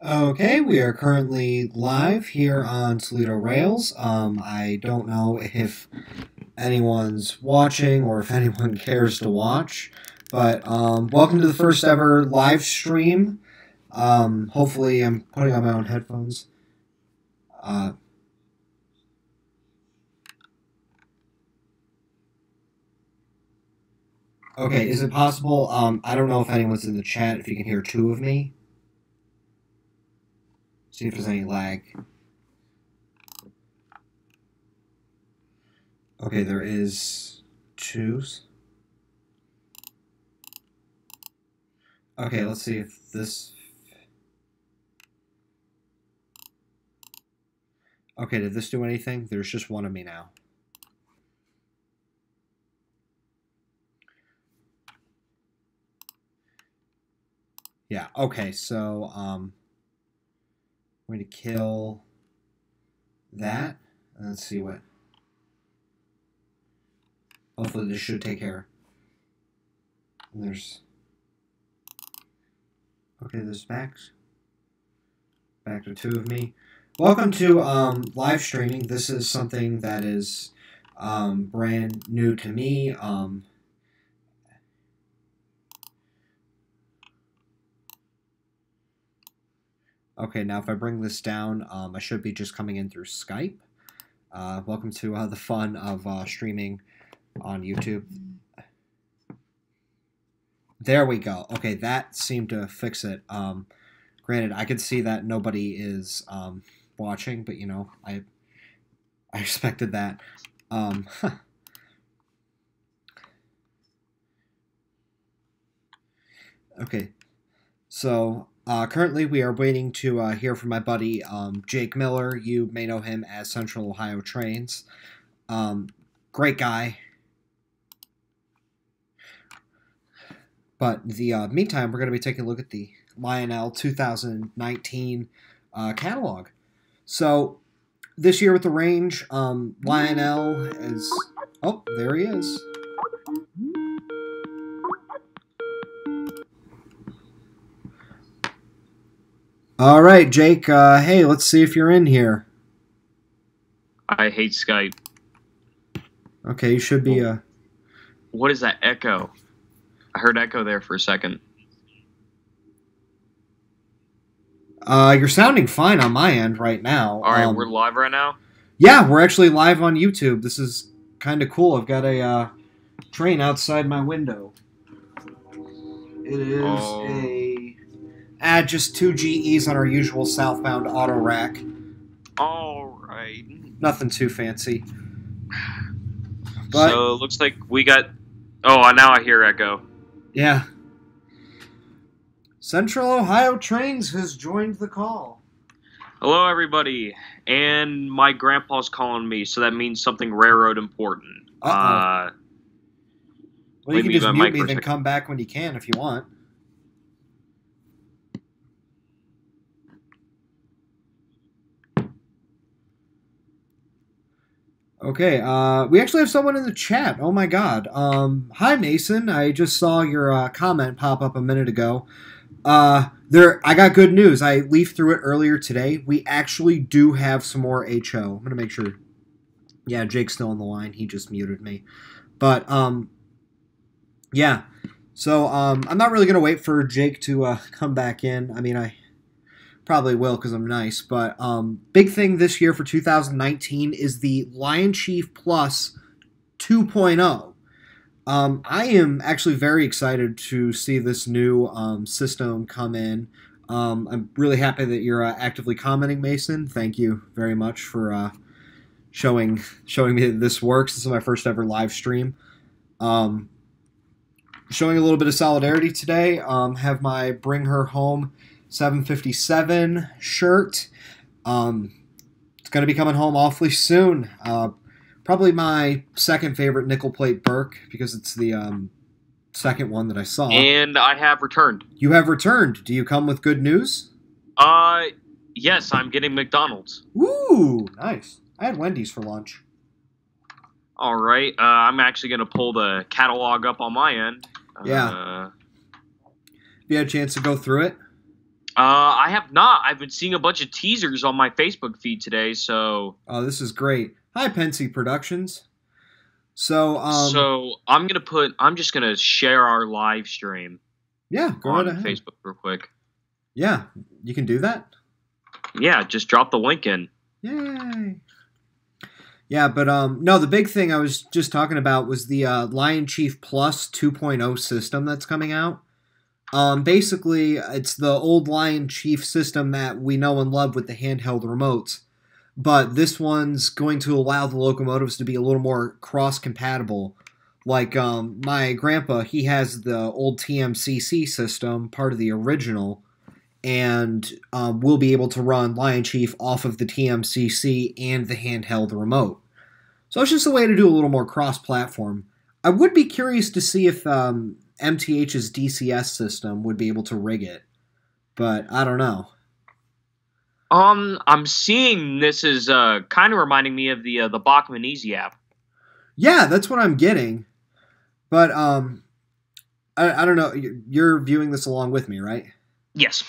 Okay, we are currently live here on Toledo Rails. I don't know if anyone's watching or if anyone cares to watch, but welcome to the first ever live stream. Hopefully, I'm putting on my own headphones. Uh, okay, is it possible? I don't know if anyone's in the chat. If you can hear two of me, see if there's any lag. Okay, there is twos. Okay, let's see if this... Okay, did this do anything? There's just one of me now. Yeah, okay, so, I'm going to kill that. Let's see what... Hopefully this should take care. And there's... Okay, there's back to two of me. Welcome to live streaming. This is something that is brand new to me. Okay, now if I bring this down, I should be just coming in through Skype. Welcome to the fun of streaming on YouTube. There we go. Okay, that seemed to fix it. Granted, I could see that nobody is watching, but you know, I expected that. Okay, so currently we are waiting to hear from my buddy Jake Miller. You may know him as CentralOhioTrains. Great guy. But in the meantime, we're going to be taking a look at the Lionel 2019 catalog. So this year with the range, Lionel is... Oh, there he is. All right, Jake. Hey, let's see if you're in here. I hate Skype. Okay, you should be... What is that echo? I heard echo there for a second. You're sounding fine on my end right now. All right, we're live right now? Yeah, we're actually live on YouTube. This is kind of cool. I've got a train outside my window. It is just two GEs on our usual southbound auto rack. All right. Nothing too fancy. But, so, looks like we got... Oh, now I hear echo. Yeah. CentralOhioTrains has joined the call. Hello, everybody. And my grandpa's calling me, so that means something railroad important. Uh-oh. Well, you can just mute me, then come back when you can if you want. Okay, we actually have someone in the chat. Oh my god. Hi Mason, I just saw your comment pop up a minute ago. I got good news. I leafed through it earlier today. We actually do have some more HO. I'm going to make sure. Yeah, Jake's still on the line. He just muted me. But, yeah. So, I'm not really going to wait for Jake to come back in. I mean, I probably will because I'm nice. But big thing this year for 2019 is the Lion Chief Plus 2.0. I am actually very excited to see this new system come in. I'm really happy that you're actively commenting, Mason. Thank you very much for showing me that this works. This is my first ever live stream. Showing a little bit of solidarity today. Have my Bring Her Home 757 shirt. It's going to be coming home awfully soon. Probably my second favorite nickel plate Burke because it's the second one that I saw. And I have returned. You have returned. Do you come with good news? Yes, I'm getting McDonald's. Ooh, nice. I had Wendy's for lunch. All right. I'm actually going to pull the catalog up on my end. Yeah. You had a chance to go through it? I have not. I've been seeing a bunch of teasers on my Facebook feed today, so Oh, this is great. Hi, Pensy Productions. So, I'm just gonna share our live stream yeah, go right on ahead. Facebook real quick. Yeah, you can do that? Yeah, just drop the link in. Yay. Yeah, but no, the big thing I was just talking about was the Lion Chief Plus 2.0 system that's coming out. Basically, it's the old Lion Chief system that we know and love with the handheld remotes, but this one's going to allow the locomotives to be a little more cross-compatible. Like my grandpa, he has the old TMCC system, part of the original, and we'll be able to run Lion Chief off of the TMCC and the handheld remote. So it's just a way to do a little more cross-platform. I would be curious to see if MTH's DCS system would be able to rig it, but I don't know. I'm seeing this is kind of reminding me of the Bachman Easy app. Yeah, that's what I'm getting, but I don't know. You're viewing this along with me, right? Yes.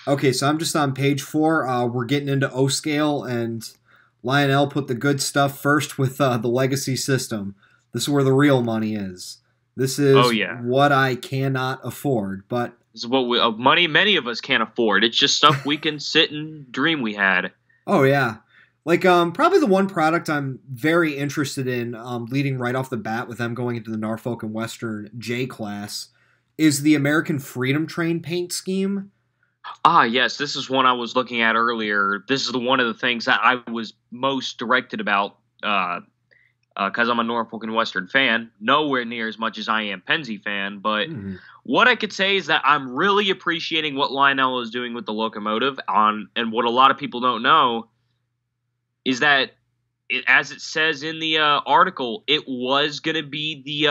Okay, so I'm just on page 4. We're getting into O-Scale, and Lionel put the good stuff first with the legacy system. This is where the real money is. This is what I cannot afford, but this is what money many of us can't afford. It's just stuff we can sit and dream we had. Oh yeah, like probably the one product I'm very interested in, leading right off the bat with them going into the Norfolk and Western J class, is the American Freedom Train paint scheme. Ah, yes, this is one I was looking at earlier. This is one of the things that I was most directed about. Because I'm a Norfolk and Western fan, nowhere near as much as I am Pennsy fan, but what I could say is that I'm really appreciating what Lionel is doing with the locomotive and what a lot of people don't know is that, as it says in the article, it was going to be the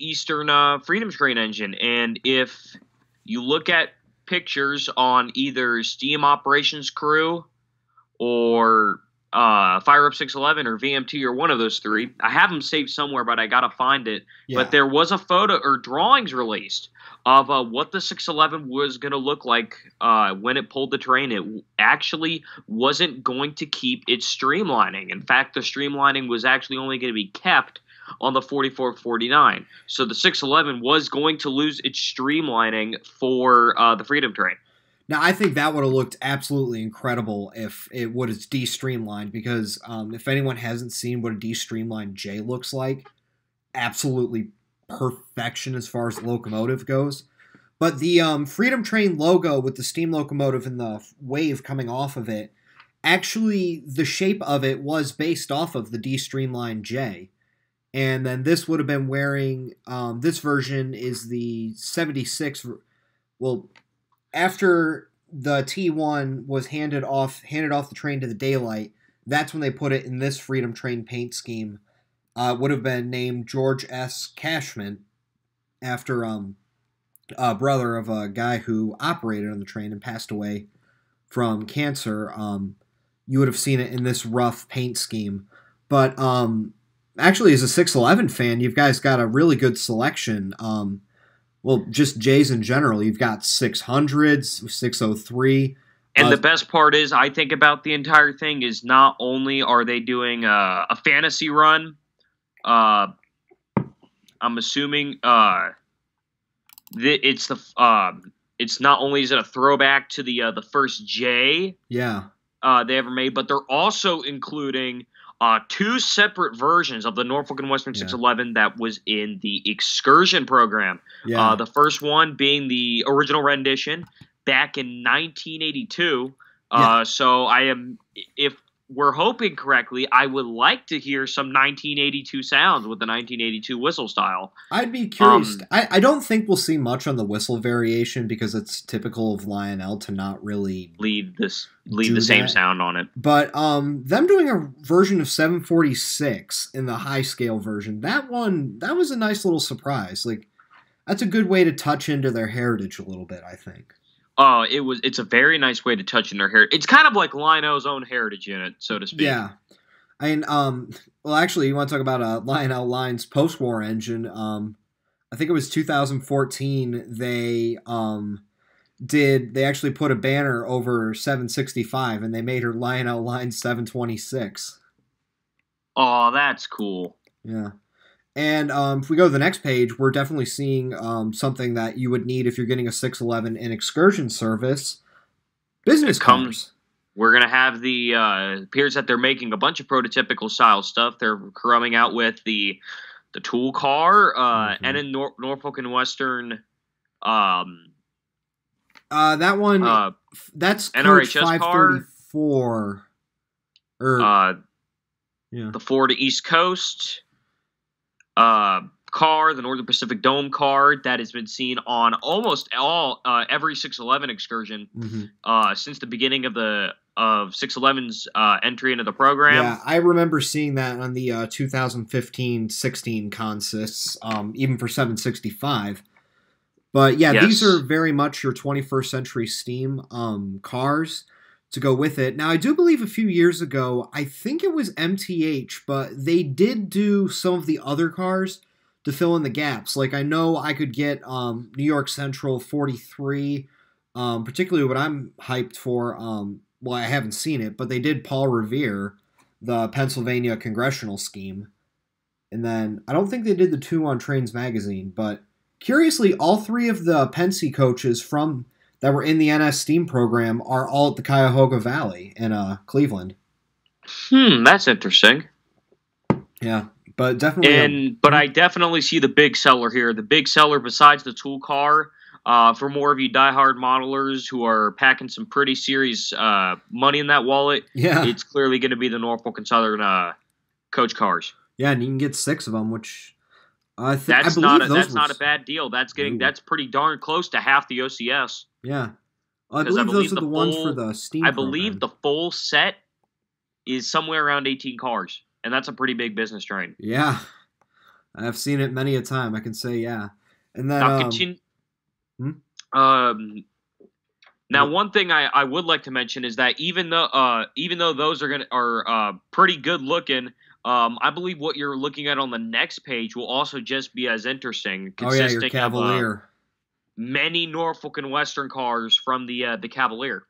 Eastern Freedom Train engine, and if you look at pictures on either Steam Operations Crew or Fire Up 611 or VMT or one of those three. I have them saved somewhere, but I gotta find it. Yeah. But there was a photo or drawings released of what the 611 was going to look like when it pulled the train. It actually wasn't going to keep its streamlining. In fact, the streamlining was actually only going to be kept on the 4449. So the 611 was going to lose its streamlining for the Freedom Train. Now, I think that would have looked absolutely incredible if it would have de-streamlined, because if anyone hasn't seen what a de-streamlined J looks like, absolutely perfection as far as the locomotive goes. But the Freedom Train logo with the steam locomotive and the wave coming off of it, actually the shape of it was based off of the de-streamlined J. And then this would have been wearing, this version is the 76, well, after the T1 was handed off the train to the Daylight, that's when they put it in this Freedom Train paint scheme. Would have been named George S. Cashman, after a brother of a guy who operated on the train and passed away from cancer. You would have seen it in this rough paint scheme. But actually, as a 611 fan, you guys got a really good selection. Well, just J's in general. You've got 600s, 603. And the best part is, I think about the entire thing is not only are they doing a fantasy run, I'm assuming it's not only is it a throwback to the first J they ever made, but they're also including two separate versions of the Norfolk and Western 611 that was in the Excursion program. Yeah. The first one being the original rendition back in 1982. So if we're hoping correctly, I would like to hear some 1982 sounds with the 1982 whistle style. I'd be curious. I don't think we'll see much on the whistle variation because it's typical of Lionel to not really leave the same sound on it. But them doing a version of 746 in the high scale version, that was a nice little surprise. Like, that's a good way to touch into their heritage a little bit, I think. It's a very nice way to touch in their heritage. It's kind of like Lionel's own heritage in it, so to speak. Yeah. I mean, well, actually, you want to talk about Lionel Line's post-war engine. I think it was 2014. They they actually put a banner over 765, and they made her Lionel line 726. Oh, that's cool. Yeah. And if we go to the next page, we're definitely seeing something that you would need if you're getting a 611 in excursion service. Business cars. We're going to have appears that they're making a bunch of prototypical style stuff. They're coming out with the tool car, and in Norfolk and Western. That one, that's NRHS Coach 534. The Florida East Coast car, the Northern Pacific Dome car that has been seen on almost every 611 excursion since the beginning of 611's entry into the program. Yeah, I remember seeing that on the 2015-16 consists, even for 765. But yeah, These are very much your 21st century steam cars to go with it. Now, I do believe a few years ago, I think it was MTH, but they did do some of the other cars to fill in the gaps. Like, I know I could get New York Central 43, particularly what I'm hyped for. Well, I haven't seen it, but they did Paul Revere, the Pennsylvania congressional scheme. And then, I don't think they did the 2 on Trains magazine, but curiously, all 3 of the Pensy coaches that were in the NS Steam program are all at the Cuyahoga Valley in Cleveland. That's interesting. Yeah, but definitely. But I definitely see the big seller here. The big seller, besides the tool car, for more of you diehard modelers who are packing some pretty serious money in that wallet, it's clearly going to be the Norfolk and Southern coach cars. Yeah, and you can get 6 of them, which. That's not a bad deal. That's pretty darn close to half the OCS. Yeah, I believe those are the ones for the Steam. I believe the full set is somewhere around 18 cars, and that's a pretty big business train. Yeah, I've seen it many a time. I can say and then now one thing I would like to mention is that even though those are pretty good looking. I believe what you're looking at on the next page will also just be as interesting, consisting your Cavalier. Of many Norfolk and Western cars from the Cavalier.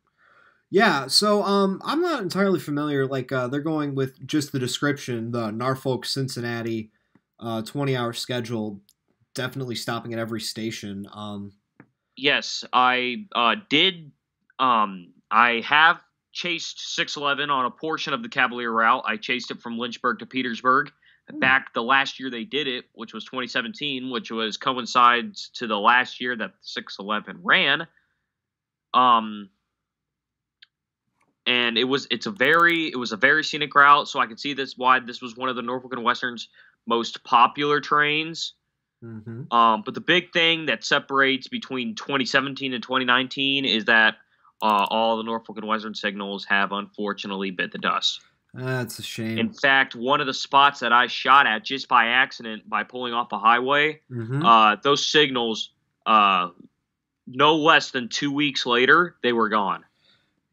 Yeah, so I'm not entirely familiar. Like they're going with just the description, the Norfolk Cincinnati 20-hour schedule, definitely stopping at every station. Yes, I did. I have chased 611 on a portion of the Cavalier route. I chased it from Lynchburg to Petersburg back the last year they did it, which was 2017, which coincides to the last year that 611 ran. And it was a very scenic route, so I could see why this was one of the Norfolk and Western's most popular trains. But the big thing that separates between 2017 and 2019 is that all the Norfolk and Western signals have unfortunately bit the dust. That's a shame. In fact, one of the spots that I shot at just by accident by pulling off a highway, those signals, no less than 2 weeks later, they were gone.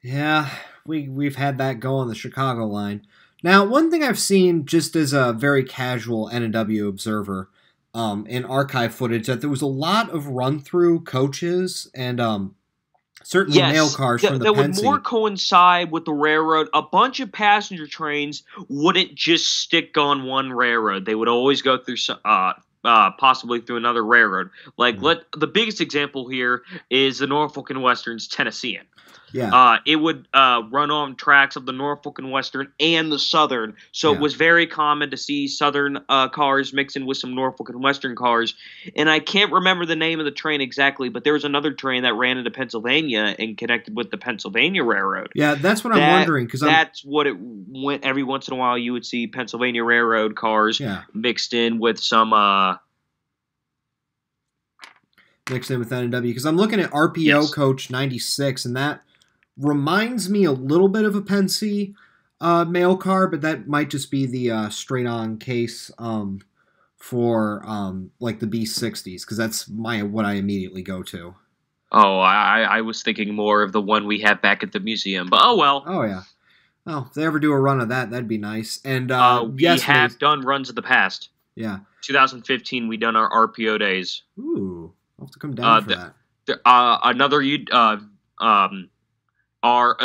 Yeah, we've had that go on the Chicago line. Now, one thing I've seen just as a very casual N&W observer in archive footage, that there was a lot of run-through coaches and certainly mail cars from the that Pensy. Would more coincide with the railroad. A bunch of passenger trains wouldn't just stick on one railroad. They would always go through possibly through another railroad. Like the biggest example here is the Norfolk and Western's Tennessean. Yeah. It would run on tracks of the Norfolk and Western and the Southern. So it was very common to see Southern cars mixing with some Norfolk and Western cars. And I can't remember the name of the train exactly, but there was another train that ran into Pennsylvania and connected with the Pennsylvania Railroad. Yeah, that's what I'm wondering. That's what it went. Every once in a while, you would see Pennsylvania Railroad cars mixed in with some... mixed in with N&W. Because I'm looking at RPO Coach 96, and that reminds me a little bit of a Pensy mail car, but that might just be the straight-on case for like the B60s, because that's what I immediately go to. Oh, I was thinking more of the one we have back at the museum, but oh well. Oh yeah. Well, if they ever do a run of that, that'd be nice. And we have done runs of the past. Yeah. 2015, we done our RPO days. Ooh, I'll have to come down for that. Another our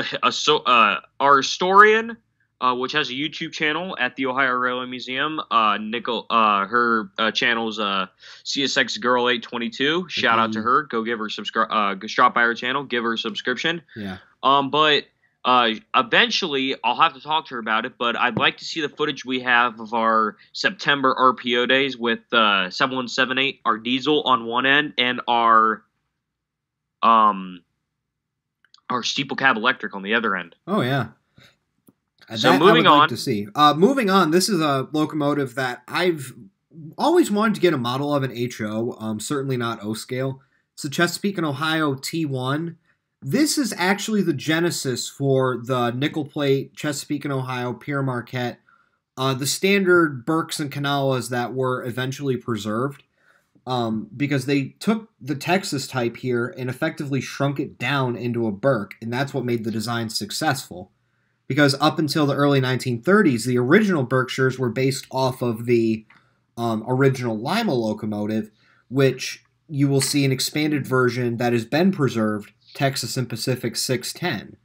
historian, which has a YouTube channel at the Ohio Railway Museum. Her channel's CSX Girl 822. Shout out to her. Go give her go stop by her channel, give her a subscription. Yeah. But eventually I'll have to talk to her about it. But I'd like to see the footage we have of our September RPO days with 7178, our diesel on one end, and our steeple cab electric on the other end. Oh yeah. So moving on. Like to see. Moving on. This is a locomotive that I've always wanted to get a model of an HO. Certainly not O scale. It's the Chesapeake and Ohio T1. This is actually the genesis for the nickel plate Chesapeake and Ohio Pierre Marquette, the standard Berks and Canalas that were eventually preserved. Because they took the Texas type here and effectively shrunk it down into a Berk, and that's what made the design successful. Because up until the early 1930s, the original Berkshires were based off of the original Lima locomotive, which you will see an expanded version that has been preserved, Texas and Pacific 610.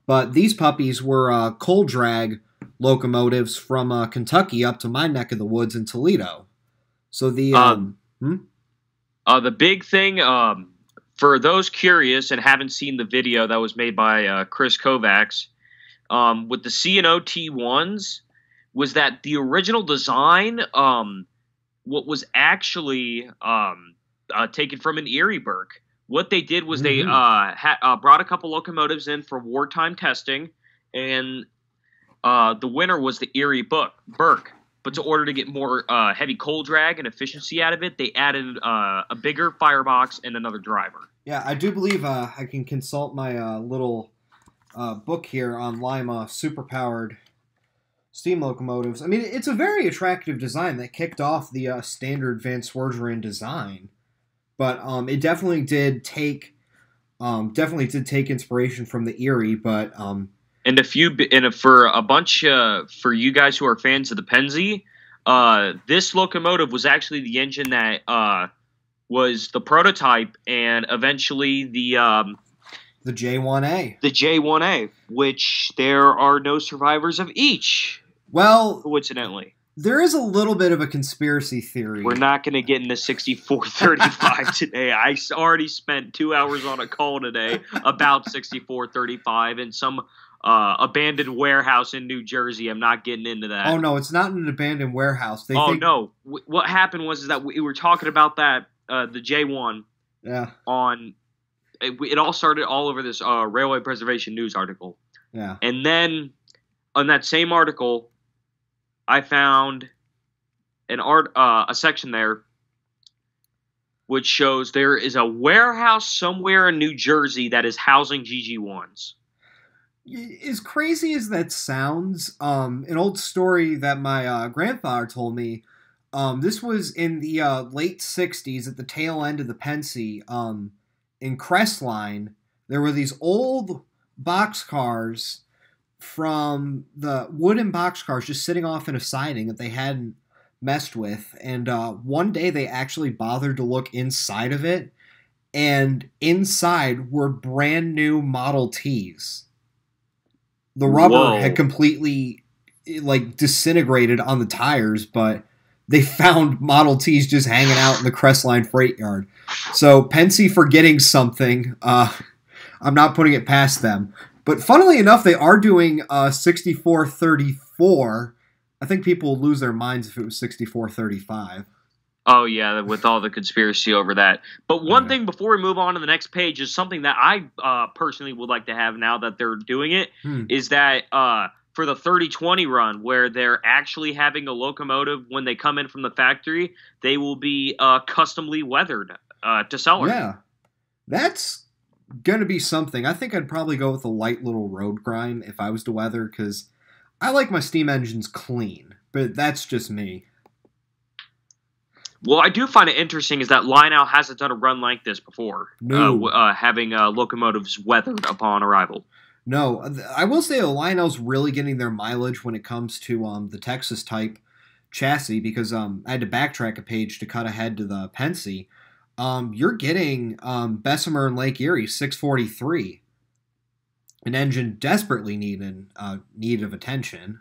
But these puppies were coal drag locomotives from Kentucky up to my neck of the woods in Toledo. So the the big thing, for those curious and haven't seen the video that was made by Chris Kovacs, with the C&O T1s, was that the original design, what was actually taken from an Erie Berk. What they did was they brought a couple locomotives in for wartime testing, and the winner was the Erie Berk. But in order to get more heavy coal drag and efficiency out of it, they added a bigger firebox and another driver. Yeah, I do believe I can consult my little book here on Lima superpowered steam locomotives. I mean, it's a very attractive design that kicked off the standard Van Swergerin design, but it definitely did take inspiration from the Erie, but. For a bunch for you guys who are fans of the Penzi, this locomotive was actually the engine that was the prototype and eventually the J1A. The J1A, which there are no survivors of each. Well, coincidentally, there is a little bit of a conspiracy theory. We're not going to get into 6435 today. I already spent 2 hours on a call today about 6435 and some abandoned warehouse in New Jersey. I'm not getting into that. Oh no, it's not an abandoned warehouse. No. What happened was that we were talking about that the J1. Yeah. It all started all over this Railway Preservation News article. Yeah. And then on that same article, I found a section there which shows there is a warehouse somewhere in New Jersey that is housing GG1s. As crazy as that sounds, an old story that my grandfather told me, this was in the late 60s at the tail end of the Pennsy, in Crestline. There were these old boxcars from the wooden boxcars just sitting off in a siding that they hadn't messed with, and one day they actually bothered to look inside of it, and inside were brand new Model Ts. The rubber had completely disintegrated on the tires, but they found Model Ts just hanging out in the Crestline freight yard. So Pennsy forgetting something, I'm not putting it past them. But funnily enough, they are doing 6434. I think people would lose their minds if it was 6435. Oh, yeah, with all the conspiracy over that. But one thing before we move on to the next page is something that I personally would like to have now that they're doing it, is that for the 30-20 run, where they're actually having a locomotive when they come in from the factory, they will be customly weathered to sell. Yeah, that's going to be something. I think I'd probably go with a light little road grind if I was to weather, because I like my steam engines clean, but that's just me. Well, I do find it interesting is that Lionel hasn't done a run like this before, having locomotives weathered upon arrival. No, I will say Lionel's really getting their mileage when it comes to the Texas type chassis, because I had to backtrack a page to cut ahead to the Pennsy. you're getting Bessemer and Lake Erie 643, an engine desperately need of attention.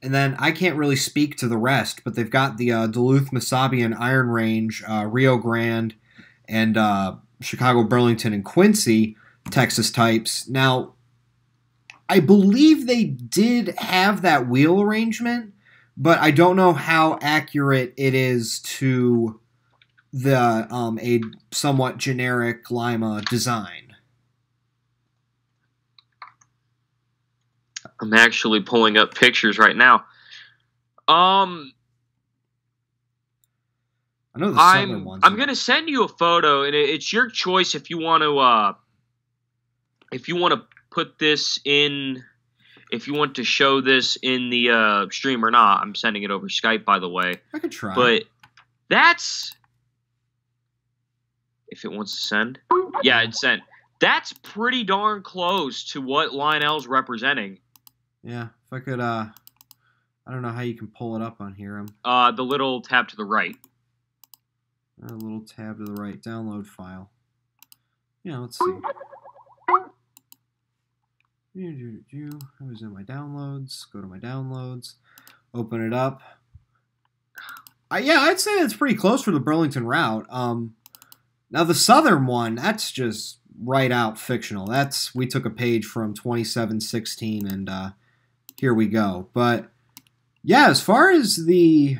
And then I can't really speak to the rest, but they've got the Duluth, Mesabian, Iron Range, Rio Grande, and Chicago, Burlington, and Quincy Texas types. Now, I believe they did have that wheel arrangement, but I don't know how accurate it is to the a somewhat generic Lima design. I'm actually pulling up pictures right now. I know the southern ones. I'm gonna send you a photo, and it's your choice if you want to put this in, if you want to show this in the stream or not. I'm sending it over Skype, by the way. I could try. But that's, if it wants to send. Yeah, it's sent. That's pretty darn close to what Lionel's representing. Yeah, if I could, I don't know how you can pull it up on here. The little tab to the right. A little tab to the right, download file. Yeah, let's see. I was in my downloads. Go to my downloads. Open it up. Yeah, I'd say it's pretty close for the Burlington route. Now the southern one, that's just right out fictional. We took a page from 2716, and here we go. But yeah, as far as the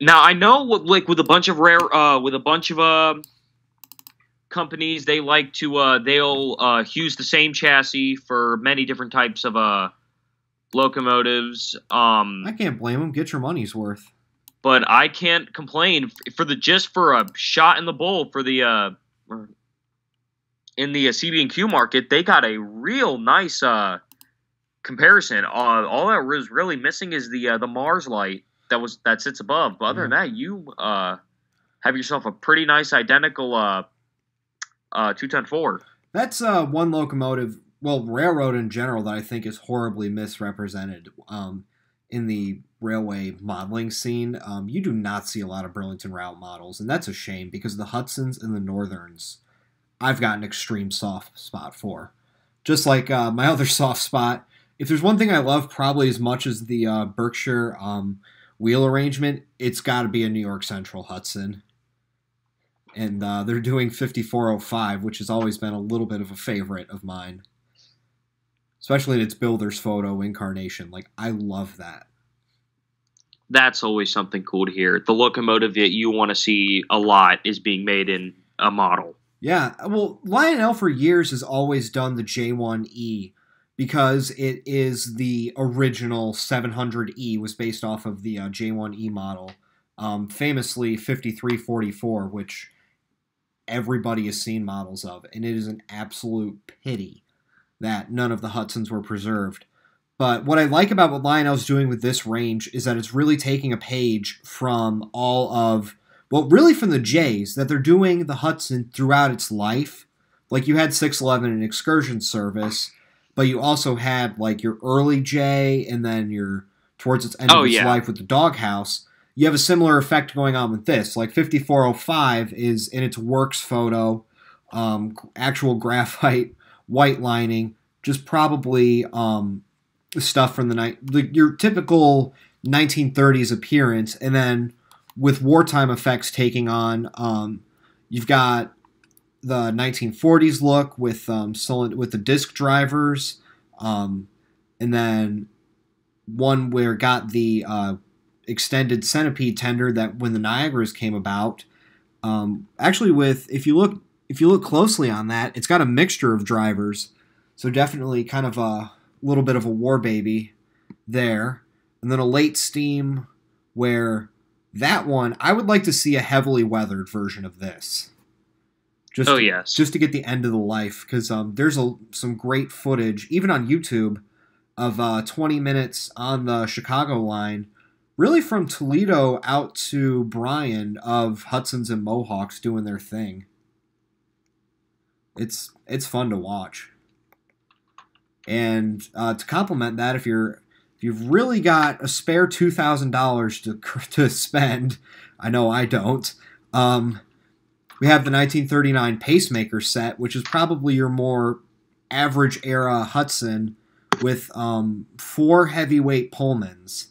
now, I know with a bunch of companies, they like to they'll use the same chassis for many different types of locomotives. I can't blame them. Get your money's worth. But I can't complain for a shot in the bowl for the in the CB&Q market. They got a real nice comparison. All that was really missing is the Mars light that sits above. But other than that, you have yourself a pretty nice identical 210 Ford. That's one locomotive, well, railroad in general, that I think is horribly misrepresented in the railway modeling scene. You do not see a lot of Burlington route models, and that's a shame because the Hudsons and the Northerns I've got an extreme soft spot for. Just like my other soft spot, if there's one thing I love probably as much as the Berkshire wheel arrangement, it's got to be a New York Central Hudson. And they're doing 5405, which has always been a little bit of a favorite of mine. Especially in its builder's photo incarnation. Like, I love that. That's always something cool to hear. The locomotive that you want to see a lot is being made in a model. Yeah, well, Lionel for years has always done the J1E because it is the original 700E, was based off of the J1E model. Famously 5344, which everybody has seen models of, and it is an absolute pity that none of the Hudsons were preserved. But what I like about what Lionel's doing with this range is that it's really taking a page from all of, well, really from the Jays, that they're doing the Hudson throughout its life. Like, you had 611 and Excursion service, but you also had, like, your early J, and then your towards its end of its life with the doghouse. You have a similar effect going on with this. Like, 5405 is in its works photo, actual graphite, white lining, just probably stuff from your typical 1930s appearance, and then with wartime effects taking on, you've got the 1940s look with the disc drivers, and then one where it got the extended centipede tender that when the Niagaras came about. Actually, if you look closely on that, it's got a mixture of drivers, so definitely kind of a little bit of a war baby there. And then a late steam where that one, I would like to see a heavily weathered version of this. Just to get the end of the life, because there's some great footage, even on YouTube, of 20 minutes on the Chicago line, really from Toledo out to Bryan, of Hudsons and Mohawks doing their thing. It's fun to watch. And to complement that, if you've really got a spare $2,000 to spend, I know I don't, We have the 1939 Pacemaker set, which is probably your more average era Hudson with 4 heavyweight Pullmans.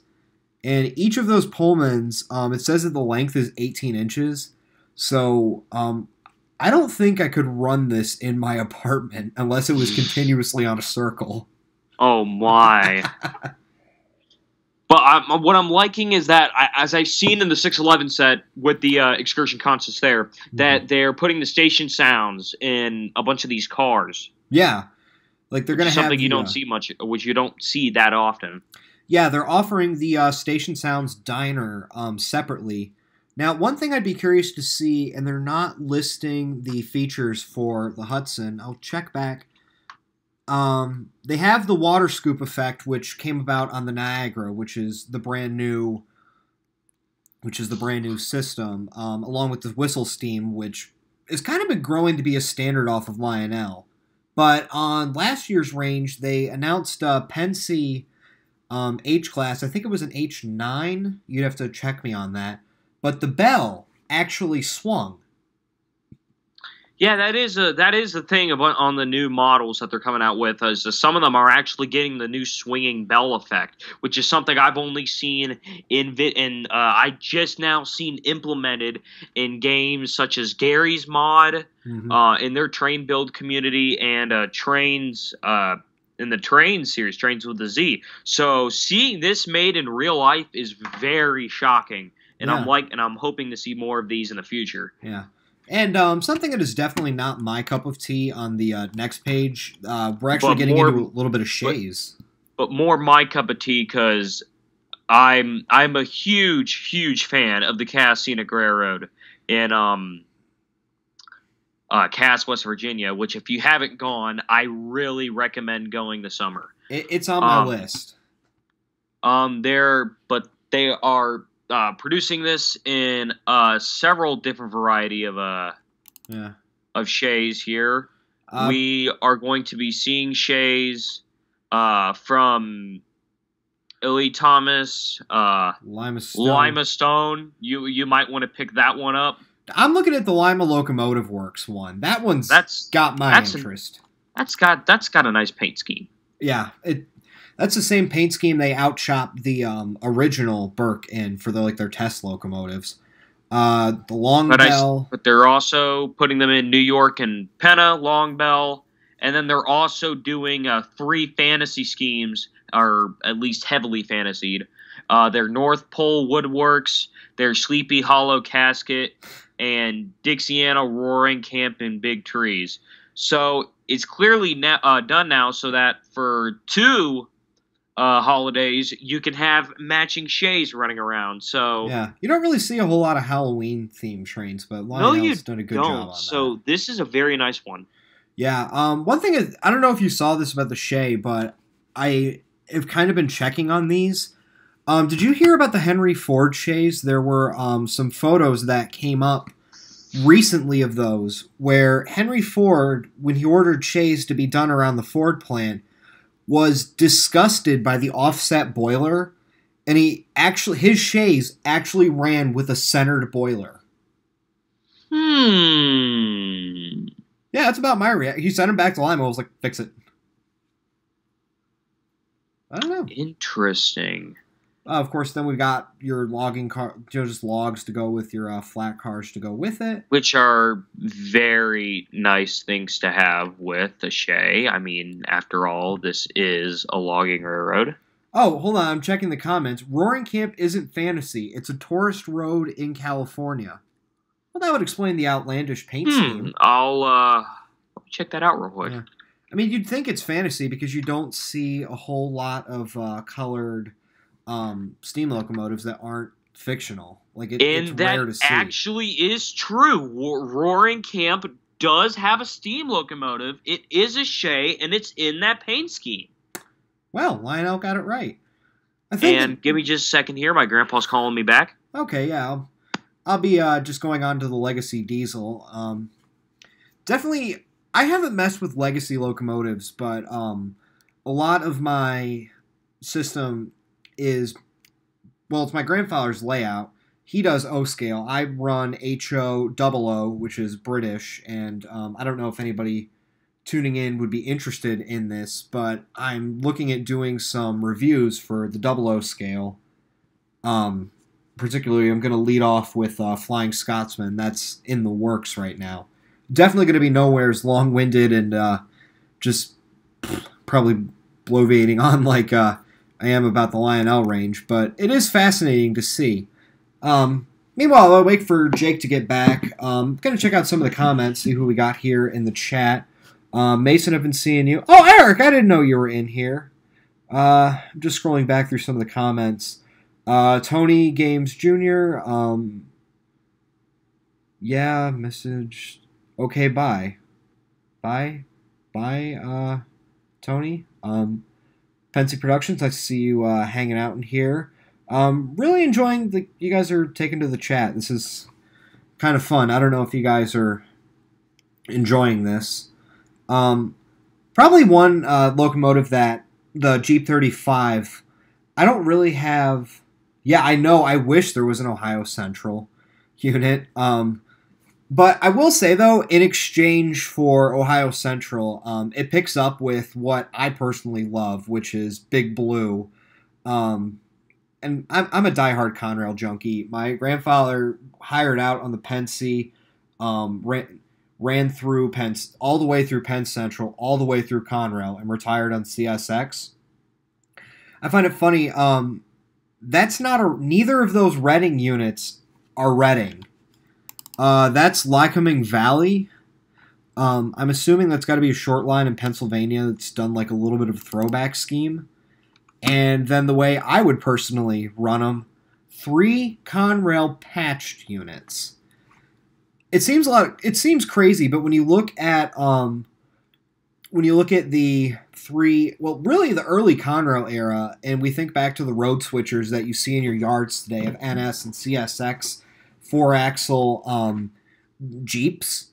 And each of those Pullmans, it says that the length is 18 inches. So I don't think I could run this in my apartment unless it was continuously on a circle. Oh, my. But what I'm liking is that, as I've seen in the 611 set with the Excursion concerts there, that they're putting the station sounds in a bunch of these cars. Yeah. Like they're going to have something you don't see much, which you don't see that often. Yeah, they're offering the Station Sounds Diner separately. Now, one thing I'd be curious to see, and they're not listing the features for the Hudson. I'll check back. They have the water scoop effect, which came about on the Niagara, which is the brand new system, along with the whistle steam, which has kind of been growing to be a standard off of Lionel. But on last year's range, they announced Pensy H-Class. I think it was an H9. You'd have to check me on that. But the bell actually swung. Yeah, that is the thing on the new models that they're coming out with. Is some of them are actually getting the new swinging bell effect, which is something I've only seen I just now seen implemented in games such as Gary's Mod, in their train build community, and Trains in the Train series, Trains with a Z. So seeing this made in real life is very shocking, and I'm hoping to see more of these in the future. Yeah. And something that is definitely not my cup of tea on the next page, we're actually getting into a little bit of Shays. But more my cup of tea because I'm a huge fan of the Cass Scenic Railroad in Cass, West Virginia, which if you haven't gone, I really recommend going this summer. It's on my list. They are producing this in several different variety of Shays here. We are going to be seeing Shays from Illy Thomas, Lima Stone. You might want to pick that one up. I'm looking at the Lima Locomotive Works one. That one's got my interest. That's got a nice paint scheme. Yeah, that's the same paint scheme they outshot the original Burke in for their test locomotives. The Long Bell. But they're also putting them in New York and Penna, Long Bell. And then they're also doing 3 fantasy schemes, or at least heavily fantasied. Their North Pole Woodworks, their Sleepy Hollow Casket, and Dixiana Roaring Camp in Big Trees. So it's clearly done now so that for 2 holidays, you can have matching Shays running around. So yeah, you don't really see a whole lot of Halloween themed trains, but Lionel's done a good job on that. So this is a very nice one. Yeah. One thing is, I don't know if you saw this about the Shay, but I have kind of been checking on these. Did you hear about the Henry Ford Shays? There were some photos that came up recently of those where Henry Ford, when he ordered Shays to be done around the Ford plant, was disgusted by the offset boiler, and his Shays actually ran with a centered boiler. Yeah, that's about my reaction. He sent him back to Lima. I was like, fix it. I don't know. Interesting. Of course, then we've got your logging car, just logs to go with your flat cars to go with it. Which are very nice things to have with a Shay. I mean, after all, this is a logging railroad. Oh, hold on. I'm checking the comments. Roaring Camp isn't fantasy. It's a tourist road in California. Well, that would explain the outlandish paint scheme. I'll check that out real quick. Yeah. I mean, you'd think it's fantasy because you don't see a whole lot of colored steam locomotives that aren't fictional. It's rare to see. And that actually is true. Roaring Camp does have a steam locomotive. It is a Shay, and it's in that paint scheme. Well, Lionel got it right. Give me just a second here. My grandpa's calling me back. Okay, yeah. I'll be just going on to the Legacy Diesel. Definitely, I haven't messed with Legacy locomotives, but a lot of my system it's my grandfather's layout. he does O scale. I run HO00, which is British, and I don't know if anybody tuning in would be interested in this, but I'm looking at doing some reviews for the 00 scale. Particularly, I'm going to lead off with Flying Scotsman. That's in the works right now. Definitely going to be nowhere as long-winded and just probably bloviating on like I am about the Lionel range, but it is fascinating to see. Meanwhile, I'll wait for Jake to get back. I'm going to check out some of the comments, see who we got here in the chat. Mason, I've been seeing you. Oh, Eric, I didn't know you were in here. I'm just scrolling back through some of the comments. Tony Games Jr. Yeah, message. Okay, bye. Bye, Tony. Pensy Productions, I see you hanging out in here. Really enjoying you guys are taking to the chat. This is kind of fun. I don't know if you guys are enjoying this. Probably one locomotive that the Jeep 35. I don't really have. Yeah, I know. I wish there was an Ohio Central unit. But I will say, though, in exchange for Ohio Central, it picks up with what I personally love, which is Big Blue. And I'm a diehard Conrail junkie. My grandfather hired out on the Pensy, ran through all the way through Penn Central, all the way through Conrail, and retired on CSX. I find it funny. That's not neither of those Reading units are Reading. That's Lycoming Valley. I'm assuming that's got to be a short line in Pennsylvania that's done like a little bit of a throwback scheme. And then the way I would personally run them, 3 Conrail patched units. It seems crazy, but when you look at the 3, well, really the early Conrail era, and we think back to the road switchers that you see in your yards today of NS and CSX 4-axle Jeeps,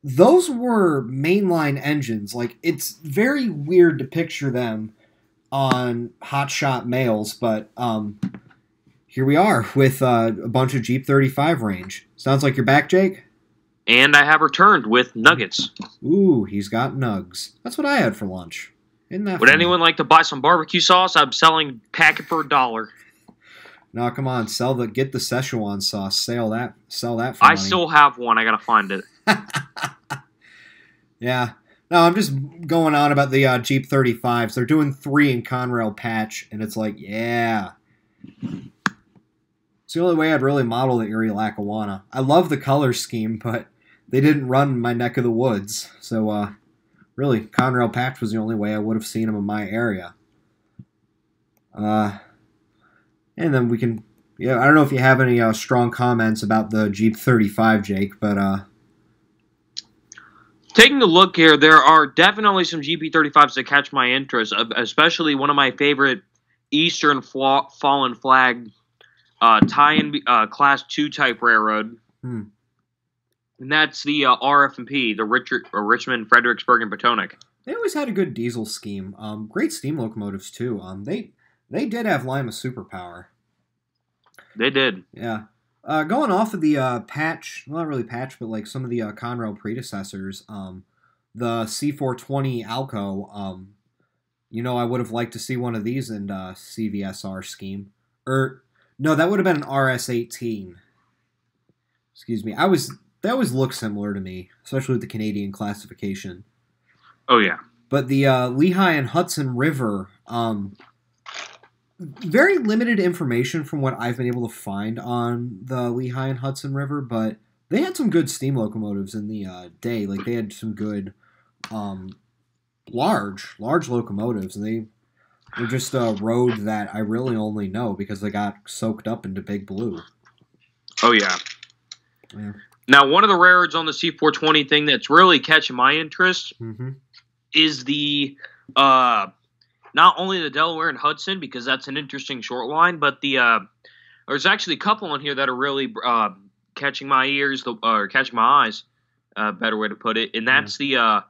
those were mainline engines. Like, it's very weird to picture them on hotshot males, but here we are with a bunch of Jeep 35 range. Sounds like you're back, Jake? And I have returned with nuggets. Ooh, he's got nugs. That's what I had for lunch. Isn't that Would funny? anyone like to buy some barbecue sauce? I'm selling packet for $1. No, come on, get the Szechuan sauce. Sell that for money. I still have one. I gotta find it. Yeah. No, I'm just going on about the Jeep 35s. They're doing 3 in Conrail patch, and it's like, yeah. It's the only way I'd really model the Erie Lackawanna. I love the color scheme, but they didn't run in my neck of the woods. So, really, Conrail patch was the only way I would have seen them in my area. And then we can, yeah, I don't know if you have any strong comments about the Jeep 35, Jake, but taking a look here, there are definitely some GP35s that catch my interest, especially one of my favorite Eastern Fallen Flag tie-in Class 2 type railroad. And that's the RF&P, the Richmond, Fredericksburg, and Potomac. They always had a good diesel scheme. Great steam locomotives, too. They did have Lima Superpower. They did. Yeah. Going off of the patch, well, not really patch, but like some of the Conrail predecessors, the C420 Alco, I would have liked to see one of these in CVSR scheme. No, that would have been an RS-18. Excuse me. They always look similar to me, especially with the Canadian classification. Oh, yeah. But the Lehigh and Hudson River, very limited information from what I've been able to find on the Lehigh and Hudson River, but they had some good steam locomotives in the day. Like, they had some good large locomotives, and they were just a road that I really only know because they got soaked up into Big Blue. Oh, yeah. Now, one of the railroads on the C420 thing that's really catching my interest is the not only the Delaware and Hudson, because that's an interesting short line, but there's actually a couple on here that are really catching my ears, or catching my eyes, better way to put it, and that's the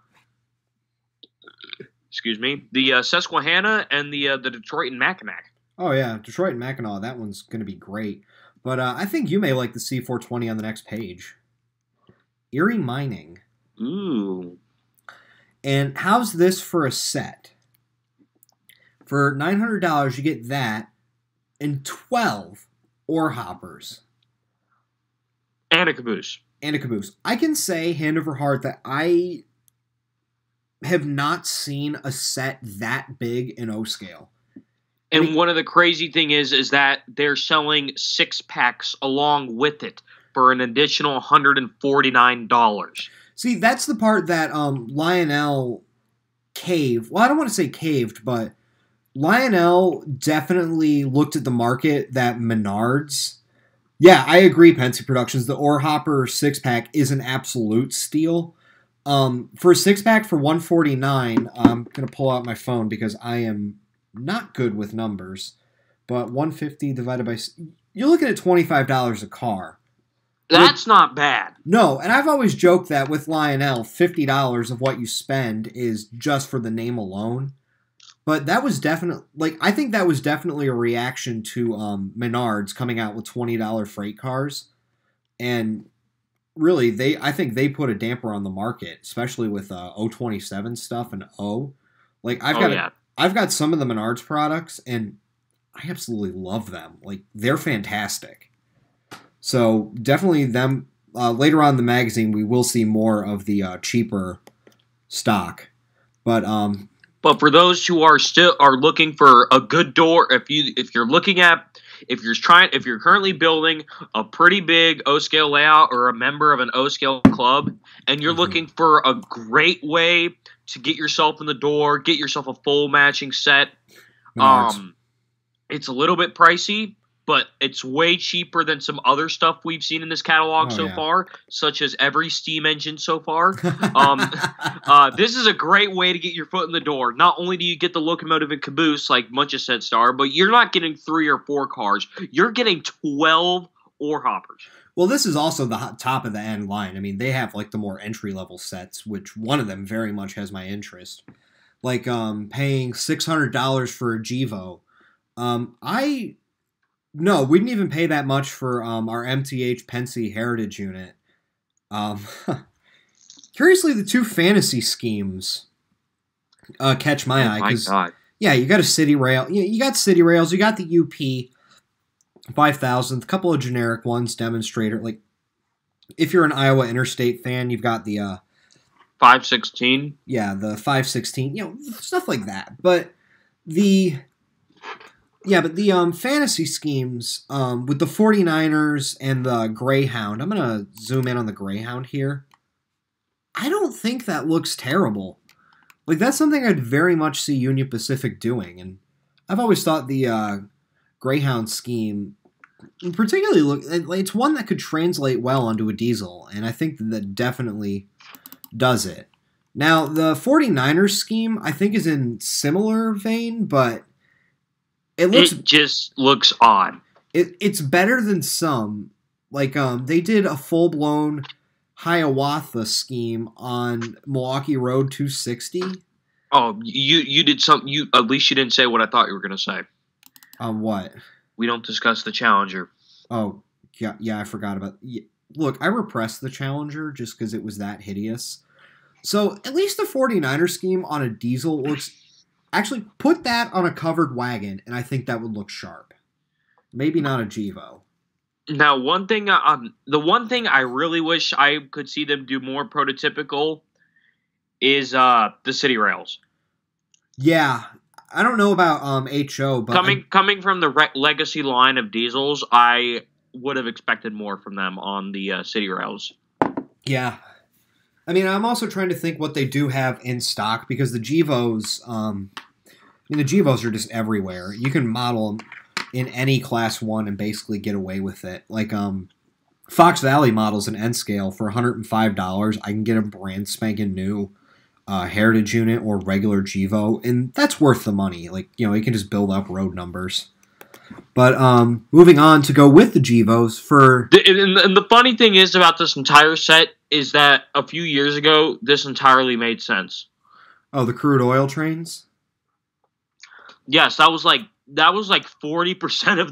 Susquehanna and the Detroit and Mackinac. Oh, yeah, Detroit and Mackinac, that one's going to be great. But I think you may like the C420 on the next page. Erie Mining. Ooh. And how's this for a set? For $900, you get that and 12 ore hoppers. And a caboose. And a caboose. I can say, hand over heart, that I have not seen a set that big in O scale. And one of the crazy thing is that they're selling 6-packs along with it for an additional $149. See, that's the part that Lionel caved. Well, I don't want to say caved, but Lionel definitely looked at the market that Menards. Yeah, I agree, Pensy Productions. The Ore Hopper 6-pack is an absolute steal. For a 6-pack for $149, I'm going to pull out my phone because I am not good with numbers. But $150 divided by... You're looking at $25 a car. That's not bad. No, and I've always joked that with Lionel, $50 of what you spend is just for the name alone. But that was definitely, I think that was definitely a reaction to Menards coming out with $20 freight cars. And really, I think they put a damper on the market, especially with 027 stuff and O. I've got some of the Menards products, and I absolutely love them. They're fantastic. So definitely them. Later on in the magazine, we will see more of the cheaper stock. But for those who are looking for a good door, if you're currently building a pretty big O scale layout or a member of an O scale club, and you're looking for a great way to get yourself in the door, get yourself a full matching set, it's a little bit pricey, but it's way cheaper than some other stuff we've seen in this catalog far, such as every steam engine so far. This is a great way to get your foot in the door. Not only do you get the locomotive and caboose like Muncha said, Star, but you're not getting 3 or 4 cars. You're getting 12 ore hoppers. Well, this is also the top of the end line. I mean, they have the more entry-level sets, which one of them very much has my interest. Paying $600 for a Gevo. No, we didn't even pay that much for our MTH Pensy Heritage unit. Curiously, the 2 fantasy schemes catch my eye. My God. Yeah, you got a city rail. You got city rails. You got the UP 5000th, a couple of generic ones, demonstrator. If you're an Iowa Interstate fan, you've got the 516. Yeah, the 516. Stuff like that. But the fantasy schemes with the 49ers and the Greyhound, I'm going to zoom in on the Greyhound here. I don't think that looks terrible. That's something I'd very much see Union Pacific doing. And I've always thought the Greyhound scheme, particularly, it's one that could translate well onto a diesel. And I think that definitely does it. Now, the 49ers scheme, I think, is in similar vein, but... It just looks odd. It's better than some. They did a full-blown Hiawatha scheme on Milwaukee Road 260. Oh, you did something. At least you didn't say what I thought you were going to say. What? We don't discuss the Challenger. Oh, yeah, I forgot about... Look, I repressed the Challenger just because it was that hideous. So, at least the 49er scheme on a diesel looks... Actually, put that on a covered wagon, and I think that would look sharp. Maybe not a Gevo. Now, the one thing I really wish I could see them do more prototypical is the city rails. Yeah, I don't know about HO, but coming from the legacy line of diesels, I would have expected more from them on the city rails. Yeah. I mean, I'm also trying to think what they do have in stock, because the Gevos, the Gevos are just everywhere. You can model them in any Class 1 and basically get away with it. Fox Valley models an N scale for $105. I can get a brand spanking new Heritage unit or regular Gevo, and that's worth the money. You can just build up road numbers. But moving on to go with the Gevos for... And the funny thing is about this entire set is that a few years ago, this entirely made sense. Oh, the crude oil trains? Yes, that was that was like 40% of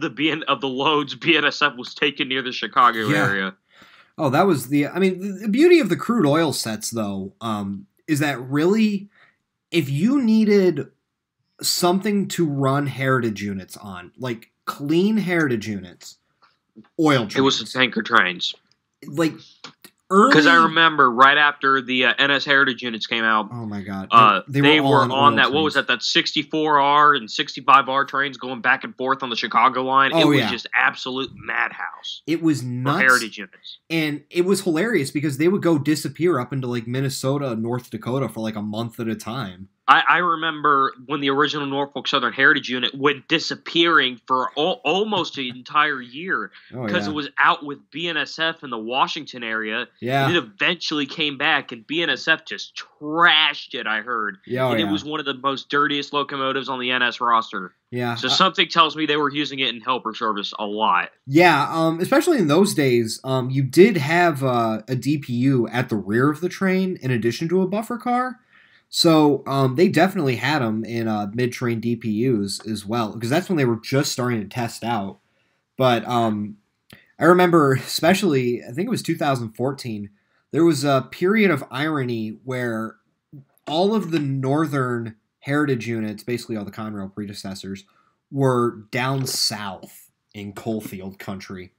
the loads BNSF was taken near the Chicago area. Oh, that was the beauty of the crude oil sets, though, is that really, if you needed something to run heritage units on, like clean heritage units, oil trains. It was the tanker trains. Like, early... Because I remember right after the NS Heritage units came out. Oh my god! They were on that. Trains. What was that? That 64R and 65R trains going back and forth on the Chicago line. It was just absolute madhouse. It was nuts. For heritage units, and it was hilarious because they would go disappear up into like Minnesota, North Dakota for like a month at a time. I remember when the original Norfolk Southern Heritage Unit went disappearing for almost an entire year because it was out with BNSF in the Washington area. Yeah. And it eventually came back, and BNSF just trashed it, I heard. Yeah, it was one of the most dirtiest locomotives on the NS roster. Yeah. So something tells me they were using it in helper service a lot. Yeah, especially in those days, you did have a DPU at the rear of the train in addition to a buffer car. So they definitely had them in mid-train DPUs as well, because that's when they were just starting to test out. But I remember, especially, I think it was 2014, there was a period of irony where all of the northern heritage units, basically all the Conrail predecessors, were down south in coalfield country,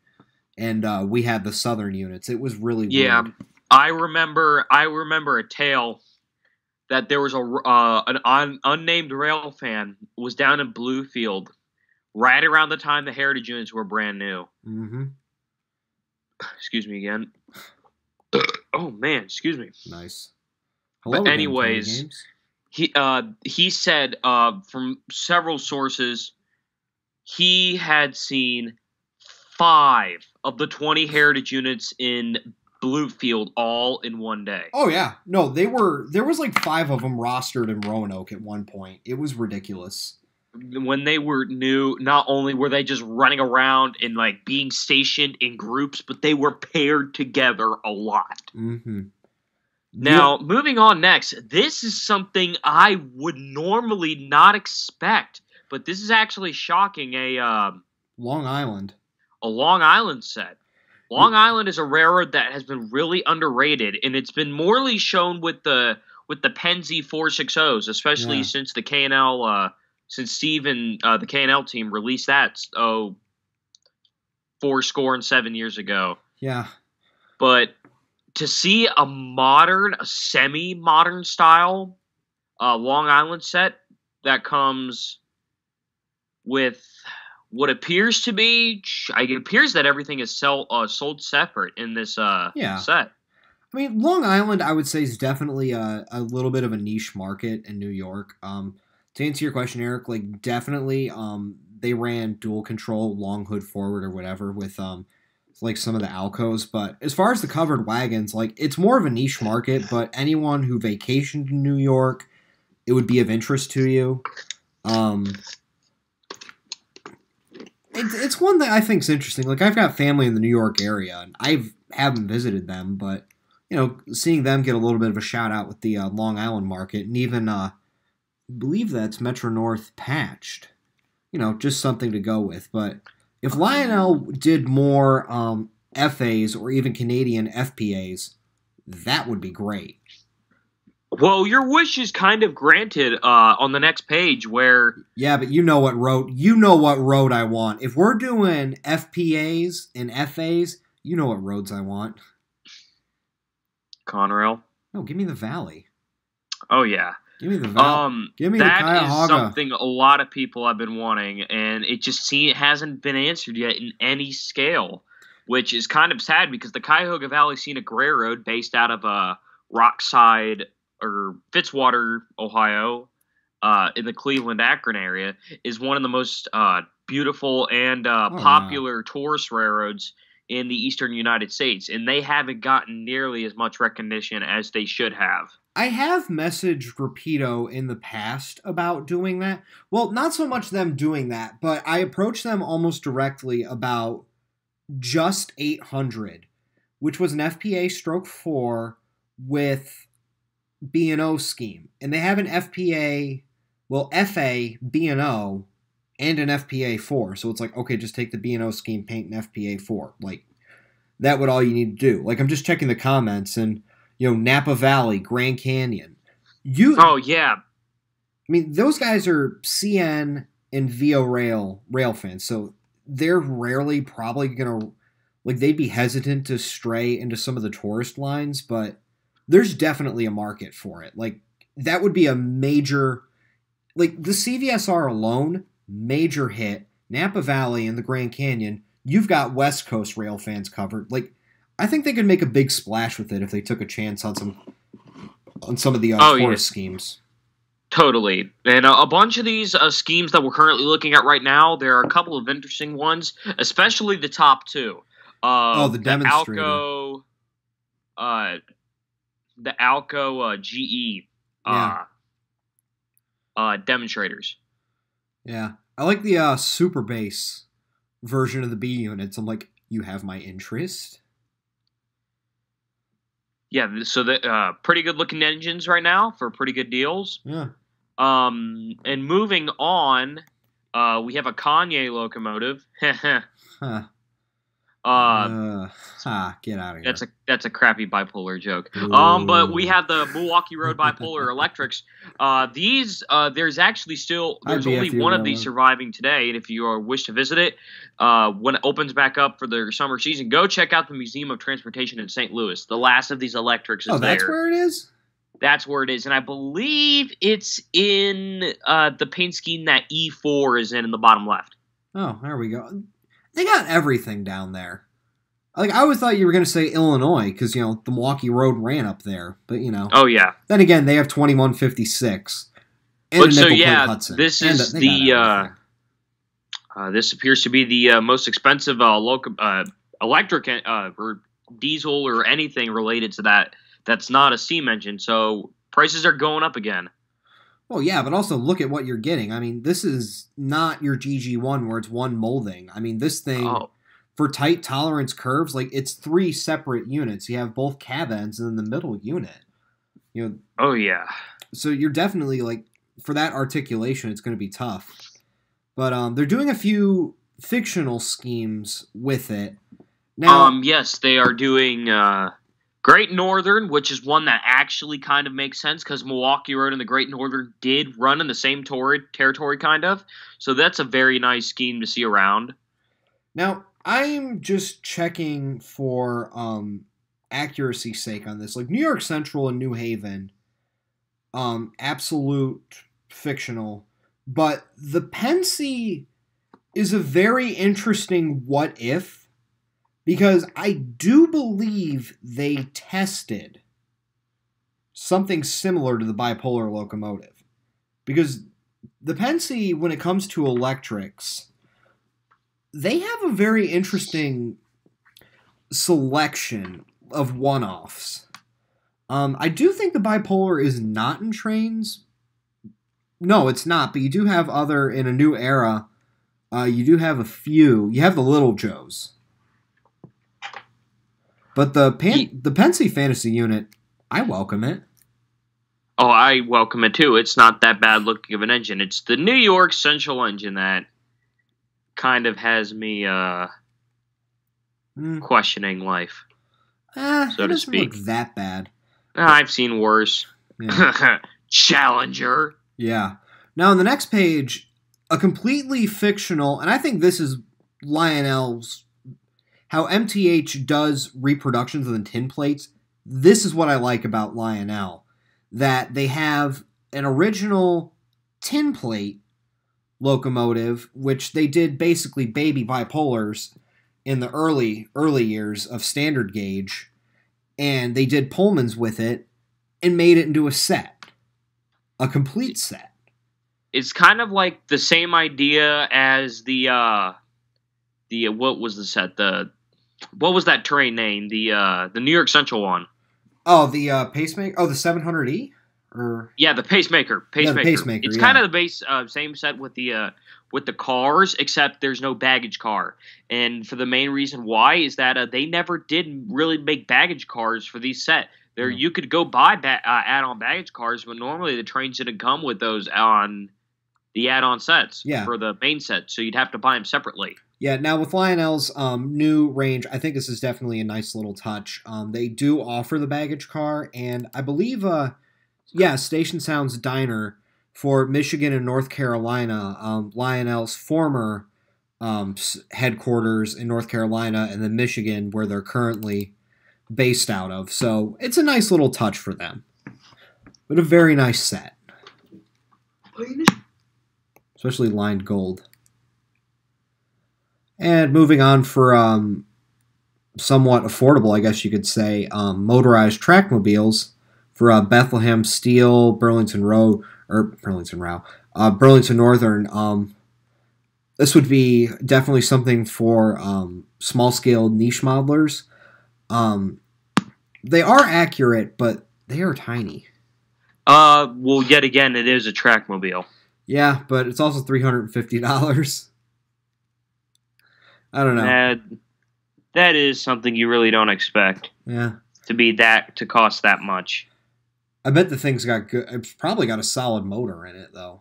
and we had the southern units. It was really weird. I remember a tale that there was an unnamed rail fan was down in Bluefield right around the time the heritage units were brand new. Mm-hmm. Excuse me again. Oh man, excuse me. Nice. Hello. But anyways, he said from several sources he had seen 5 of the 20 heritage units in Bluefield all in one day. Oh yeah. No, there was like 5 of them rostered in Roanoke at one point. It was ridiculous. When they were new, not only were they just running around and like being stationed in groups, but they were paired together a lot. Mm-hmm. Now, moving on next, this is something I would normally not expect, but this is actually shocking. A Long Island set. Long Island is a railroad that has been really underrated, and it's been morely shown with the Penzi 460s, especially since the K&L, since Steve and the K&L team released that 7 years ago. Yeah. But to see a semi-modern style Long Island set that comes with what appears to be, it appears that everything is sold separate in this set. I mean, Long Island, I would say, is definitely a little bit of a niche market in New York. To answer your question, Eric, like definitely, they ran dual control, long hood forward or whatever with like some of the Alcos. But as far as the covered wagons, like it's more of a niche market. But anyone who vacationed in New York, it would be of interest to you. It's one that I think is interesting. Like, I've got family in the New York area, and I haven't visited them, but, you know, seeing them get a little bit of a shout-out with the Long Island market, and even, I believe that's Metro North patched. You know, just something to go with. But if Lionel did more FAs or even Canadian FPAs, that would be great. Well, your wish is kind of granted on the next page where... Yeah, but you know what road I want. If we're doing FPAs and FAs, you know what roads I want. Conrail? No, give me the Valley. Oh, yeah. Give me the Valley. Give me the Cuyahoga. That is something a lot of people have been wanting, and it hasn't been answered yet in any scale, which is kind of sad because the Cuyahoga Valley Scenic Railroad, based out of Rockside... or Fitzwater, Ohio, in the Cleveland-Akron area, is one of the most beautiful and popular tourist railroads in the eastern United States, and they haven't gotten nearly as much recognition as they should have. I have messaged Rapido in the past about doing that. Well, not so much them doing that, but I approached them almost directly about Just 800, which was an FPA stroke 4 with B&O scheme. And they have an FPA, FA, B&O, and an FPA4. So it's like, okay, just take the B&O scheme, paint an FPA4. Like, that would all you need to do. Like, I'm just checking the comments, and, Napa Valley, Grand Canyon. Oh, yeah. I mean, those guys are CN and VO rail fans, so they're rarely probably going to, like, they'd be hesitant to stray into some of the tourist lines, but there's definitely a market for it. Like, that would be a major, like, the CVSR alone, major hit. Napa Valley and the Grand Canyon, you've got West Coast rail fans covered. Like, I think they could make a big splash with it if they took a chance on some of the tourist schemes. Totally. And a bunch of these schemes that we're currently looking at right now, there are a couple of interesting ones, especially the top two. The demonstrator. The Alco GE demonstrators. Yeah. I like the super base version of the B units. I'm like, you have my interest? Yeah, so the pretty good looking engines right now for pretty good deals. Yeah. And moving on, we have a Kanye locomotive. Huh. Get out of here. That's a crappy bipolar joke. But we have the Milwaukee Road bipolar electrics. There's actually there's only one of these surviving today, and if you wish to visit it, when it opens back up for their summer season, go check out the Museum of Transportation in St. Louis. The last of these electrics is there. Oh, that's where it is? That's where it is, and I believe it's in the paint scheme that E4 is in the bottom left. Oh, there we go. They got everything down there. Like, I always thought you were going to say Illinois because, the Milwaukee Road ran up there. But, Oh, yeah. Then again, they have 2156. And a nickel plate Hudson. This is this appears to be the most expensive electric or diesel or anything related to that. That's not a steam engine. So prices are going up again. Well, yeah, but also look at what you're getting. I mean, this is not your GG1 where it's one molding. I mean, this thing, for tight tolerance curves, like, it's 3 separate units. You have both cab ends and then the middle unit. Oh, yeah. So you're definitely, like, for that articulation, it's going to be tough. But they're doing a few fictional schemes with it. Now, yes, they are doing Great Northern, which is one that actually kind of makes sense because Milwaukee Road and the Great Northern did run in the same territory, kind of. So that's a very nice scheme to see around. Now, I'm just checking for accuracy's sake on this. Like, New York Central and New Haven, absolute fictional. But the Pensy is a very interesting what if. Because I do believe they tested something similar to the bipolar locomotive. Because the Pensy, when it comes to electrics, they have a very interesting selection of one-offs. I do think the bipolar is not in trains. No, it's not, but you do have in a new era, you do have a few. You have the Little Joes. But the Pensy Fantasy unit, I welcome it. Oh, I welcome it too. It's not that bad looking of an engine. It's the New York Central engine that kind of has me questioning life, so to speak. Look that bad. I've seen worse. Yeah. Challenger. Yeah. Now on the next page, a completely fictional, and I think this is Lionel's. How MTH does reproductions of the tin plates, this is what I like about Lionel. That they have an original tin plate locomotive, which they did basically baby bipolars in the early years of standard gauge, and they did Pullmans with it and made it into a set. A complete set. It's kind of like the same idea as the what was the set? What was that train name? The New York Central one. Oh, the pacemaker. Oh, the 700E. Yeah, the pacemaker. Yeah, the pacemaker. It's kind of the base same set with the cars, except there's no baggage car. And for the main reason why is that they never did really make baggage cars for these set. You could go buy add-on baggage cars, but normally the trains didn't come with those on the add-on sets Yeah. for the main set, so you'd have to buy them separately. Yeah, now with Lionel's new range, I think this is definitely a nice little touch. They do offer the baggage car, and I believe, Station Sounds Diner for Michigan and North Carolina, Lionel's former headquarters in North Carolina, and then Michigan, where they're currently based out of. So it's a nice little touch for them. But a very nice set. Especially lined gold. And moving on for somewhat affordable, I guess you could say, motorized trackmobiles for Bethlehem Steel, Burlington Northern. This would be definitely something for small-scale niche modelers. They are accurate, but they are tiny. Well, yet again, it is a trackmobile. Yeah, but it's also $350. I don't know. That is something you really don't expect. Yeah. To cost that much. I bet the thing's got good. It's probably got a solid motor in it, though.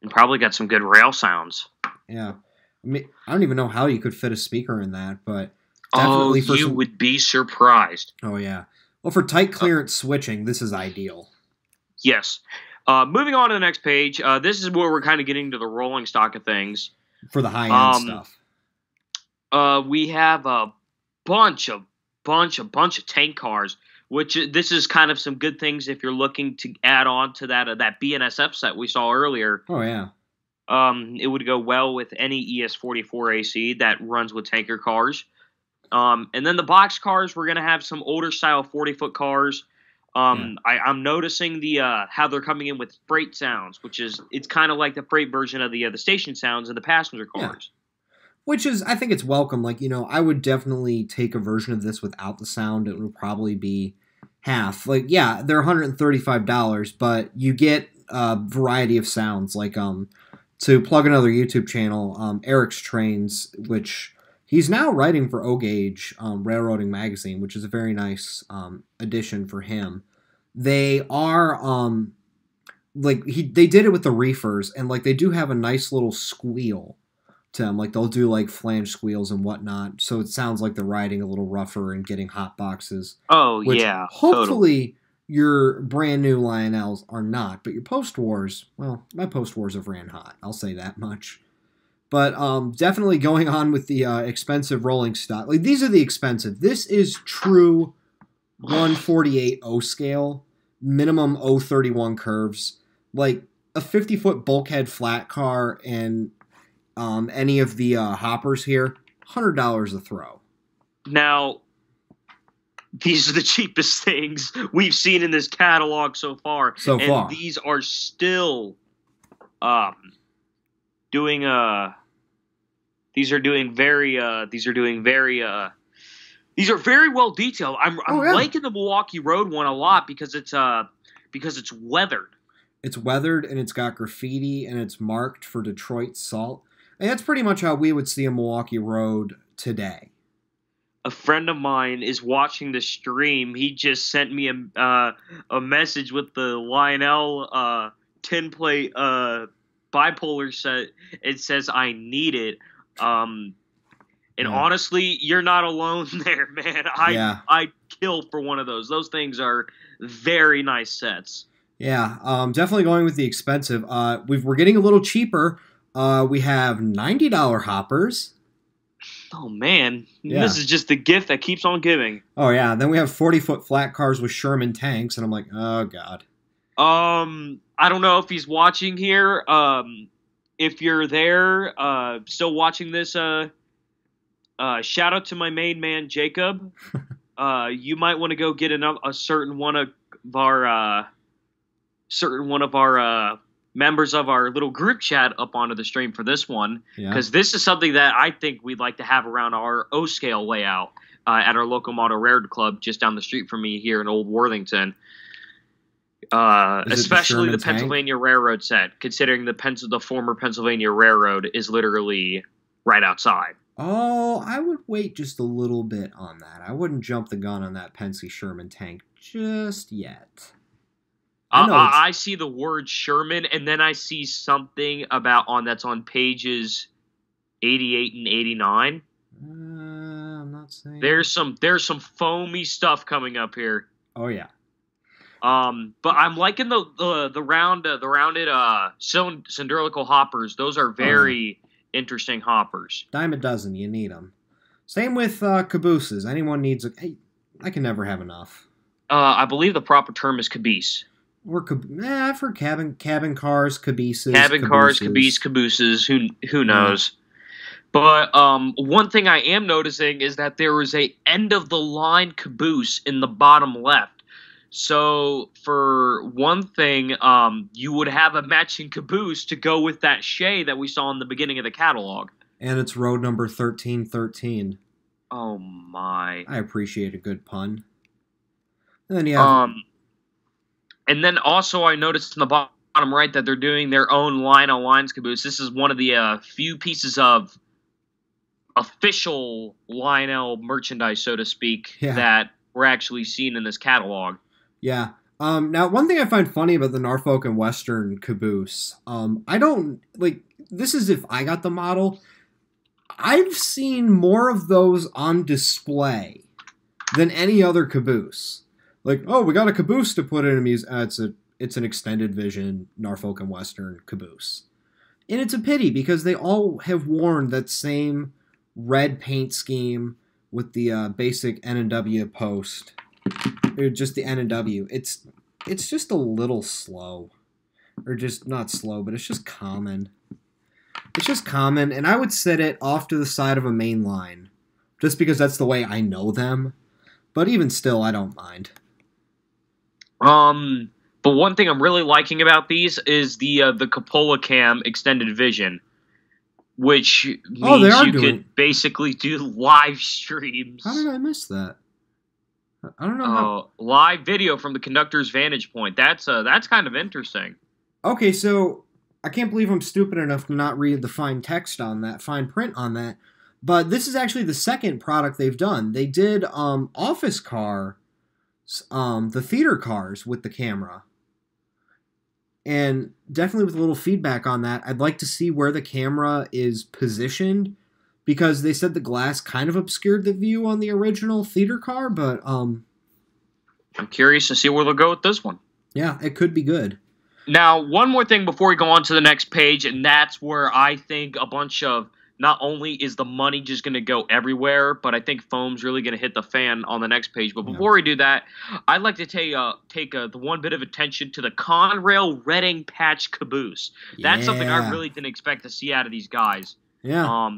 And probably got some good rail sounds. Yeah. I mean, I don't even know how you could fit a speaker in that, but definitely you would be surprised. Oh, yeah. Well, for tight clearance switching, this is ideal. Yes. Moving on to the next page. This is where we're kind of getting to the rolling stock of things. For the high-end stuff. We have a bunch of tank cars, which this is kind of some good things if you're looking to add on to that BNSF set we saw earlier. Oh, yeah. It would go well with any ES44 AC that runs with tanker cars. And then the box cars, we're going to have some older style 40-foot cars. I'm noticing how they're coming in with freight sounds, it's kind of like the freight version of the station sounds in the passenger cars. Yeah. Which is, I think it's welcome. Like, I would definitely take a version of this without the sound. It would probably be half. Like, yeah, they're $135, but you get a variety of sounds. Like, to plug another YouTube channel, Eric's Trains, which he's now writing for O-Gauge Railroading Magazine, which is a very nice addition for him. They are, they did it with the reefers, and, like, they do have a nice little squeal to them. Like, they'll do, like, flange squeals and whatnot, so it sounds like they're riding a little rougher and getting hot boxes. Oh, yeah. Hopefully your brand new Lionels are not, but your post-wars, well, my post-wars have ran hot. I'll say that much. But definitely going on with the expensive rolling stock. Like, these are the expensive. This is true 148 O scale, minimum 031 curves. Like, a 50-foot bulkhead flat car and any of the hoppers here, $100 a throw. Now, these are the cheapest things we've seen in this catalog so far. And these are still doing these are very well detailed. I'm liking the Milwaukee Road one a lot because it's weathered. It's weathered and it's got graffiti and it's marked for Detroit salt. And that's pretty much how we would see a Milwaukee Road today. A friend of mine is watching the stream. He just sent me a message with the Lionel 10-plate bipolar set. It says, I need it. Honestly, you're not alone there, man. I'd kill for one of those. Those things are very nice sets. Yeah, definitely going with the expensive. We're getting a little cheaper. We have $90 hoppers. Oh, man. Yeah. This is just the gift that keeps on giving. Oh, yeah. Then we have 40-foot flat cars with Sherman tanks, and I'm like, oh, God. I don't know if he's watching here. If you're there, still watching this, shout out to my main man, Jacob. You might want to go get a certain one of our members of our little group chat up onto the stream for this one, because this is something that I think we'd like to have around our O-scale layout at our locomotive Railroad Club just down the street from me here in Old Worthington. Especially the Pennsylvania Railroad set, considering the former Pennsylvania Railroad is literally right outside. Oh, I would wait just a little bit on that. I wouldn't jump the gun on that Pennsy Sherman tank just yet. I know it's... I see the word Sherman, and then I see something that's on pages 88 and 89. I'm not saying... There's some foamy stuff coming up here. Oh, yeah. But I'm liking the rounded cylindrical hoppers. Those are very interesting hoppers. Dime a dozen, you need them. Same with cabooses. Anyone needs a... Hey, I can never have enough. I believe the proper term is caboose. Or I've heard cabin cars, cabooses. Cabin cars, cabooses. Who knows? But one thing I am noticing is that there is a end of the line caboose in the bottom left. So for one thing, you would have a matching caboose to go with that Shay that we saw in the beginning of the catalog. And it's road number 1313. Oh my! I appreciate a good pun. And then you have... and then also I noticed in the bottom right that they're doing their own Lionel Lines caboose. This is one of the few pieces of official Lionel merchandise, so to speak, that we're actually seeing in this catalog. Yeah. Now, one thing I find funny about the Norfolk and Western caboose, I don't, like, this is if I got the model, I've seen more of those on display than any other caboose. Like, oh, we got a caboose to put in a museum. It's an extended vision Norfolk and Western caboose. And it's a pity because they all have worn that same red paint scheme with the basic N&W post. Or just the N&W. It's just a little slow. Or just not slow, but it's just common. It's just common, and I would set it off to the side of a main line. Just because that's the way I know them. But even still, I don't mind. But one thing I'm really liking about these is the Cupola Cam extended vision, which means you could basically do live streams. How did I miss that? I don't know how... live video from the conductor's vantage point. That's kind of interesting. Okay, so I can't believe I'm stupid enough to not read the fine text on that, fine print on that. But this is actually the second product they've done. They did office car, the theater cars with the camera. And definitely with a little feedback on that, I'd like to see where the camera is positioned, because they said the glass kind of obscured the view on the original theater car, but I'm curious to see where they'll go with this one. Yeah, it could be good. Now, one more thing before we go on to the next page, and that's where I think a bunch of, not only is the money just going to go everywhere, but I think foam's really going to hit the fan on the next page. But before we do that, I'd like to take the one bit of attention to the Conrail Redding Patch Caboose. That's something I really didn't expect to see out of these guys. Yeah.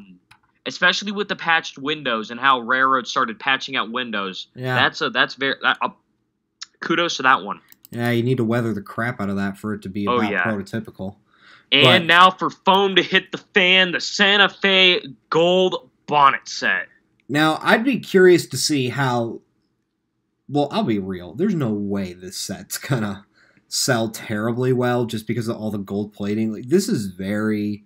Especially with the patched windows and how railroads started patching out windows. Yeah. That's very kudos to that one. Yeah, you need to weather the crap out of that for it to be about prototypical. And now for foam to hit the fan, the Santa Fe Gold Bonnet Set. Now, I'd be curious to see how... Well, I'll be real. There's no way this set's gonna sell terribly well just because of all the gold plating. Like, this is very,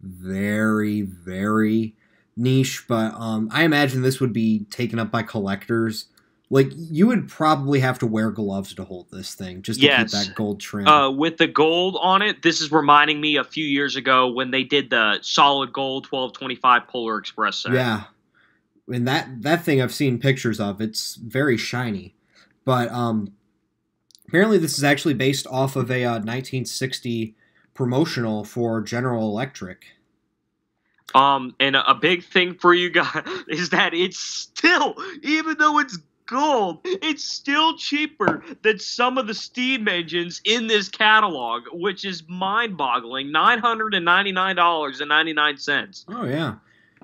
very, very niche, but I imagine this would be taken up by collectors. Like, you would probably have to wear gloves to hold this thing just to keep that gold trim. With the gold on it, this is reminding me a few years ago when they did the solid gold 1225 Polar Express set. Yeah. And that thing I've seen pictures of. It's very shiny. But apparently this is actually based off of a 1960 promotional for General Electric. And a big thing for you guys is that it's still, even though it's gold, it's still cheaper than some of the steam engines in this catalog, which is mind-boggling. $999.99. Oh, yeah.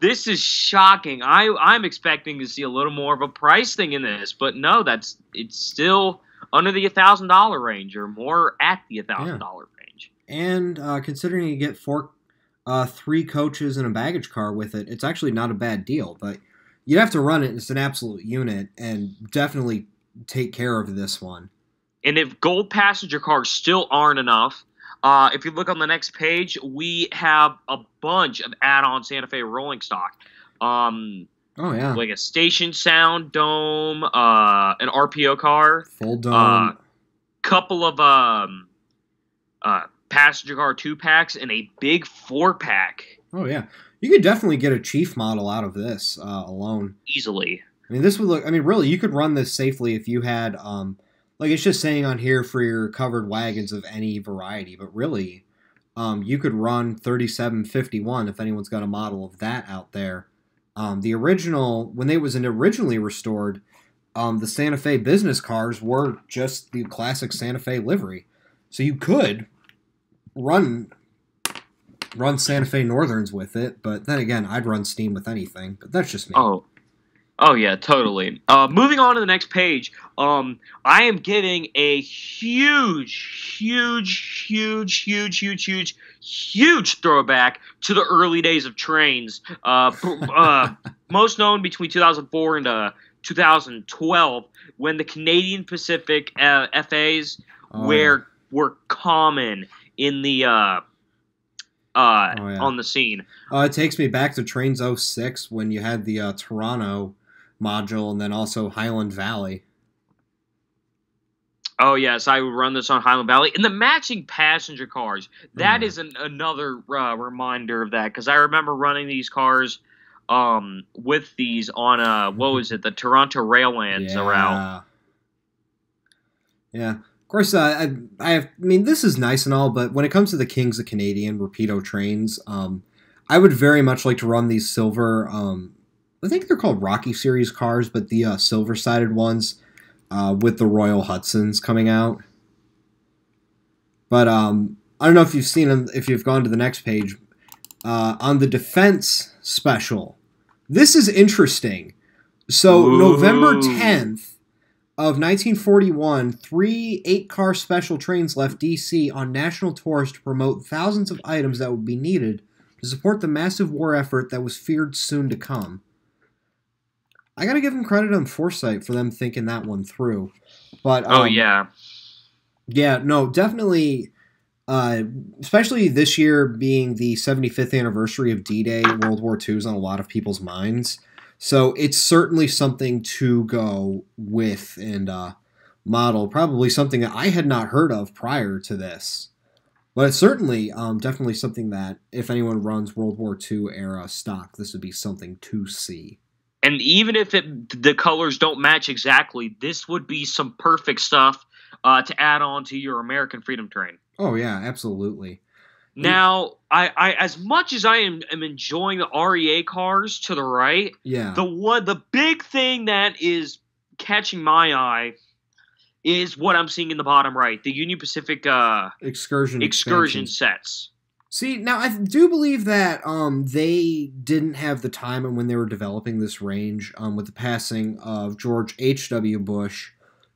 This is shocking. I'm expecting to see a little more of a price thing in this, but no, it's still under the $1,000 range, or more at the $1,000 range. And considering you get 3 coaches and a baggage car with it, it's actually not a bad deal, but you'd have to run it. It's an absolute unit, and definitely take care of this one. And if gold passenger cars still aren't enough, if you look on the next page, we have a bunch of add-on Santa Fe rolling stock. Like a station sound dome, an RPO car. Full dome. couple of passenger car 2-packs, and a big 4-pack. Oh yeah, you could definitely get a Chief model out of this alone Easily. I mean, this would look. I mean, really, you could run this safely if you had, like it's just saying on here for your covered wagons of any variety. But really, you could run 3751 if anyone's got a model of that out there. The original, when they was originally restored, the Santa Fe business cars were just the classic Santa Fe livery, so you could run Santa Fe Northerns with it. But then again, I'd run steam with anything. But that's just me. Oh yeah, totally. Moving on to the next page, I am giving a huge throwback to the early days of trains. Most known between 2004 and 2012, when the Canadian Pacific FAs were common in the on the scene. It takes me back to Trains 06 when you had the Toronto module and then also Highland Valley. Oh, yes, I would run this on Highland Valley. And the matching passenger cars, that is another reminder of that, because I remember running these cars with these on, the Toronto Raillands route. Yeah. Of course, I mean, this is nice and all, but when it comes to the Kings of Canadian Rapido trains, I would very much like to run these silver, I think they're called Rocky Series cars, but the silver-sided ones with the Royal Hudsons coming out. But I don't know if you've seen them, if you've gone to the next page. On the Defense Special, this is interesting. So November 10th of 1941, 3 8-car special trains left D.C. on national tours to promote thousands of items that would be needed to support the massive war effort that was feared soon to come. I gotta give them credit on foresight for them thinking that one through. But yeah, no, definitely. Especially this year being the 75th anniversary of D-Day, World War II is on a lot of people's minds. So it's certainly something to go with and model. Probably something that I had not heard of prior to this. But it's certainly definitely something that if anyone runs World War II era stock, this would be something to see. And even if the colors don't match exactly, this would be some perfect stuff to add on to your American Freedom Train. Oh, yeah, absolutely. Now, I as much as I am enjoying the REA cars to the right, the big thing that is catching my eye is what I'm seeing in the bottom right, the Union Pacific Excursion sets. See, now I do believe that they didn't have the time and when they were developing this range with the passing of George H.W. Bush.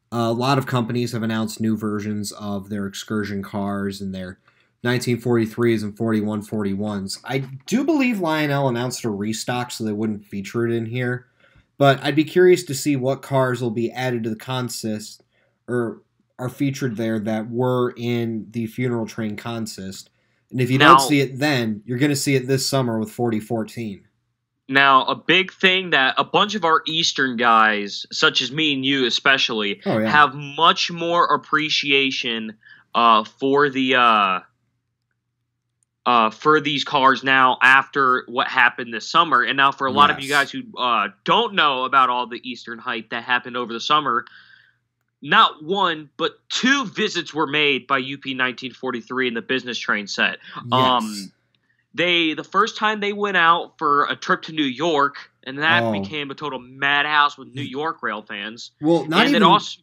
A lot of companies have announced new versions of their Excursion cars and their 1943s and 4141s. I do believe Lionel announced a restock so they wouldn't feature it in here. But I'd be curious to see what cars will be added to the consist or are featured there that were in the funeral train consist. And if you don't see it then, you're going to see it this summer with 4014. Now, a big thing that a bunch of our Eastern guys, such as me and you especially, have much more appreciation for the for these cars now after what happened this summer. And now for a lot of you guys who don't know about all the Eastern hype that happened over the summer, not one, but 2 visits were made by UP 1943 in the business train set. Yes. The first time they went out for a trip to New York, and that became a total madhouse with New York rail fans. Well, not even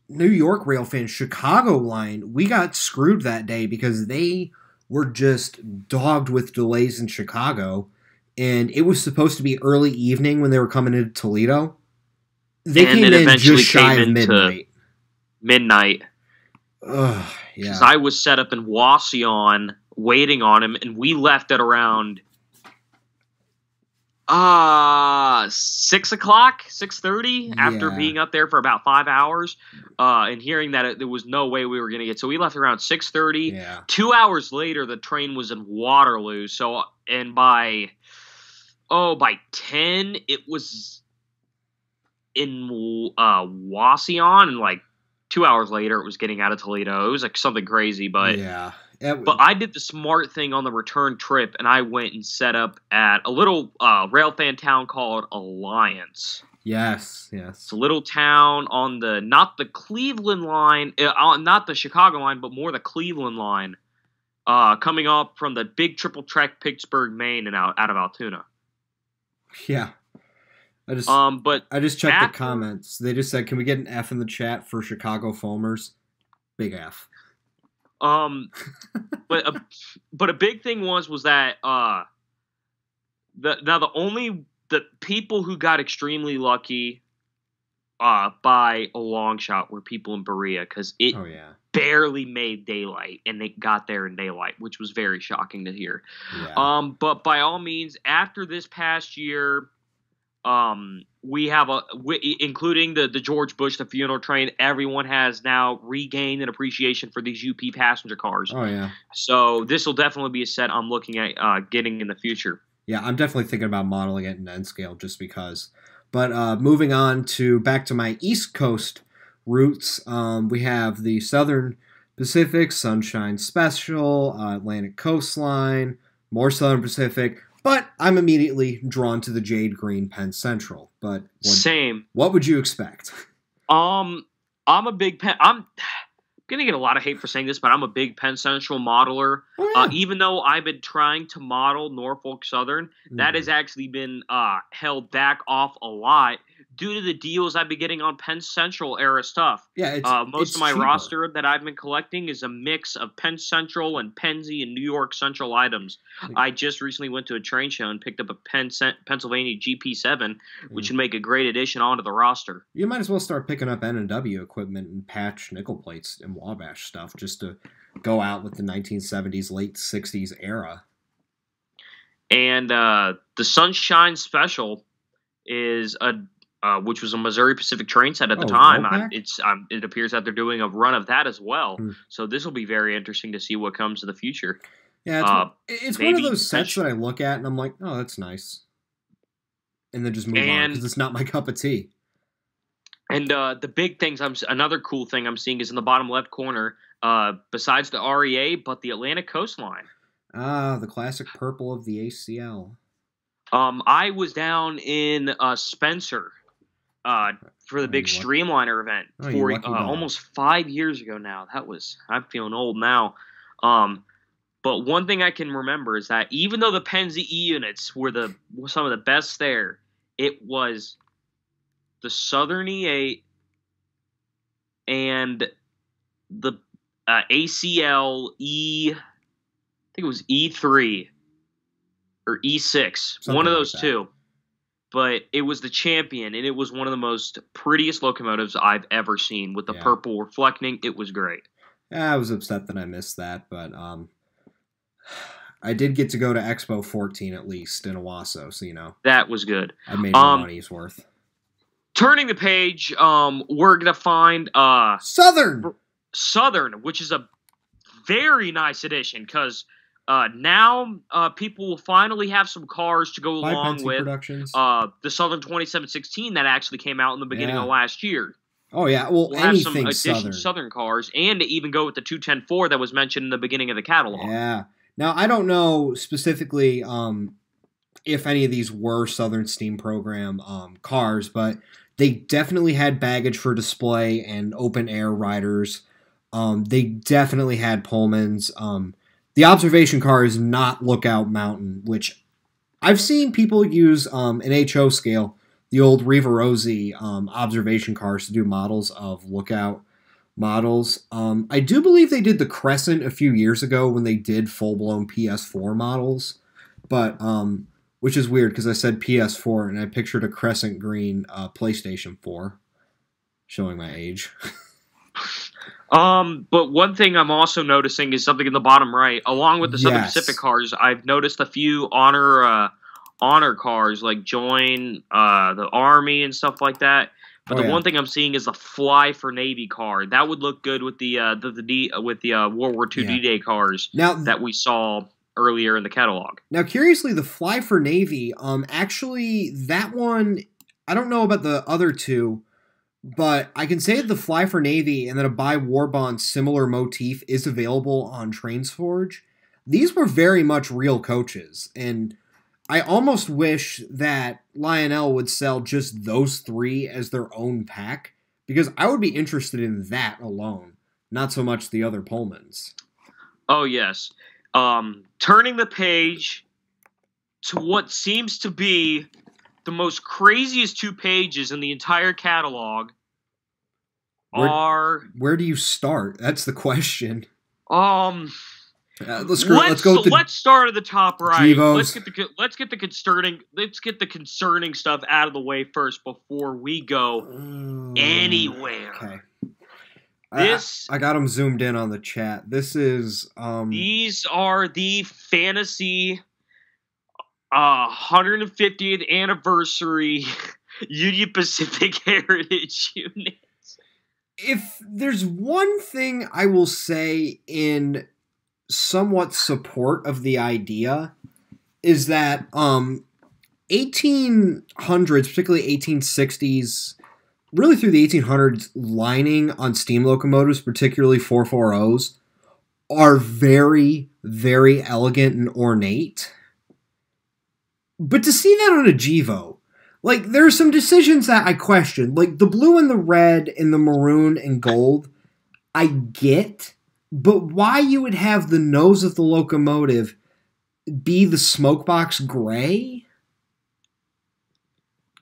New York rail fans, Chicago line, we got screwed that day because they were just dogged with delays in Chicago, and it was supposed to be early evening when they were coming into Toledo. They came in just shy of midnight. Yeah. Because I was set up in Wauseon waiting on him, and we left at around 6:30 after being up there for about 5 hours and hearing that there was no way we were going to get. So we left around 6:30. 2 hours later, the train was in Waterloo. So, and by 10, it was in Wauseon, and like 2 hours later, it was getting out of Toledo. It was like something crazy, but Yeah. But I did the smart thing on the return trip, and I went and set up at a little railfan town called Alliance. Yes. It's a little town on not the Cleveland line, not the Chicago line, but more the Cleveland line, coming up from the big triple track Pittsburgh, Maine, and out of Altoona. Yeah. I just checked the comments. They just said, "Can we get an F in the chat for Chicago foamers?" Big F. But a big thing was that the people who got extremely lucky by a long shot were people in Berea, because it barely made daylight, and they got there in daylight, which was very shocking to hear. Yeah. But by all means, after this past year, we have including the George Bush, the funeral train, everyone has now regained an appreciation for these UP passenger cars. Oh, yeah. So this will definitely be a set I'm looking at getting in the future. Yeah, I'm definitely thinking about modeling it in N scale just because. But moving on back to my East Coast routes, we have the Southern Pacific, Sunshine Special, Atlantic Coastline, more Southern Pacific. But I'm immediately drawn to the Jade Green Penn Central. But same. What would you expect? I'm a big Penn. I'm gonna get a lot of hate for saying this, but I'm a big Penn Central modeler. Oh, yeah. Even though I've been trying to model Norfolk Southern, that has actually been held back off a lot due to the deals I've been getting on Penn Central era stuff. Yeah, most of my cheaper. roster that I've been collecting is a mix of Penn Central and Pennsy and New York Central items. I just recently went to a train show and picked up a Pennsylvania GP7, which would make a great addition onto the roster. You might as well start picking up N&W equipment and patch nickel plates and Wabash stuff just to go out with the 1970s, late 60s era. And the Sunshine Special is which was a Missouri Pacific train set at the time. It appears that they're doing a run of that as well. So this will be very interesting to see what comes in the future. Yeah, it's one of those sets that I look at and I'm like, oh, that's nice. And then just move on because it's not my cup of tea. And the big things, another cool thing I'm seeing is in the bottom left corner, besides the REA, but the Atlantic Coastline. Ah, the classic purple of the ACL. I was down in Spencer for the big Streamliner event almost 5 years ago now. I'm feeling old now. But one thing I can remember is that even though the Pennsy E units were some of the best there, it was the Southern E8 and the ACL I think it was E3 or E6, one of those two. But it was the Champion, and it was one of the most prettiest locomotives I've ever seen with the purple reflecting. It was great. Yeah, I was upset that I missed that, but I did get to go to Expo 14 at least in Owasso, so that was good. I made my money's worth. Turning the page, we're gonna find Southern, which is a very nice addition because now people will finally have some cars to go along with the Southern 2716 that actually came out in the beginning of last year. Oh yeah, well we'll have some additional Southern cars, and to even go with the 210-4 that was mentioned in the beginning of the catalog. Yeah. Now I don't know specifically if any of these were Southern Steam Program cars, but they definitely had baggage for display and open air riders. They definitely had Pullmans. The observation car is not Lookout Mountain, which I've seen people use an HO scale, the old Rivarozzi observation cars to do models of Lookout models. I do believe they did the Crescent a few years ago when they did full-blown PS4 models, but which is weird because I said PS4 and I pictured a Crescent green PlayStation 4, showing my age. But one thing I'm also noticing is something in the bottom right. Along with the Southern Pacific cars, I've noticed a few honor cars like join the Army and stuff like that. But the one thing I'm seeing is the Fly for Navy car. That would look good with the World War II D-Day cars that we saw earlier in the catalog. Now, curiously, the Fly for Navy, actually, that one, I don't know about the other two, But I can say the Fly for Navy and then a Buy War Bond similar motif is available on Trainsforge. These were very much real coaches, and I almost wish that Lionel would sell just those 3 as their own pack, because I would be interested in that alone, not so much the other Pullmans. Oh, yes. Turning the page to what seems to be the most craziest 2 pages in the entire catalog are... Where do you start? That's the question. Let's start at the top right. Givos. Let's get the concerning stuff out of the way first before we go anywhere. Okay. I got them zoomed in on the chat. This is These are the fantasy 150th anniversary Union Pacific Heritage units. If there's one thing I will say in somewhat support of the idea, is that 1800s, particularly 1860s, really through the 1800s, lining on steam locomotives, particularly 440s, are very, very elegant and ornate. But to see that on a Gevo, like, there are some decisions that I question. Like, the blue and the red and the maroon and gold, I get. But why you would have the nose of the locomotive be the smokebox gray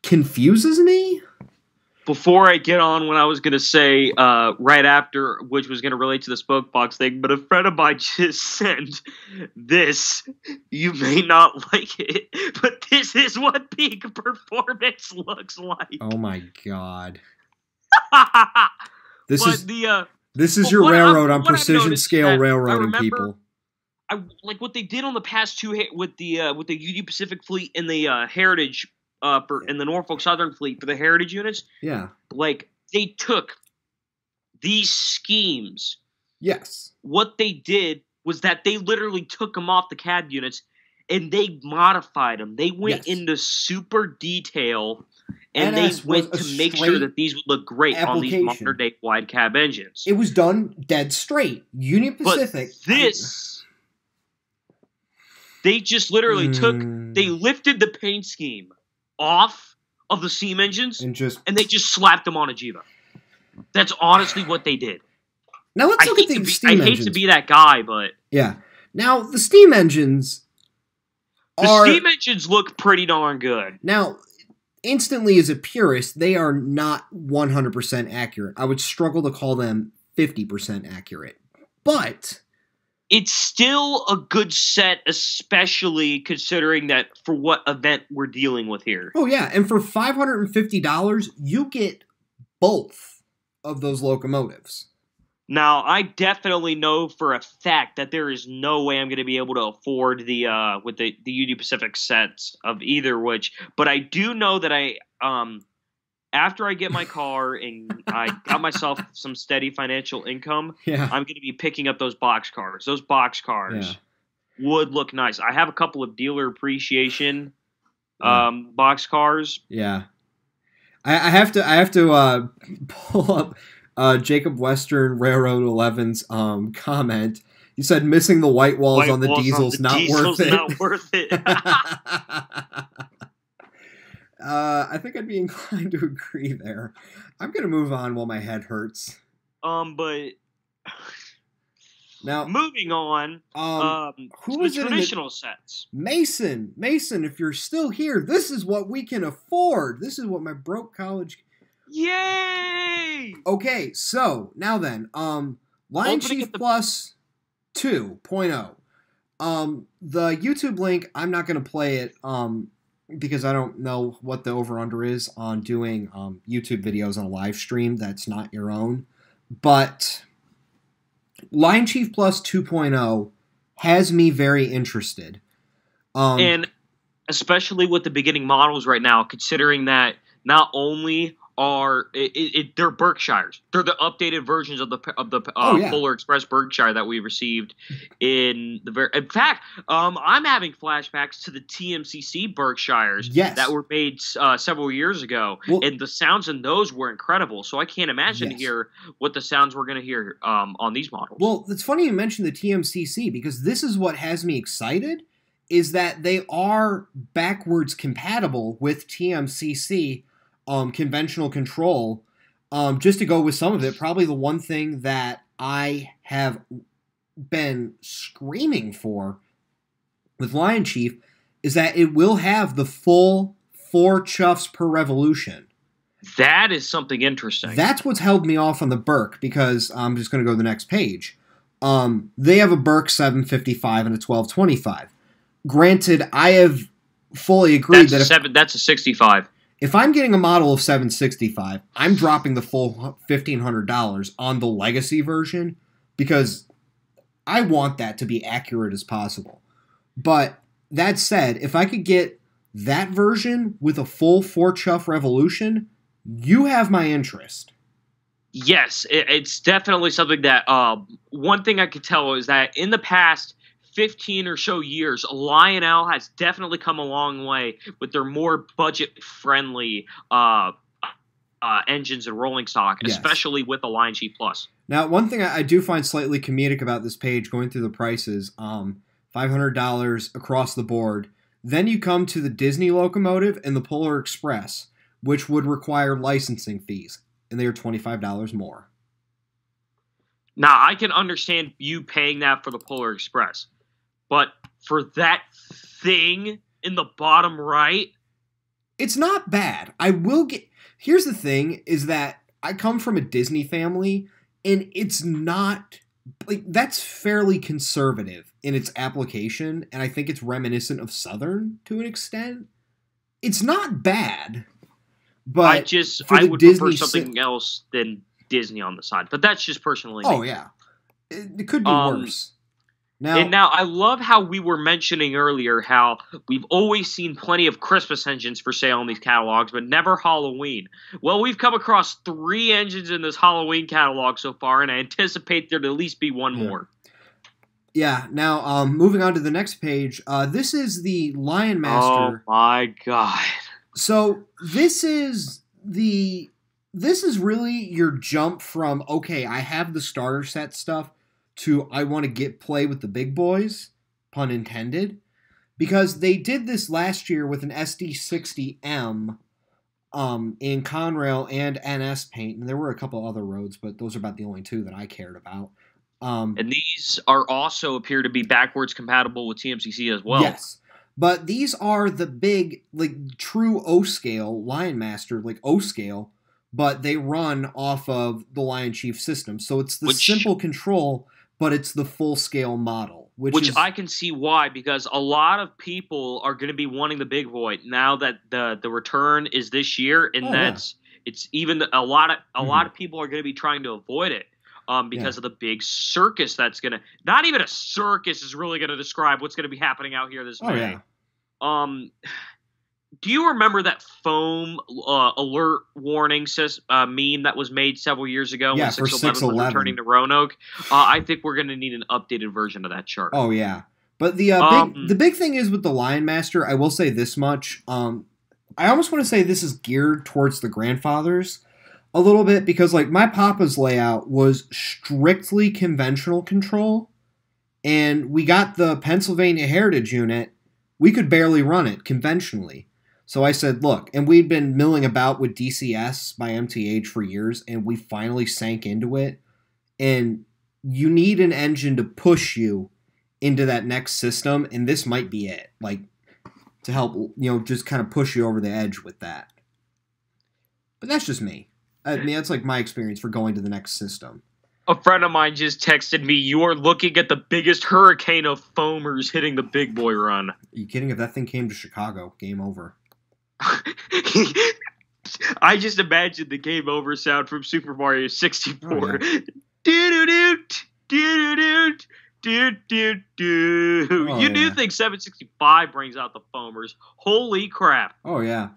confuses me. Before I get on what I was going to say right after, which was going to relate to the smokebox thing, but a friend of mine just sent this. You may not like it, but this is what peak performance looks like. Oh my god. This is your railroad on precision scale railroading, people. Like what they did on the past 2 with the Union Pacific fleet and the Heritage in the Norfolk Southern fleet for the Heritage units. Yeah. Like, they took these schemes. Yes. What they did was that they literally took them off the cab units and they modified them. They went into super detail and they went to make sure that these would look great on these modern day wide cab engines. It was done dead straight. Union Pacific. But they just literally they lifted the paint scheme off of the steam engines and they just slapped them on a Gevo. That's honestly what they did. Now let's look at the steam engines. I hate to be that guy, but yeah. Now the steam engines look pretty darn good. Now, instantly as a purist, they are not 100% accurate. I would struggle to call them 50% accurate. But it's still a good set, especially considering that for what event we're dealing with here. Oh, yeah. And for $550, you get both of those locomotives. Now, I definitely know for a fact that there is no way I'm going to be able to afford the Union Pacific sets of either which. But I do know that after I get my car and I got myself some steady financial income, I'm going to be picking up those box cars. Those box cars would look nice. I have a couple of dealer appreciation box cars. Yeah, I have to pull up Jacob Western Railroad 11's comment. He said, "Missing the white walls on the diesel's not worth it." Not worth it. I think I'd be inclined to agree there. I'm going to move on while my head hurts. But now moving on. Who was the traditional sets? Mason, if you're still here, this is what we can afford. This is what my broke college. Yay! Okay, so now then, Lion Chief Plus 2.0. The YouTube link, I'm not going to play it. Because I don't know what the over-under is on doing YouTube videos on a live stream that's not your own. But Lion Chief Plus 2.0 has me very interested. And especially with the beginning models right now, considering that not only are they're Berkshires. They're the updated versions of the Polar Express Berkshire that we received in the In fact, I'm having flashbacks to the TMCC Berkshires that were made several years ago, and the sounds in those were incredible. So I can't imagine here what the sounds we're going to hear on these models. Well, it's funny you mentioned the TMCC because this is what has me excited. Is that they are backwards compatible with TMCC conventional control. Just to go with some of it, probably the one thing that I have been screaming for with Lion Chief is that it will have the full 4 chuffs per revolution. That is something interesting. That's what's held me off on the Berk because I'm just going to go to the next page. They have a Berk 755 and a 1225. Granted, I have fully agreed that's a 65. If I'm getting a model of 765, I'm dropping the full $1,500 on the legacy version because I want that to be accurate as possible. But that said, if I could get that version with a full 4-chuff revolution, you have my interest. Yes, it's definitely something that one thing I could tell is that in the past 15 or so years, Lionel has definitely come a long way with their more budget-friendly engines and rolling stock, especially with the Lion Chief Plus. Now, one thing I do find slightly comedic about this page, going through the prices, $500 across the board. Then you come to the Disney locomotive and the Polar Express, which would require licensing fees, and they are $25 more. Now, I can understand you paying that for the Polar Express. But for that thing in the bottom right, it's not bad. I will get. Here's the thing: is that I come from a Disney family, and it's not like that's fairly conservative in its application, and I think it's reminiscent of Southern to an extent. It's not bad, but I would prefer something else than Disney on the side. But that's just personally. Oh yeah, it could be worse. Now, I love how we were mentioning earlier how we've always seen plenty of Christmas engines for sale in these catalogs, but never Halloween. Well, we've come across 3 engines in this Halloween catalog so far, and I anticipate there to at least be one more. Yeah, now, moving on to the next page, this is the LionMaster. Oh my god. So, this is really your jump from, okay, I have the starter set stuff, to I want to play with the big boys, pun intended, because they did this last year with an SD60M in Conrail and NS paint, and there were a couple other roads, but those are about the only 2 that I cared about. And these are also appear to be backwards compatible with TMCC as well. Yes, but these are the big, like, true O-scale LionMaster, like O-scale, but they run off of the Lion Chief system, so it's the simple control, but it's the full-scale model. Which I can see why, because a lot of people are going to be wanting the big boy now that the return is this year, and it's even a lot of people are going to be trying to avoid it because of the big circus that's going to – not even a circus is really going to describe what's going to be happening out here this May. Yeah. Do you remember that foam alert warning meme that was made several years ago when 611 was returning to Roanoke? I think we're going to need an updated version of that chart. Oh, yeah. But the big thing is with the LionMaster, I will say this much. I almost want to say this is geared towards the grandfathers a little bit because, like, my papa's layout was strictly conventional control, and we got the Pennsylvania Heritage unit. We could barely run it conventionally. So I said, look, and we'd been milling about with DCS by MTH for years, and we finally sank into it. And you need an engine to push you into that next system, and this might be it. Like, to help, just kind of push you over the edge with that. But that's just me. I mean, that's like my experience for going to the next system. A friend of mine just texted me, you are looking at the biggest hurricane of foamers hitting the big boy run. Are you kidding? If that thing came to Chicago, game over. I just imagined the game over sound from Super Mario 64. You do think 765 brings out the foamers. Holy crap. Oh, yeah.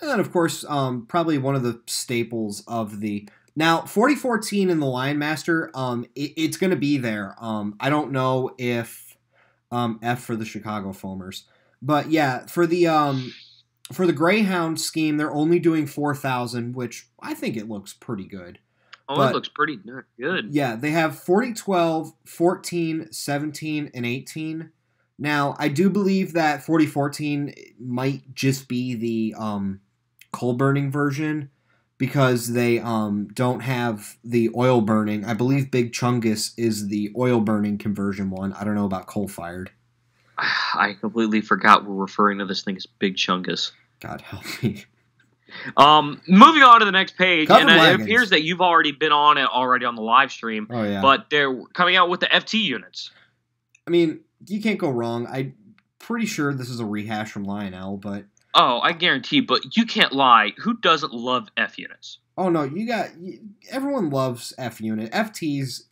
And then, of course, probably one of the staples of the... Now, 4014 in the LionMaster, it's going to be there. I don't know if F for the Chicago Foamers. But yeah, for the Greyhound scheme, they're only doing 4,000, which I think it looks pretty good. Oh, it looks pretty good. Yeah, they have 4012, 14, 17, and 18. Now, I do believe that 4014 might just be the coal burning version because they don't have the oil burning. I believe Big Chungus is the oil burning conversion one. I don't know about coal fired. I completely forgot we're referring to this thing as Big Chungus. God help me. Moving on to the next page, Covered and wagons. it appears that you've already been on it already on the live stream. Oh, yeah. But they're coming out with the FT units. I mean, you can't go wrong. I'm pretty sure this is a rehash from Lionel, but... Oh, I guarantee, but you can't lie. Who doesn't love F units? Oh, no, everyone loves F unit. FTs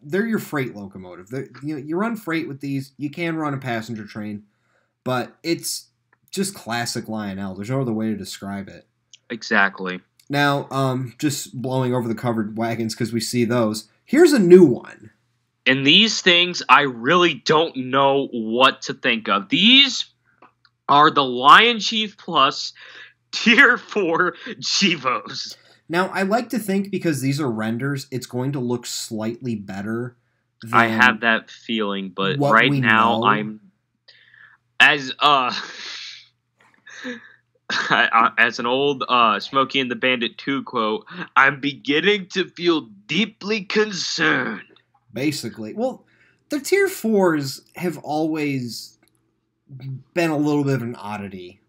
they're your freight locomotive. You run freight with these. You can run a passenger train, but it's just classic Lionel. There's no other way to describe it. Exactly. Now, just blowing over the covered wagons because we see those. Here's a new one. And these things, I really don't know what to think of. These are the Lion Chief Plus Tier 4 Chivos. Now, I like to think because these are renders, it's going to look slightly better than I have that feeling, but what right we now know. I'm... As an old Smokey and the Bandit 2 quote, I'm beginning to feel deeply concerned. Basically. Well, the Tier 4s have always been a little bit of an oddity,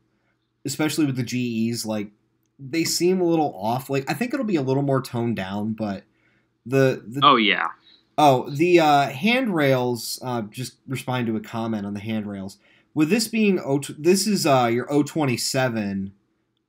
especially with the GEs. Like, they seem a little off. Like, I think it'll be a little more toned down, but the Oh, yeah. Oh, the handrails, just responding to a comment on the handrails. With this being, this is your 027,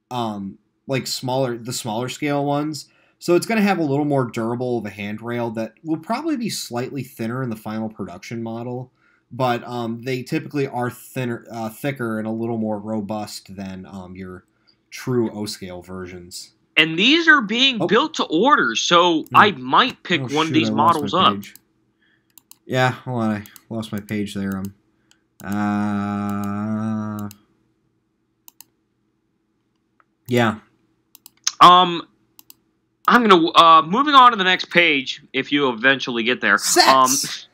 like the smaller scale ones. So it's going to have a little more durable of a handrail that will probably be slightly thinner in the final production model. But they typically are thicker and a little more robust than your true O-scale versions. And these are being built to order, so I might pick one of these models up. Yeah, hold on, I lost my page there. Yeah. I'm gonna moving on to the next page. If you eventually get there, sets.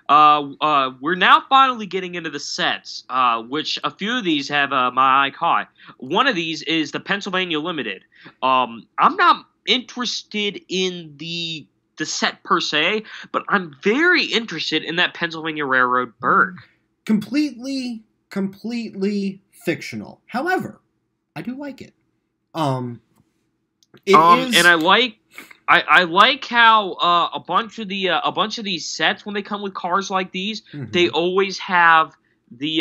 We're now finally getting into the sets, which a few of these have my eye caught. One of these is the Pennsylvania Limited. I'm not interested in the set per se, but I'm very interested in that Pennsylvania Railroad Berg. Completely fictional. However, I do like it. And I like how a bunch of these sets, when they come with cars like these, they always have the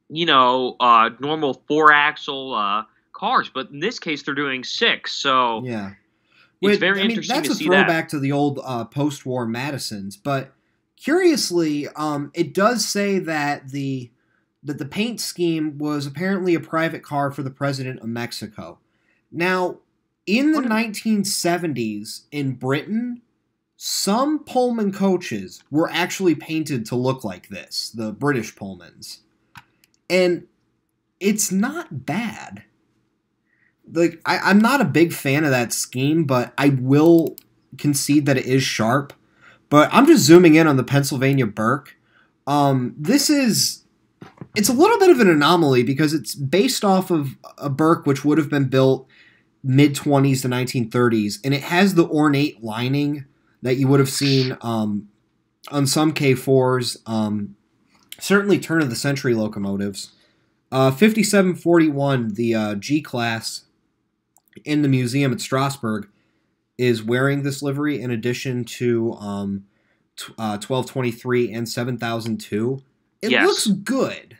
normal 4-axle cars, but in this case they're doing 6. So yeah, it's very interesting to see that. That's a throwback to the old post-war Madisons, but curiously, it does say that the paint scheme was apparently a private car for the President of Mexico. Now, in the 1970s in Britain, some Pullman coaches were actually painted to look like this, the British Pullmans. And it's not bad. Like, I'm not a big fan of that scheme, but I will concede that it is sharp. But I'm just zooming in on the Pennsylvania Burke. It's a little bit of an anomaly because it's based off of a Burke which would have been built mid-20s to 1930s, and it has the ornate lining that you would have seen on some K4s, certainly turn-of-the-century locomotives. 5741, the G-Class in the museum at Strasbourg, is wearing this livery in addition to 1223 and 7002. It looks good,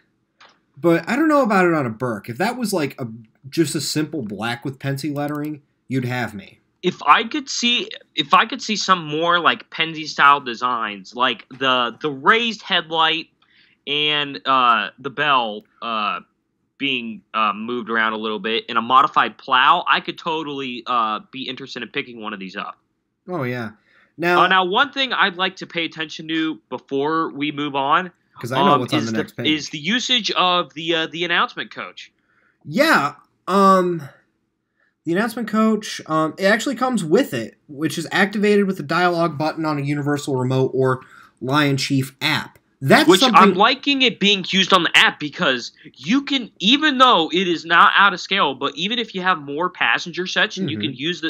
but I don't know about it on a Burke. If that was like just a simple black with Pennsy lettering, you'd have me. If I could see some more like Pennsy style designs, like the raised headlight and the bell being moved around a little bit, and a modified plow, I could totally be interested in picking one of these up. Oh, yeah. Now, one thing I'd like to pay attention to before we move on, because I know what's on the next page, is the usage of the announcement coach. Yeah, the announcement coach, it actually comes with it, which is activated with the dialogue button on a universal remote or Lion Chief app. Which I'm liking it being used on the app, because you can, even though it is not out of scale, but even if you have more passenger section, you can use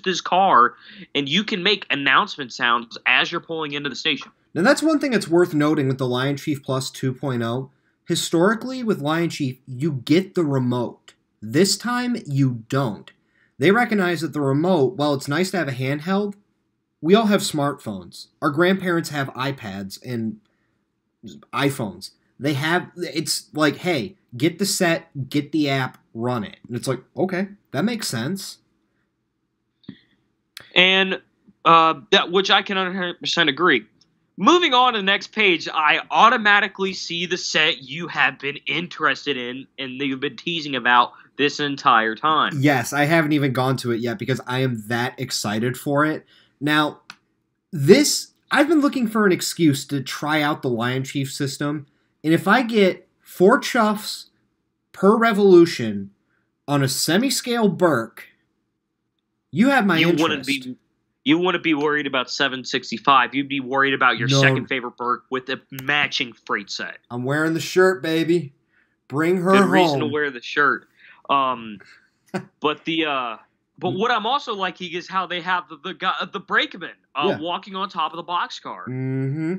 this car and you can make announcement sounds as you're pulling into the station. Now that's one thing that's worth noting with the Lion Chief Plus 2.0. Historically, with Lion Chief, you get the remote. This time, you don't. They recognize that the remote, while it's nice to have a handheld, we all have smartphones. Our grandparents have iPads and iPhones. It's like, hey, get the set, get the app, run it. And it's like, okay, that makes sense. And which I can 100% agree. Moving on to the next page, I automatically see the set you have been interested in and that you've been teasing about this entire time. Yes, I haven't even gone to it yet because I am that excited for it. Now, I've been looking for an excuse to try out the Lion Chief system, and if I get 4 chuffs per revolution on a semi-scale Burke, you have my interest. You wouldn't be worried about 765. You'd be worried about your second favorite Burke with a matching freight set. I'm wearing the shirt, baby. Bring her home. Good reason to wear the shirt. But what I'm also liking is how they have the brakeman walking on top of the boxcar. Mm-hmm.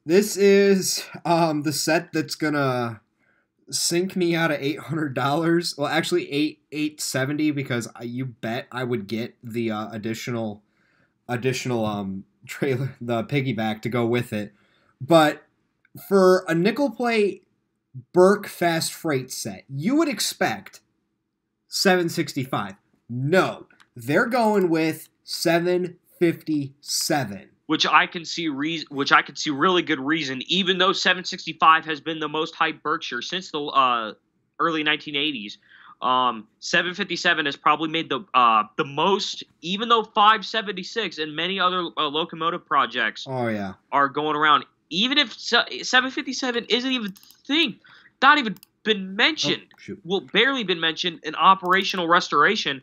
This is the set that's gonna sink me out of $800. Well, actually $870 because you bet I would get the additional trailer, the piggyback to go with it. But for a nickel plate Burke fast freight set, you would expect 765. No, they're going with 757. Which I can see really good reason, even though 765 has been the most hyped Berkshire since the early 1980s. 757 has probably made the most, even though 576 and many other locomotive projects are going around. Even if 757 isn't even not even been mentioned, barely been mentioned in operational restoration,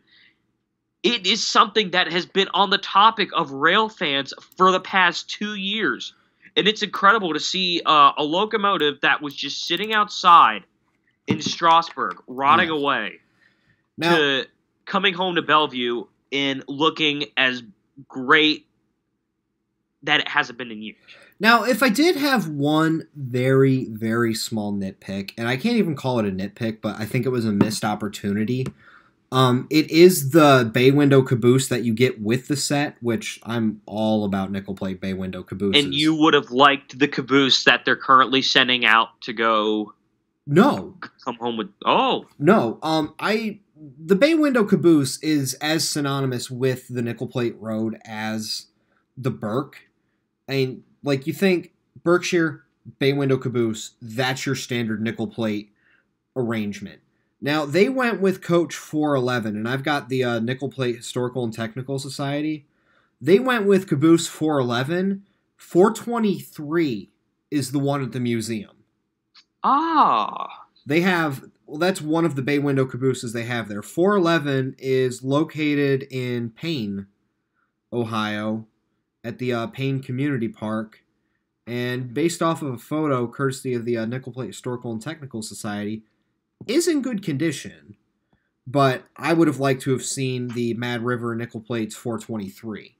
it is something that has been on the topic of rail fans for the past 2 years. And it's incredible to see a locomotive that was just sitting outside in Strasburg, rotting away, to coming home to Bellevue and looking as great that it hasn't been in years. Now, if I did have one very, very small nitpick, and I can't even call it a nitpick, but I think it was a missed opportunity, it is the bay window caboose that you get with the set, which I'm all about nickel plate bay window cabooses. And you would have liked the caboose that they're currently sending out to go... No. Come home with... Oh. No. The bay window caboose is as synonymous with the nickel plate road as the Burke. I mean, like, you think Berkshire, bay window caboose, that's your standard nickel plate arrangement. Now, they went with Coach 411, and I've got the Nickel Plate Historical and Technical Society. They went with Caboose 411. 423 is the one at the museum. Ah. They have, that's one of the bay window cabooses they have there. 411 is located in Payne, Ohio, at the Payne Community Park. And based off of a photo, courtesy of the Nickel Plate Historical and Technical Society, is in good condition. But I would have liked to have seen the Mad River Nickel Plates 423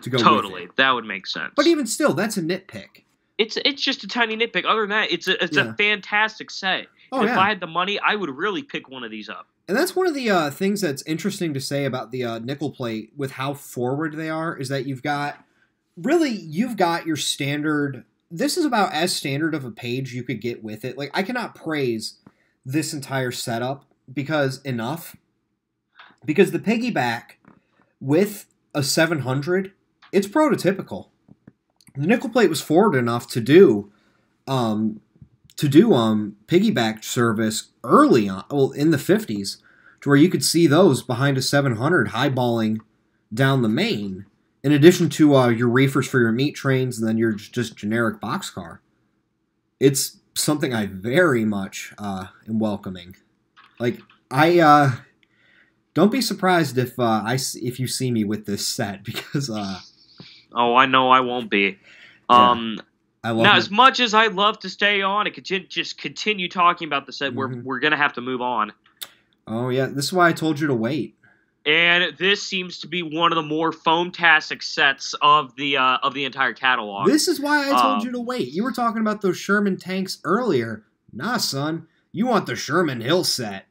to go totally, with it. That would make sense. But even still, that's a nitpick. It's just a tiny nitpick. Other than that, it's a fantastic set. If I had the money, I would really pick one of these up. And that's one of the things that's interesting to say about the nickel plate with how forward they are, is that you've got your standard. This is about as standard of a page you could get with it. Like, I cannot praise this entire setup because the piggyback with a 700, it's prototypical. The nickel plate was forward enough to do to do piggyback service early on, well, in the 50s, to where you could see those behind a 700 highballing down the main, in addition to your reefers for your meat trains and then your just generic boxcar. It's something I very much am welcoming. Like, I don't be surprised if you see me with this set, because oh, I know I won't be. Yeah. I love now, as much as I'd love to stay on and just continue talking about the set, we're gonna have to move on. Oh yeah, this is why I told you to wait. And this seems to be one of the more foam-tastic sets of the entire catalog. This is why I told you to wait. You were talking about those Sherman tanks earlier. Nah, son, you want the Sherman Hill set.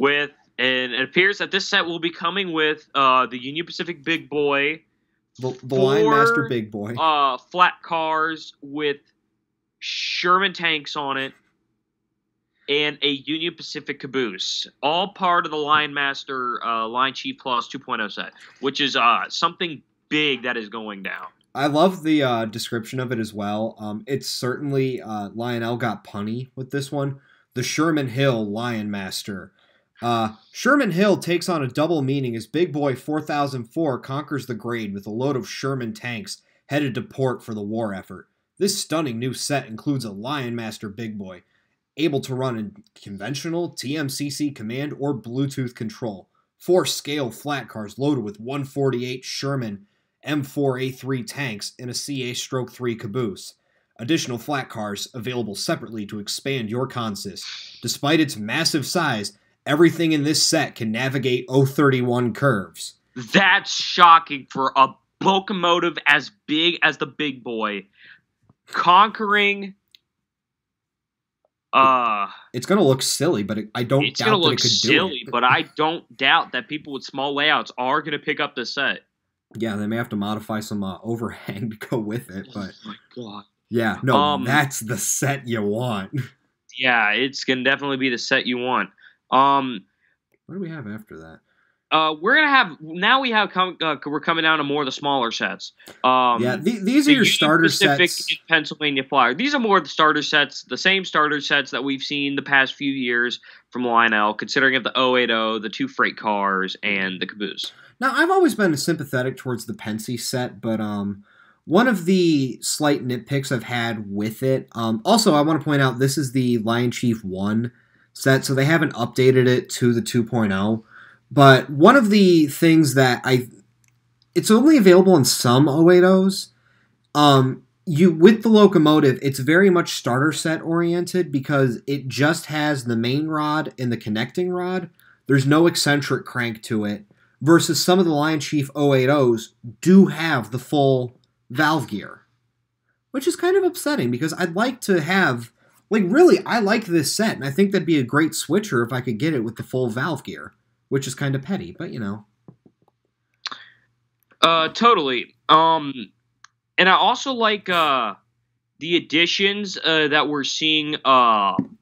And it appears that this set will be coming with the Union Pacific Big Boy. The LionMaster Big Boy. Flat cars with Sherman tanks on it, and a Union Pacific caboose. All part of the LionMaster Lion Chief Plus 2.0 set, which is something big that is going down. I love the description of it as well. It's certainly, Lionel got punny with this one. The Sherman Hill LionMaster. Sherman Hill takes on a double meaning as Big Boy 4004 conquers the grade with a load of Sherman tanks headed to port for the war effort. This stunning new set includes a LionMaster Big Boy, able to run in conventional, TMCC command, or Bluetooth control. 4 scale flat cars loaded with 148 Sherman M4A3 tanks and a CA-3 caboose. Additional flat cars available separately to expand your consist. Despite its massive size, everything in this set can navigate 031 curves. That's shocking for a locomotive as big as the Big Boy. Conquering... it's going to look silly, but I don't doubt that it could do it. It's going to look silly, but I don't doubt that people with small layouts are going to pick up this set. Yeah, they may have to modify some overhang to go with it, but... Oh my god. Yeah, no, that's the set you want. Yeah, it's going to definitely be the set you want. What do we have after that? We're gonna have now. We're coming down to more of the smaller sets. Yeah, these are your starter Pacific sets. And Pennsylvania Flyer. These are more of the starter sets, the same starter sets that we've seen the past few years from Lionel, considering of the 080, the 2 freight cars, and the caboose. Now, I've always been sympathetic towards the Pensy set, but one of the slight nitpicks I've had with it. Also, I want to point out this is the Lion Chief 1 set, so they haven't updated it to the 2.0. But one of the things that it's only available in some 080s. With the locomotive, it's very much starter set oriented because it just has the main rod and the connecting rod. There's no eccentric crank to it. Versus some of the Lion Chief 080s do have the full valve gear, which is kind of upsetting because I'd like to have, I like this set, and I think that'd be a great switcher if I could get it with the full valve gear. Which is kind of petty, but you know. Totally. And I also like the additions that we're seeing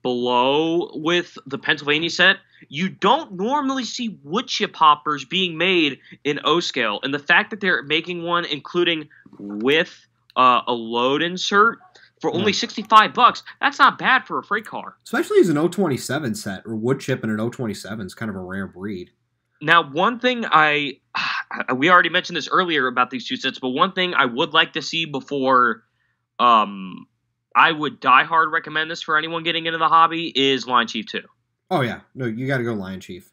below with the Pennsylvania set. You don't normally see wood chip hoppers being made in O-scale, and the fact that they're making one including with a load insert for only $65, that's not bad for a freight car. Especially as an 027 set, or wood chip in an 027 is kind of a rare breed. Now, one thing we already mentioned this earlier about these two sets, but one thing I would like to see before I would diehard recommend this for anyone getting into the hobby is Lion Chief 2. Oh, yeah. No, you got to go Lion Chief.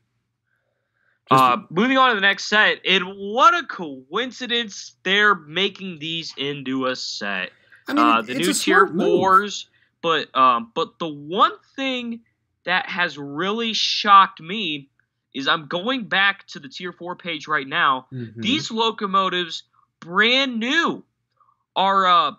Moving on to the next set, and what a coincidence they're making these into a set. I mean, the new tier 4s, but the one thing that has really shocked me is I'm going back to the tier 4 page right now. Mm-hmm. These locomotives, brand new, are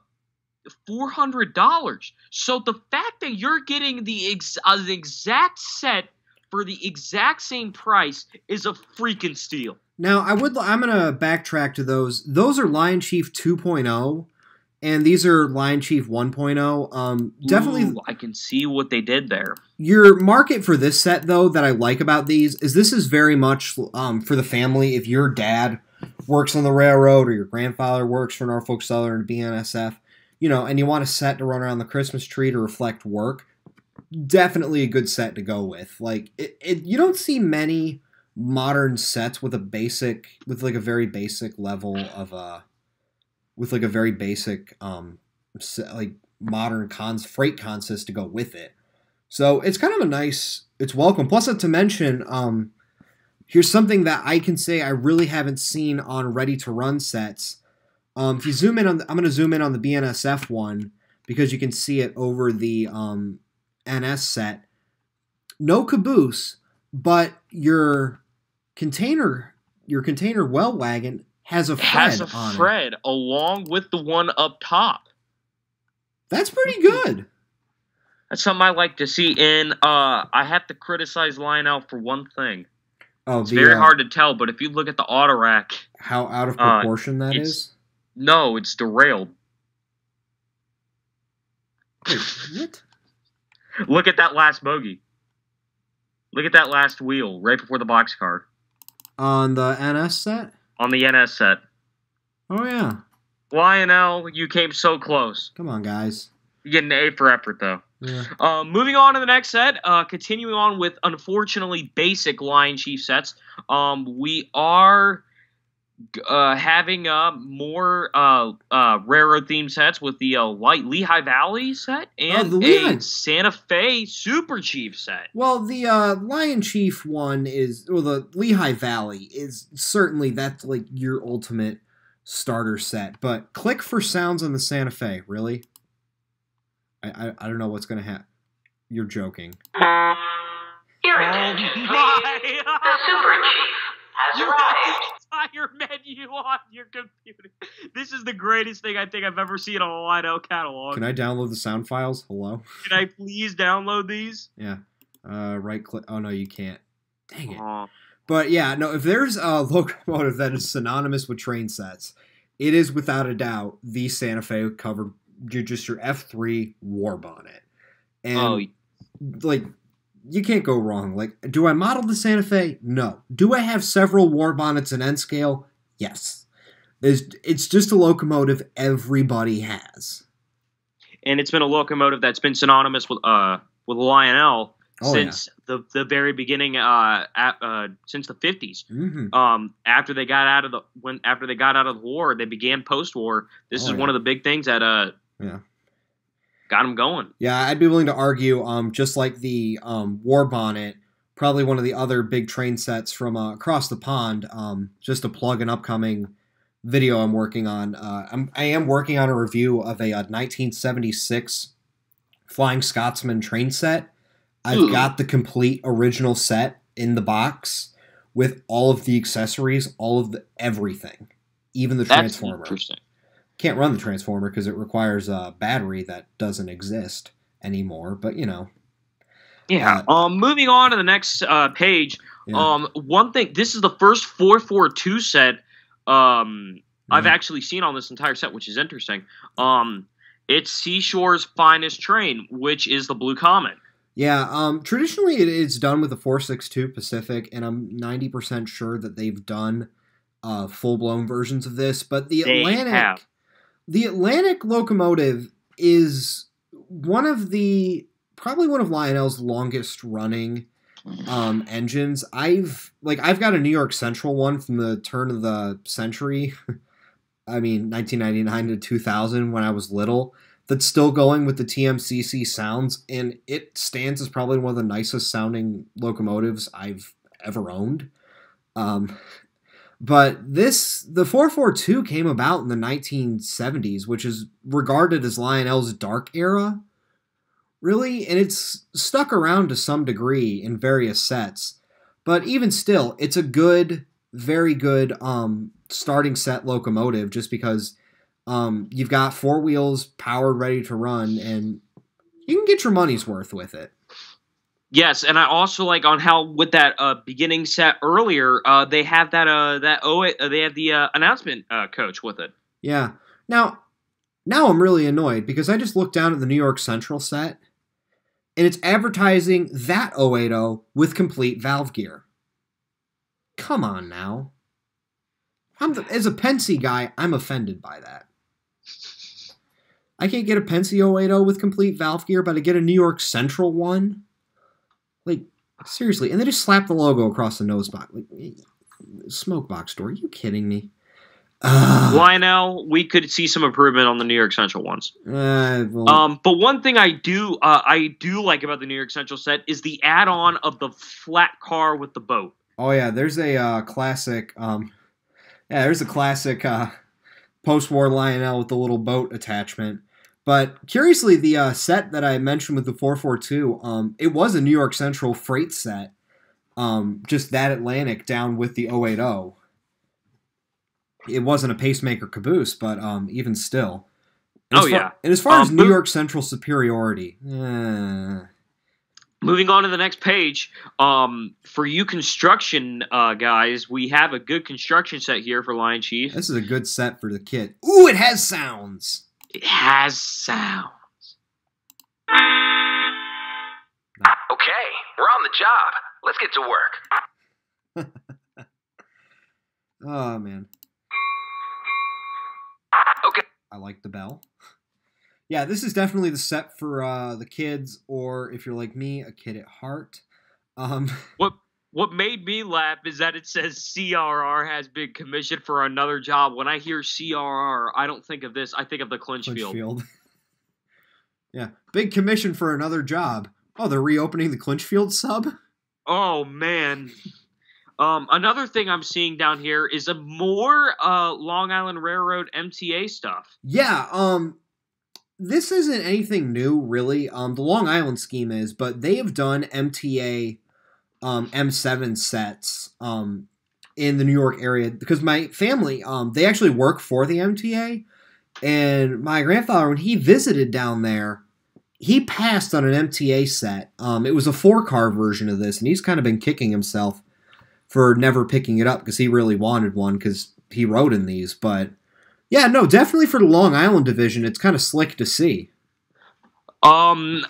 $400. So the fact that you're getting the exact set for the exact same price is a freaking steal. Now, I'm going to backtrack to those. Those are Lion Chief 2.0. And these are Lion Chief 1.0. Definitely, ooh, I can see what they did there. Your market for this set, though, that I like about these is this is very much for the family. If your dad works on the railroad or your grandfather works for Norfolk Southern BNSF, and you want a set to run around the Christmas tree to reflect work, definitely a good set to go with. Like, you don't see many modern sets with a very basic level of with like a very basic like modern freight consist to go with it. So it's kind of it's welcome. Plus, not to mention, here's something that I can say I really haven't seen on ready to run sets. If you zoom in I'm going to zoom in on the BNSF one because you can see it over the NS set. No caboose, but your container well wagon has a Fred along with the one up top. That's pretty good. That's something I like to see. And I have to criticize Lionel for one thing. It's very hard to tell, but if you look at the auto rack, how out of proportion that is. No, it's derailed. Wait, what? Look at that last bogey. Look at that last wheel right before the boxcar. On the NS set? On the NS set. Oh, yeah. Lionel, you came so close. Come on, guys. You get an A for effort, though. Yeah. Moving on to the next set, continuing on with, unfortunately, basic Lion Chief sets. We are having more railroad theme sets with the Lehigh Valley set and a Santa Fe Super Chief set. Well, the Lion Chief one the Lehigh Valley is certainly that's like your ultimate starter set. But click for sounds on the Santa Fe, really? I don't know what's gonna happen. You're joking. Here it is. The Super Chief has arrived. Entire menu on your computer. This is the greatest thing I think I've ever seen on a Lionel catalog. Can I download the sound files? Hello? Can I please download these? Yeah. Right click. Oh, no, you can't. Dang it. But yeah, no, if there's a locomotive that is synonymous with train sets, it is without a doubt the Santa Fe covered just your F3 war bonnet. And like, you can't go wrong. Like, do I model the Santa Fe? No. Do I have several war bonnets in N scale? Yes. It's just a locomotive everybody has. And it's been a locomotive that's been synonymous with Lionel since the very beginning, since the 50s. Mm-hmm. After they got out of the war, they began post-war. This is one of the big things that got them going. Yeah, I'd be willing to argue, just like the war bonnet, probably one of the other big train sets from across the pond. Just to plug an upcoming video I'm working on. I am working on a review of a 1976 Flying Scotsman train set. I've got the complete original set in the box with all of the accessories, all of the everything, even the transformer. Interesting. Can't run the transformer because it requires a battery that doesn't exist anymore, but Yeah. Moving on to the next page. Yeah. One thing, this is the first 442 set I've actually seen on this entire set, which is interesting. It's Seashore's finest train, which is the Blue Comet. Yeah, traditionally it's done with the 462 Pacific, and I'm 90% sure that they've done full-blown versions of this, but the Atlantic locomotive is probably one of Lionel's longest running engines. I've got a New York Central one from the turn of the century. I mean, 1999 to 2000 when I was little. That's still going with the TMCC sounds, and it stands as probably one of the nicest sounding locomotives I've ever owned. But the 442 came about in the 1970s, which is regarded as Lionel's dark era, really, and it's stuck around to some degree in various sets. But even still, it's a very good starting set locomotive, just because you've got four wheels, powered, ready to run, and you can get your money's worth with it. Yes, and I also like on how with that beginning set earlier, they have they have the announcement coach with it. Yeah. Now I'm really annoyed because I just looked down at the New York Central set, and it's advertising that 080 with complete valve gear. Come on now. As a Pensy guy, I'm offended by that. I can't get a Penske 080 with complete valve gear, but I get a New York Central one. Like, seriously. And they just slap the logo across the nose box. Like, smoke box store. Are you kidding me? Lionel, we could see some improvement on the New York Central ones. But one thing I do like about the New York Central set is the add-on of the flat car with the boat. Oh yeah, there's a classic. There's a classic post-war Lionel with the little boat attachment. But curiously, the set that I mentioned with the 442, it was a New York Central freight set. Just that Atlantic down with the 080. It wasn't a pacemaker caboose, but even still. And as far as New York Central superiority, moving on to the next page, for you construction guys, we have a good construction set here for Lion Chief. This is a good set for the kid. Ooh, it has sounds. It has sounds. Okay, we're on the job. Let's get to work. Oh, man. Okay. I like the bell. Yeah, this is definitely the set for the kids, or if you're like me, a kid at heart. What made me laugh is that it says CRR has been commissioned for another job. When I hear CRR, I don't think of this. I think of the Clinchfield. Yeah, big commission for another job. Oh, they're reopening the Clinchfield sub? Oh, man. Another thing I'm seeing down here is a more Long Island Railroad MTA stuff. Yeah, this isn't anything new, really. The Long Island scheme is, but they have done MTA M7 sets in the New York area because my family, they actually work for the MTA, and my grandfather, when he visited down there, he passed on an MTA set. It was a 4-car version of this, and he's kind of been kicking himself for never picking it up because he really wanted one because he rode in these. But yeah, no, definitely for the Long Island division, it's kind of slick to see. I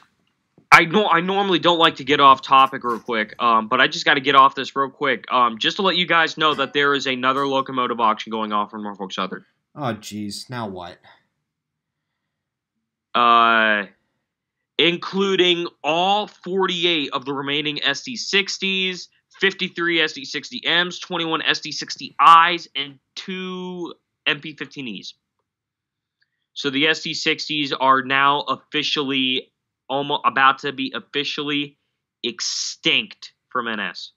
normally don't like to get off topic real quick, but I just got to get off this real quick. Just to let you guys know that there is another locomotive auction going on from Norfolk Southern. Oh, geez. Now what? Including all 48 of the remaining SD60s, 53 SD60Ms, 21 SD60Is, and 2 MP15Es. So the SD60s are now officially almost about to be officially extinct from NS.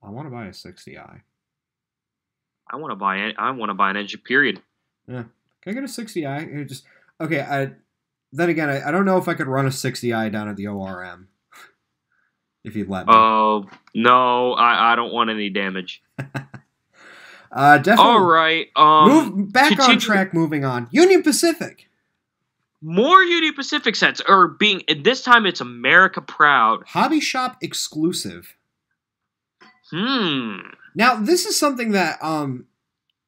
I want to buy a 60i. I want to buy it. I want to buy an engine. Period. Yeah. Can I get a 60i? Just okay. Then again, I don't know if I could run a 60i down at the ORM. If you'd let me. Oh no, I don't want any damage. Definitely. All right. Back on track. Moving on. Union Pacific. More Union Pacific sets are being. This time it's America Proud. Hobby Shop exclusive. Now this is something that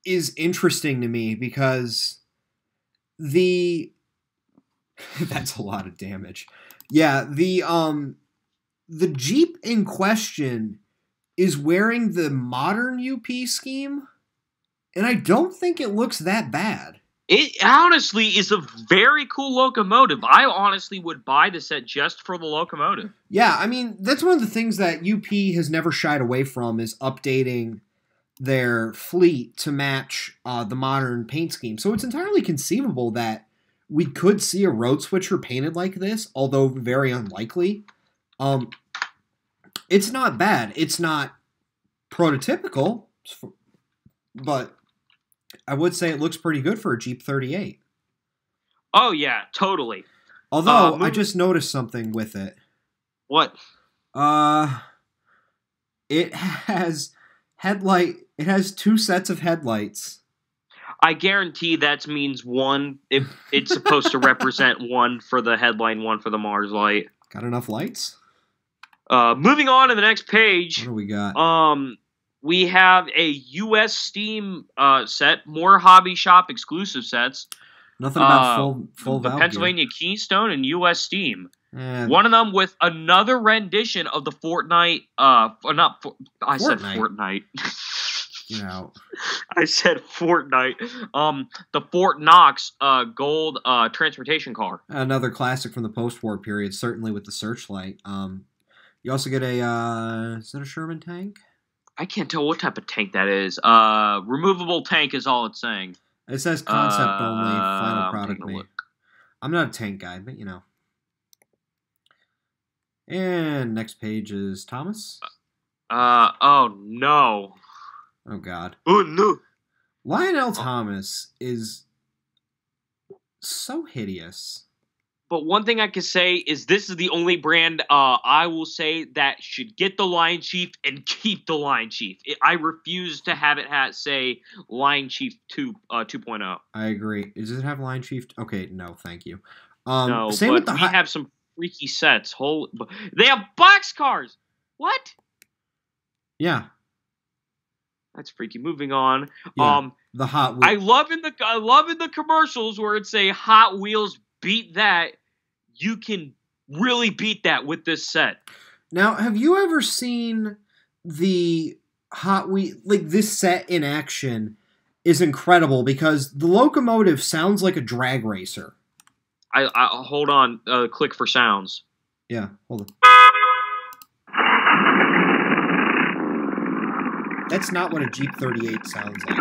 is interesting to me because that's a lot of damage. Yeah, the Jeep in question is wearing the modern UP scheme, and I don't think it looks that bad. It honestly is a very cool locomotive. I honestly would buy the set just for the locomotive. Yeah, I mean, that's one of the things that UP has never shied away from is updating their fleet to match the modern paint scheme. So it's entirely conceivable that we could see a road switcher painted like this, although very unlikely. It's not bad. It's not prototypical, but I would say it looks pretty good for a Jeep 38. Oh, yeah, totally. Although, I just noticed something with it. What? It has it has 2 sets of headlights. I guarantee that means one. It's supposed to represent one for the headline, one for the Mars light. Got enough lights? Moving on to the next page. What do we got? We have a U.S. Steam set, more Hobby Shop exclusive sets. Nothing about full the valve Pennsylvania gear. Keystone and U.S. Steam. One of them with another rendition of the Fortnite. Said Fortnite. you know. I said Fortnite. The Fort Knox gold transportation car. Another classic from the post-war period, certainly with the Searchlight. You also get a, is that a Sherman tank? I can't tell what type of tank that is. Removable tank is all it's saying. It says concept only, final product made. I'm not a tank guy, but you know. And next page is Thomas. Oh no. Oh God. Oh no. Lionel Thomas is so hideous. But one thing I can say is this is the only brand I will say that should get the Lion Chief and keep the Lion Chief. I refuse to have it say Lion Chief 2.0. I agree. Does it have Lion Chief? Okay, no, thank you. No, same but with the we have some freaky sets. They have boxcars. What? Yeah. That's freaky. Moving on. Yeah, the Hot Wheels. I love in the commercials where it say Hot Wheels beat that. You can really beat that with this set. Now, have you ever seen the Hot Wheels? Like, this set in action is incredible because the locomotive sounds like a drag racer. I hold on. Click for sounds. Yeah, hold on. That's not what a Jeep 38 sounds like.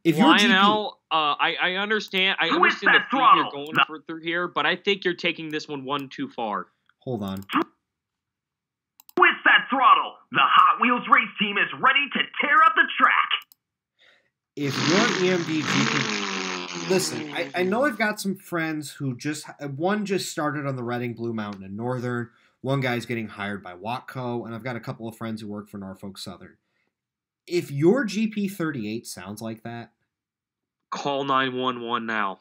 If you're Lionel, I understand. I understand the theme you're going through here, but I think you're taking this one too far. Hold on. Twist that throttle. The Hot Wheels race team is ready to tear up the track. If you're EMD GP, listen. I know I've got some friends who one just started on the Reading Blue Mountain in Northern. One guy's getting hired by Watco, and I've got a couple of friends who work for Norfolk Southern. If your GP38 sounds like that, call 911 now.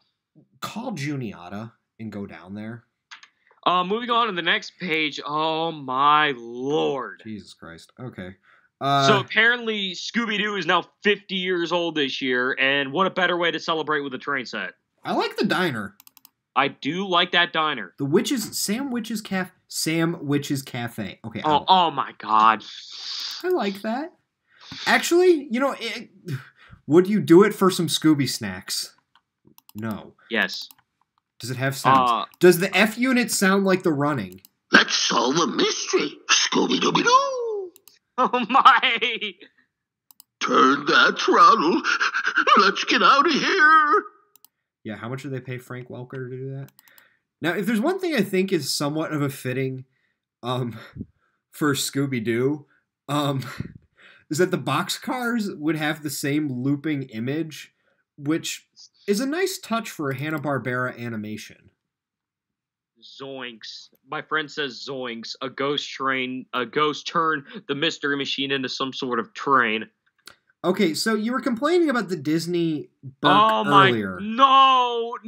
Call Juniata and go down there. Moving on to the next page. Oh my lord. Jesus Christ. Okay. So apparently Scooby-Doo is now 50 years old this year, and what a better way to celebrate with a train set. I like the diner. I do like that diner. The Sam Witch's Cafe. Okay. Oh my god. I like that. Actually, you know, would you do it for some Scooby snacks? No. Yes. Does it have sounds? Does the F unit sound like the running? Let's solve the mystery. Scooby-Dooby-Doo. Oh my. Turn that throttle. Let's get out of here. Yeah, how much do they pay Frank Welker to do that? Now, if there's one thing I think is somewhat of a fitting for Scooby-Doo, is that the boxcars would have the same looping image, which is a nice touch for a Hanna-Barbera animation. Zoinks. My friend says zoinks. A ghost turned the mystery machine into some sort of train. Okay, so you were complaining about the Disney Burke earlier. No.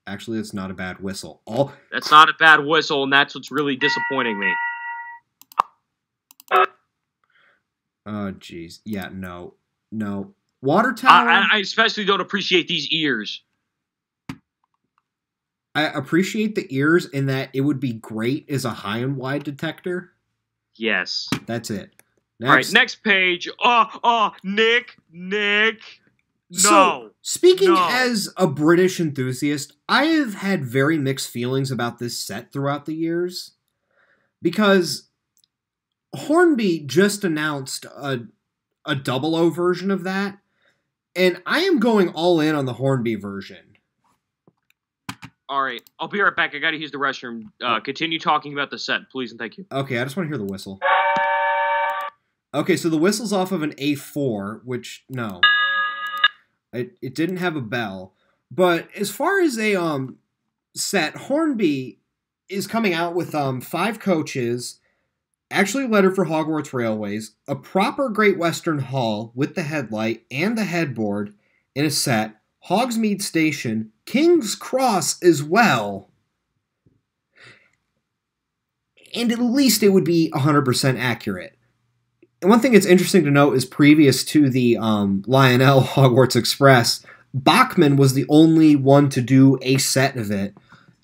Actually, it's not a bad whistle. That's not a bad whistle, and that's what's really disappointing me. Oh, jeez. Yeah, no. Water tower? I especially don't appreciate these ears. I appreciate the ears in that it would be great as a high and wide detector. Yes. That's it. All right, next page. Nick. No. So, speaking as a British enthusiast, I have had very mixed feelings about this set throughout the years. Because Hornby just announced a 00 version of that. And I am going all in on the Hornby version. All right, I'll be right back. I got to use the restroom. Continue talking about the set, please, and thank you. Okay, I just want to hear the whistle. Okay, so the whistle's off of an A4, which, no. It didn't have a bell. But as far as a set, Hornby is coming out with 5 coaches, actually lettered for Hogwarts Railways, a proper Great Western Hall with the headlight and the headboard in a set, Hogsmeade Station, King's Cross as well. And at least it would be 100% accurate. And one thing that's interesting to note is previous to the Lionel Hogwarts Express, Bachmann was the only one to do a set of it.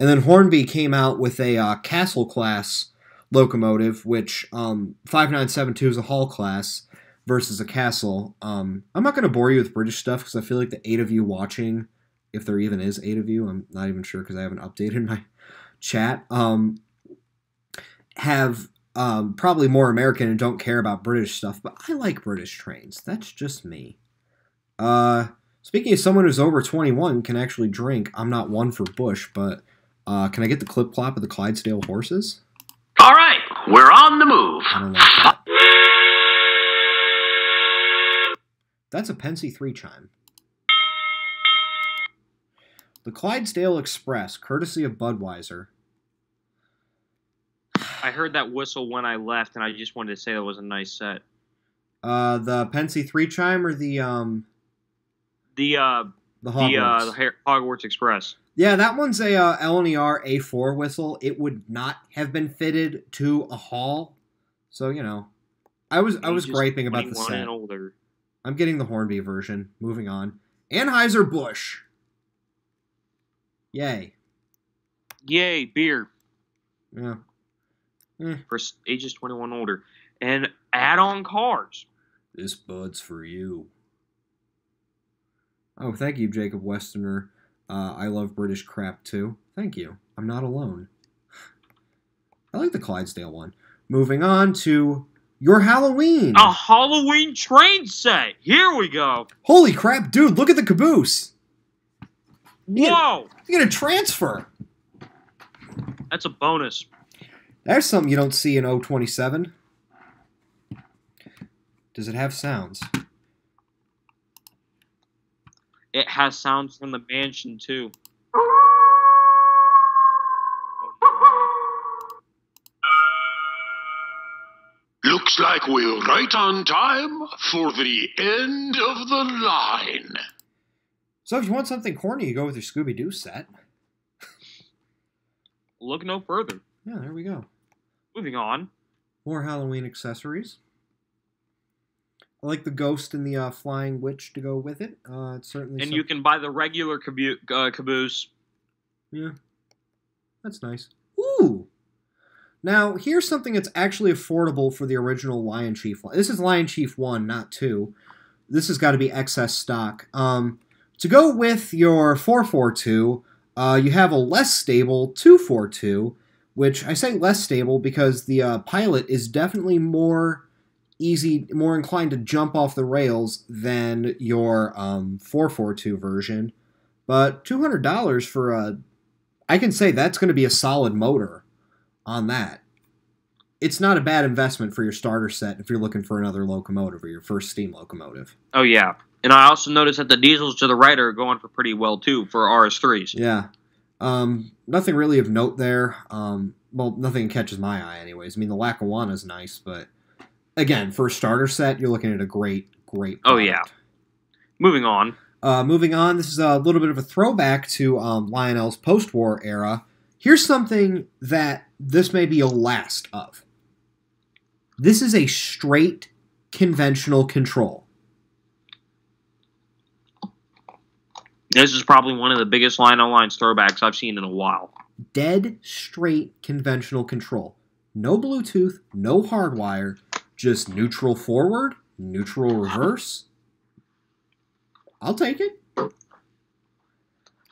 And then Hornby came out with a Castle class locomotive, which 5972 is a Hall class versus a Castle. I'm not going to bore you with British stuff because I feel like the 8 of you watching, if there even is 8 of you, I'm not even sure because I haven't updated my chat, have probably more American and don't care about British stuff, but I like British trains. That's just me. Speaking of someone who's over 21 can actually drink, I'm not one for Bush, but can I get the clip-clop of the Clydesdale horses? All right, we're on the move. I don't like that. That's a Pensy 3 chime. The Clydesdale Express, courtesy of Budweiser. I heard that whistle when I left, and I just wanted to say that was a nice set. The Pensy 3 chime or the Hogwarts? The Hogwarts Express. Yeah, that one's a LNER A4 whistle. It would not have been fitted to a Hall, so you know, I was griping about the set. And older. I'm getting the Hornby version. Moving on, Anheuser-Busch. Yay! Yay, beer. Yeah. For ages 21 older. And add-on cars. This Bud's for you. Oh, thank you, Jacob Westerner. I love British crap, too. Thank you. I'm not alone. I like the Clydesdale one. Moving on to your Halloween. A Halloween train set. Here we go. Holy crap, dude, look at the caboose. Whoa. You get a transfer. That's a bonus. There's something you don't see in 027. Does it have sounds? It has sounds from the mansion, too. Looks like we're right on time for the end of the line. So if you want something corny, you go with your Scooby-Doo set. Look no further. Yeah, there we go. Moving on. More Halloween accessories. I like the ghost and the flying witch to go with it. It's certainly. And you can buy the regular caboose. Yeah, that's nice. Ooh. Now here's something that's actually affordable for the original Lion Chief line. This is Lion Chief 1, not 2. This has got to be excess stock. To go with your 442, you have a less stable 242, which I say less stable because the pilot is definitely more inclined to jump off the rails than your 442 version. But $200 for I can say that's going to be a solid motor on that. It's not a bad investment for your starter set if you're looking for another locomotive or your first steam locomotive. Oh, yeah. And I also noticed that the diesels to the right are going for pretty well, too, for RS3s. Yeah. Nothing really of note there. Well, nothing catches my eye anyways. I mean, the Lackawanna is nice, but again, for a starter set, you're looking at a great product. Oh, yeah. Moving on. This is a little bit of a throwback to Lionel's post-war era. Here's something that this may be a last of. This is a straight conventional control. This is probably one of the biggest line-on-line throwbacks I've seen in a while. Dead straight conventional control. No Bluetooth, no hardwire, just neutral forward, neutral reverse. I'll take it.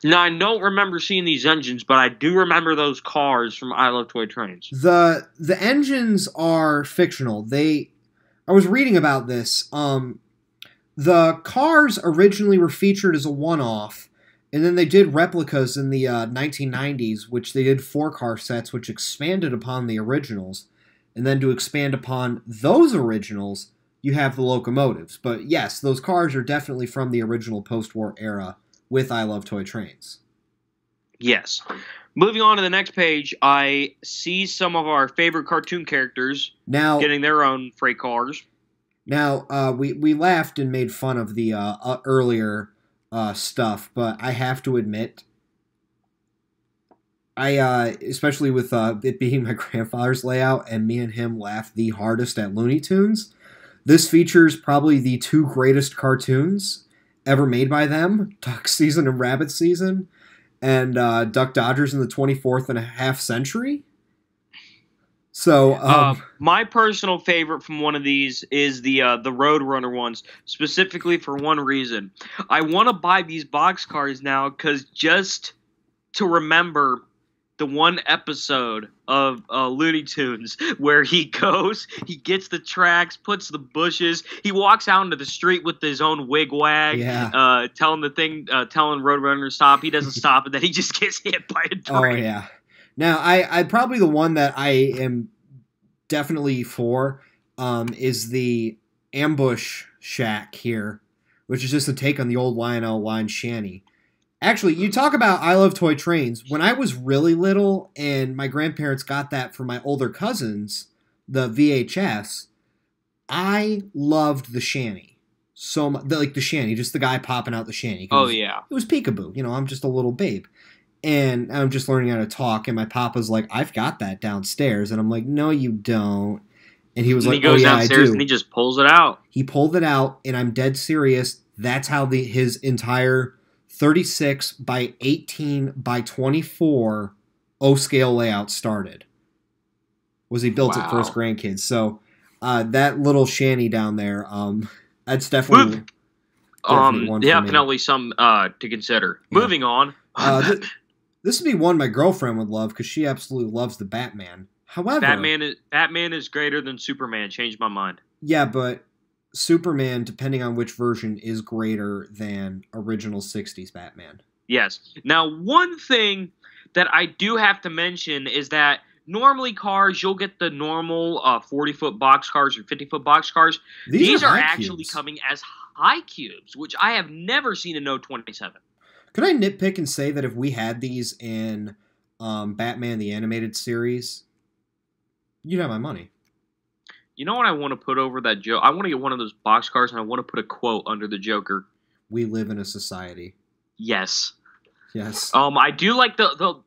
Now, I don't remember seeing these engines, but I do remember those cars from I Love Toy Trains. The engines are fictional. I was reading about this. The cars originally were featured as a one-off, and then they did replicas in the 1990s, which they did 4-car sets, which expanded upon the originals. And then to expand upon those originals, you have the locomotives. But yes, those cars are definitely from the original post-war era with I Love Toy Trains. Yes. Moving on to the next page, I see some of our favorite cartoon characters getting their own freight cars. Now, we laughed and made fun of the earlier stuff, but I have to admit, especially with it being my grandfather's layout, and me and him laughed the hardest at Looney Tunes, this features probably the 2 greatest cartoons ever made by them, Duck Season and Rabbit Season, and Duck Dodgers in the 24th and a half century. So, my personal favorite from one of these is the Roadrunner ones, specifically for one reason. I want to buy these boxcars now because just to remember the one episode of Looney Tunes where he gets the tracks, puts the bushes, he walks out into the street with his own wig-wag, telling Roadrunner to stop. He doesn't stop, and then he just gets hit by a train. Oh, yeah. Now, I probably the one that I am definitely for is the Ambush Shack here, which is just a take on the old Lionel line shanty. Actually, you talk about I Love Toy Trains. When I was really little and my grandparents got that for my older cousins, the VHS, I loved the shanty so much. The shanty, just the guy popping out the shanty. Oh, yeah. It was peekaboo. You know, I'm just a little babe. And I'm just learning how to talk, and my papa's like, I've got that downstairs. And I'm like, no, you don't. And he was like, he goes downstairs I do. And he just pulls it out. He pulled it out, and I'm dead serious. That's how his entire 36 by 18 by 24 O-scale layout started. Was he built it for his grandkids. So that little shanty down there, that's definitely one definitely some to consider. Yeah. Moving on. This would be one my girlfriend would love because she absolutely loves the Batman. However, Batman is greater than Superman. Changed my mind. Yeah, but Superman, depending on which version, is greater than original 60s Batman. Yes. Now, one thing that I do have to mention is that normally cars, you'll get the normal 40-foot boxcars or 50-foot boxcars. These are actually coming as high cubes, which I have never seen in No 27. Could I nitpick and say that if we had these in Batman the Animated Series, you'd have my money? You know what I want to put over that joke? I want to get one of those boxcars, and I want to put a quote under the Joker. We live in a society. Yes. Yes. I do like the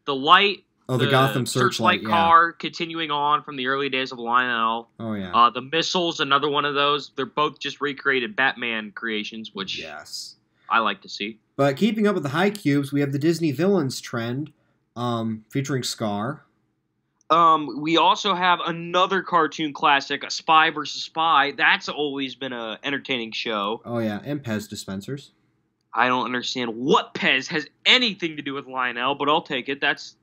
light. Oh, the Gotham Searchlight car continuing on from the early days of Lionel. Oh, yeah. The missiles, another one of those. They're both just recreated Batman creations, which I like to see. But keeping up with the high cubes, we have the Disney villains trend featuring Scar. We also have another cartoon classic, A Spy vs. Spy. That's always been an entertaining show. Oh, yeah, and Pez dispensers. I don't understand what Pez has anything to do with Lionel, but I'll take it. That's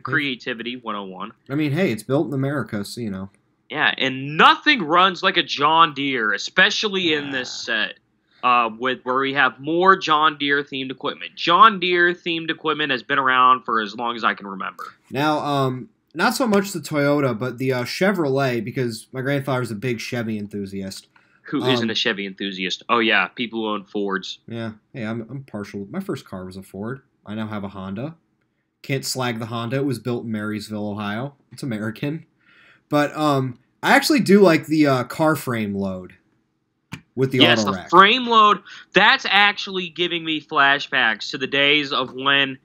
creativity 101. I mean, hey, it's built in America, so you know. Yeah, and nothing runs like a John Deere, especially in this set. Where we have more John Deere themed equipment. John Deere themed equipment has been around for as long as I can remember. Now, not so much the Toyota, but the Chevrolet, because my grandfather's a big Chevy enthusiast. Who isn't a Chevy enthusiast? Oh yeah, people who own Fords. Yeah, hey, I'm partial. My first car was a Ford. I now have a Honda. Can't slag the Honda. It was built in Marysville, Ohio. It's American. But I actually do like the car frame load. With the auto rack. The frame load, that's actually giving me flashbacks to the days of when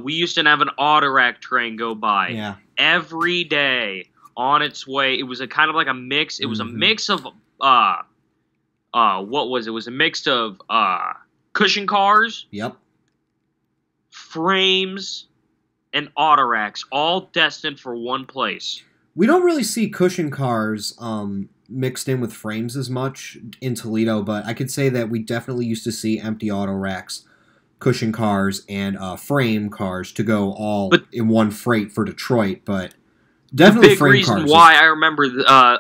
we used to have an auto rack train go by every day on its way. It was a kind of like a mix. It was a mix of what was it? It was a mix of cushion cars, frames, and auto racks, all destined for one place. We don't really see cushion cars mixed in with frames as much in Toledo, but I could say that we definitely used to see empty auto racks, cushion cars, and frame cars to go all in one freight for Detroit, but definitely the big reason why I remember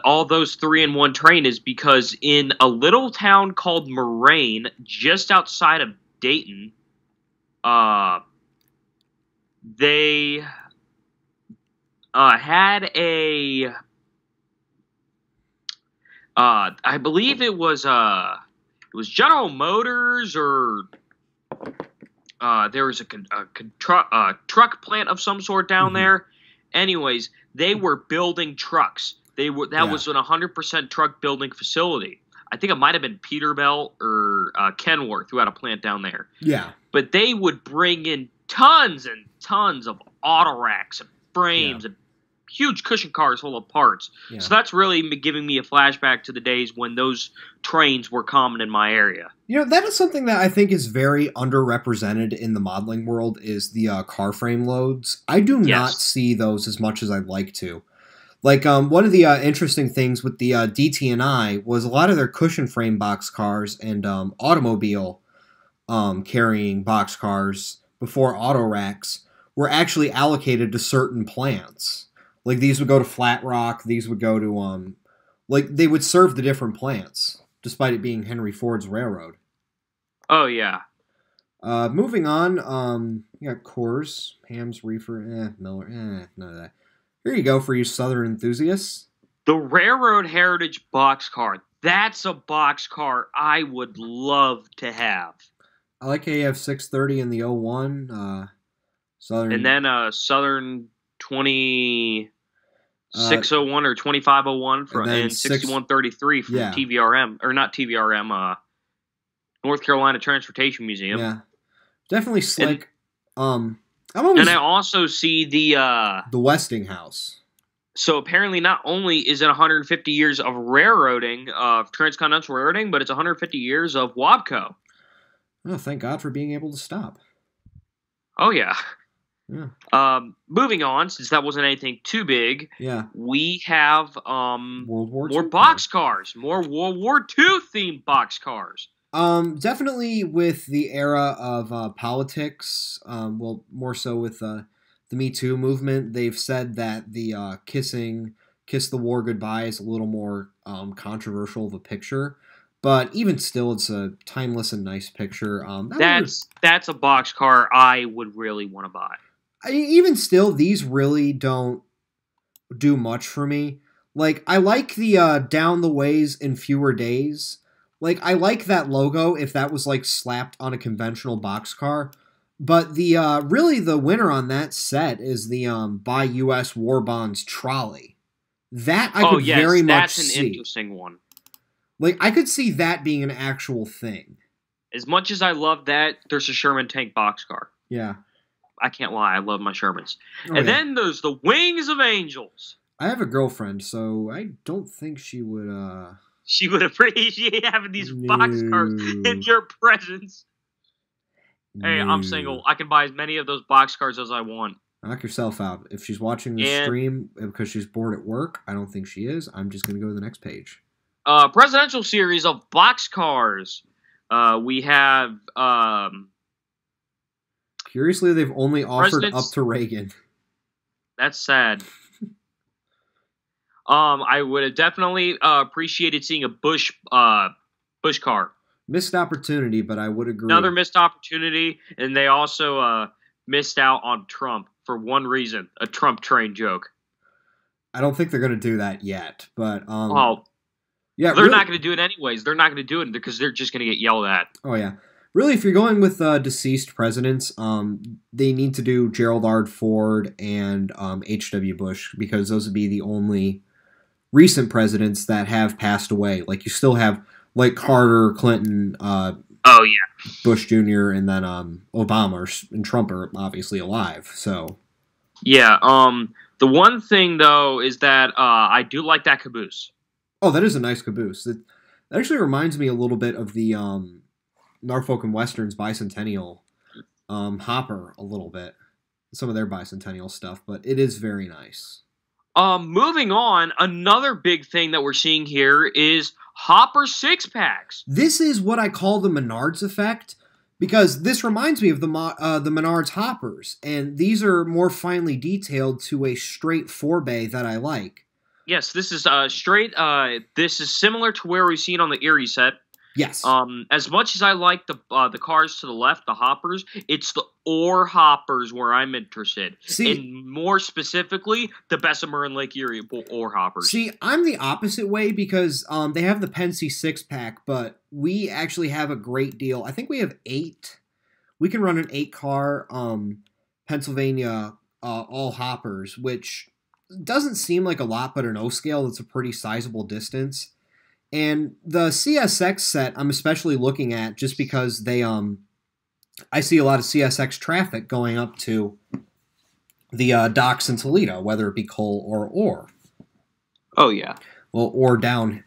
all those 3-in-1 train is because in a little town called Moraine, just outside of Dayton, they had a I believe it was General Motors or there was a truck plant of some sort down there. Anyways, they were building trucks. That was an 100% truck building facility. I think it might have been Peterbilt or Kenworth who had a plant down there. Yeah. But they would bring in tons and tons of auto racks and frames and huge cushion cars full of parts. Yeah. So that's really giving me a flashback to the days when those trains were common in my area. You know, that is something that I think is very underrepresented in the modeling world is the car frame loads. I do not see those as much as I'd like to. Like, one of the interesting things with the DT&I was a lot of their cushion frame boxcars and automobile carrying boxcars before auto racks were actually allocated to certain plants. Like, these would go to Flat Rock, these would go to, like, they would serve the different plants, despite it being Henry Ford's railroad. Oh, yeah. Moving on, you got Coors, Ham's, Reefer, Miller, none of that. Here you go for you Southern enthusiasts. The Railroad Heritage boxcar. That's a boxcar I would love to have. I like how you have 630 in the 01, Southern. And then Southern 2601 or 2501 and 6133 from TVRM, or not TVRM, North Carolina Transportation Museum. Yeah. Definitely slick. And I also see the Westinghouse. So apparently not only is it 150 years of railroading, of transcontinental railroading, but it's 150 years of WABCO. Oh, thank God for being able to stop. Oh, yeah. Yeah. Moving on, since that wasn't anything too big, we have World War II more boxcars, more World War II themed boxcars. Definitely with the era of politics, well, more so with the Me Too movement, they've said that the Kiss the War Goodbye is a little more controversial of a picture. But even still, it's a timeless and nice picture. That's a boxcar I would really want to buy. Even still, these really don't do much for me. Like, I like the Down the Ways in Fewer Days. Like, I like that logo if that was, like, slapped on a conventional boxcar. But the really the winner on that set is the Buy U.S. War Bonds trolley. That I could very much see. That's an interesting one. Like, I could see that being an actual thing. As much as I love that, there's a Sherman tank boxcar. Yeah. I can't lie, I love my Shermans. Then there's the Wings of Angels. I have a girlfriend, so I don't think she would, She would appreciate having these boxcars in your presence. No. Hey, I'm single. I can buy as many of those boxcars as I want. Knock yourself out. If she's watching this stream because she's bored at work, I don't think she is. I'm just going to go to the next page. Presidential series of boxcars. We have... Curiously, they've only offered up to Reagan. That's sad. I would have definitely appreciated seeing a Bush car. Missed opportunity, but I would agree. Another missed opportunity, and they also missed out on Trump for one reason: a Trump train joke. I don't think they're going to do that yet, but yeah, they're not going to do it anyways. They're not going to do it because they're just going to get yelled at. Oh yeah. Really, if you're going with deceased presidents, they need to do Gerald R. Ford and H.W. Bush because those would be the only recent presidents that have passed away. Like, you still have, like, Carter, Clinton, Bush Jr., and then Obama and Trump are obviously alive. So, yeah. The one thing, though, is that I do like that caboose. Oh, that is a nice caboose. That actually reminds me a little bit of the... Norfolk and Western's bicentennial hopper a little bit. Some of their bicentennial stuff, but it is very nice. Moving on, another big thing that we're seeing here is hopper six-packs. This is what I call the Menards effect, because this reminds me of the Menards hoppers, and these are more finely detailed to a straight 4-bay that I like. Yes, this is straight. This is similar to where we've seen on the Erie set. Yes. As much as I like the cars to the left, the hoppers, it's the ore hoppers where I'm interested. And more specifically, the Bessemer and Lake Erie ore hoppers. See, I'm the opposite way because they have the Pennsy 6-pack, but we actually have a great deal. I think we have 8. We can run an 8-car Pennsylvania all hoppers, which doesn't seem like a lot, but an O-scale, it's a pretty sizable distance. And the CSX set I'm especially looking at just because they I see a lot of CSX traffic going up to the docks in Toledo, whether it be coal or ore. Oh, yeah. Well, ore down,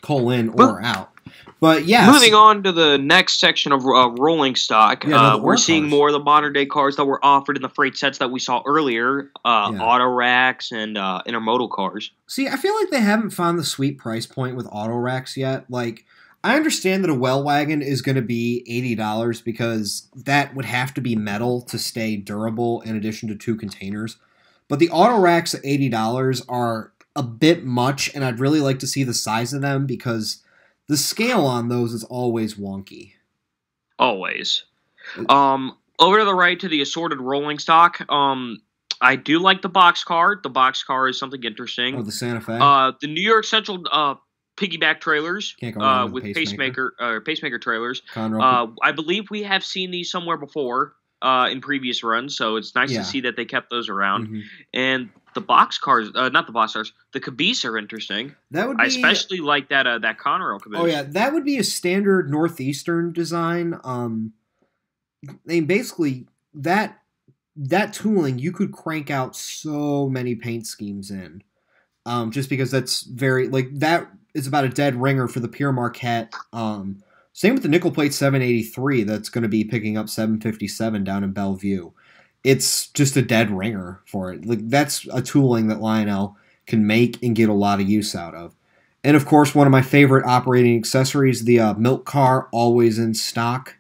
coal in, ore out. But yeah. Moving on to the next section of rolling stock, we're seeing more of the modern day cars that were offered in the freight sets that we saw earlier, auto racks and intermodal cars. See, I feel like they haven't found the sweet price point with auto racks yet. Like, I understand that a well wagon is going to be $80 because that would have to be metal to stay durable in addition to 2 containers. But the auto racks at $80 are a bit much, and I'd really like to see the size of them because the scale on those is always wonky. Always. Over to the right to the assorted rolling stock. I do like the boxcar. The boxcar is something interesting. Oh, the Santa Fe? The New York Central piggyback trailers with pacemaker trailers. Conrail. I believe we have seen these somewhere before in previous runs, so it's nice to see that they kept those around. Mm-hmm. And the boxcars, not the boxcars, the Cabooses are interesting. That would be, I especially like that Conrail Caboose. Oh yeah, that would be a standard northeastern design. They basically that tooling you could crank out so many paint schemes in, just because that's very that is about a dead ringer for the Pure Marquette. Same with the nickel plate 783 that's going to be picking up 757 down in Bellevue. It's just a dead ringer for it. Like, that's a tooling that Lionel can make and get a lot of use out of. And of course, one of my favorite operating accessories, the milk car, always in stock,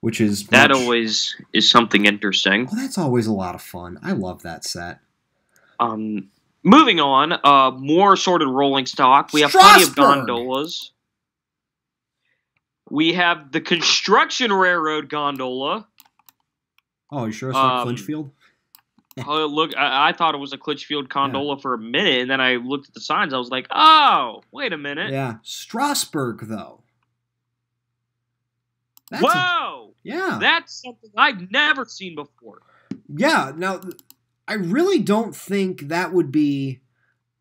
which is always is something interesting. Well, that's always a lot of fun. I love that set. Moving on, more assorted rolling stock. We have plenty of gondolas. We have the construction railroad gondola. Oh, you sure it's not Clinchfield? Oh, look, I thought it was a Clinchfield gondola for a minute, and then I looked at the signs. I was like, oh, wait a minute. Yeah, Strasbourg, though. Whoa! That's something I've never seen before. Yeah, now, I really don't think that would be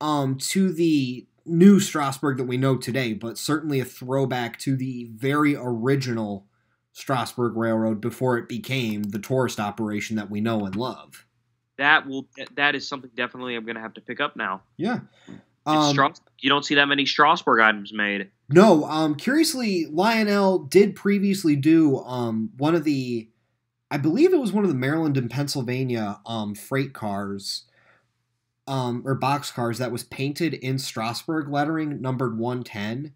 to the new Strasbourg that we know today, but certainly a throwback to the very original Strasbourg Railroad before it became the tourist operation that we know and love. That is something definitely I'm going to have to pick up now. Yeah. You don't see that many Strasbourg items made. No. Curiously, Lionel did previously do one of the, I believe it was one of the Maryland and Pennsylvania freight cars or box cars that was painted in Strasbourg lettering, numbered 110.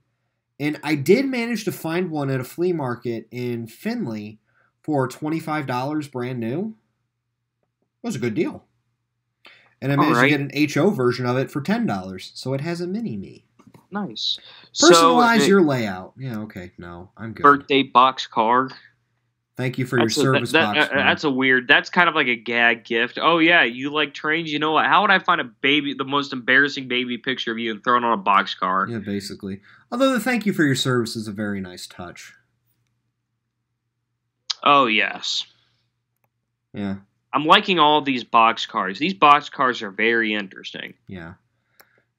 And I did manage to find one at a flea market in Findlay for $25 brand new. It was a good deal. And I managed to get an HO version of it for $10. So it has a mini-me. Nice. Personalize your layout. Yeah, okay. No, I'm good. Birthday box car. Thank you for your service box. That's that's kind of like a gag gift. Oh, yeah, you like trains? You know what? How would I find the most embarrassing baby picture of you and throw it on a boxcar? Yeah, basically. Although the thank you for your service is a very nice touch. Oh, yes. Yeah. I'm liking all of these boxcars. These boxcars are very interesting. Yeah.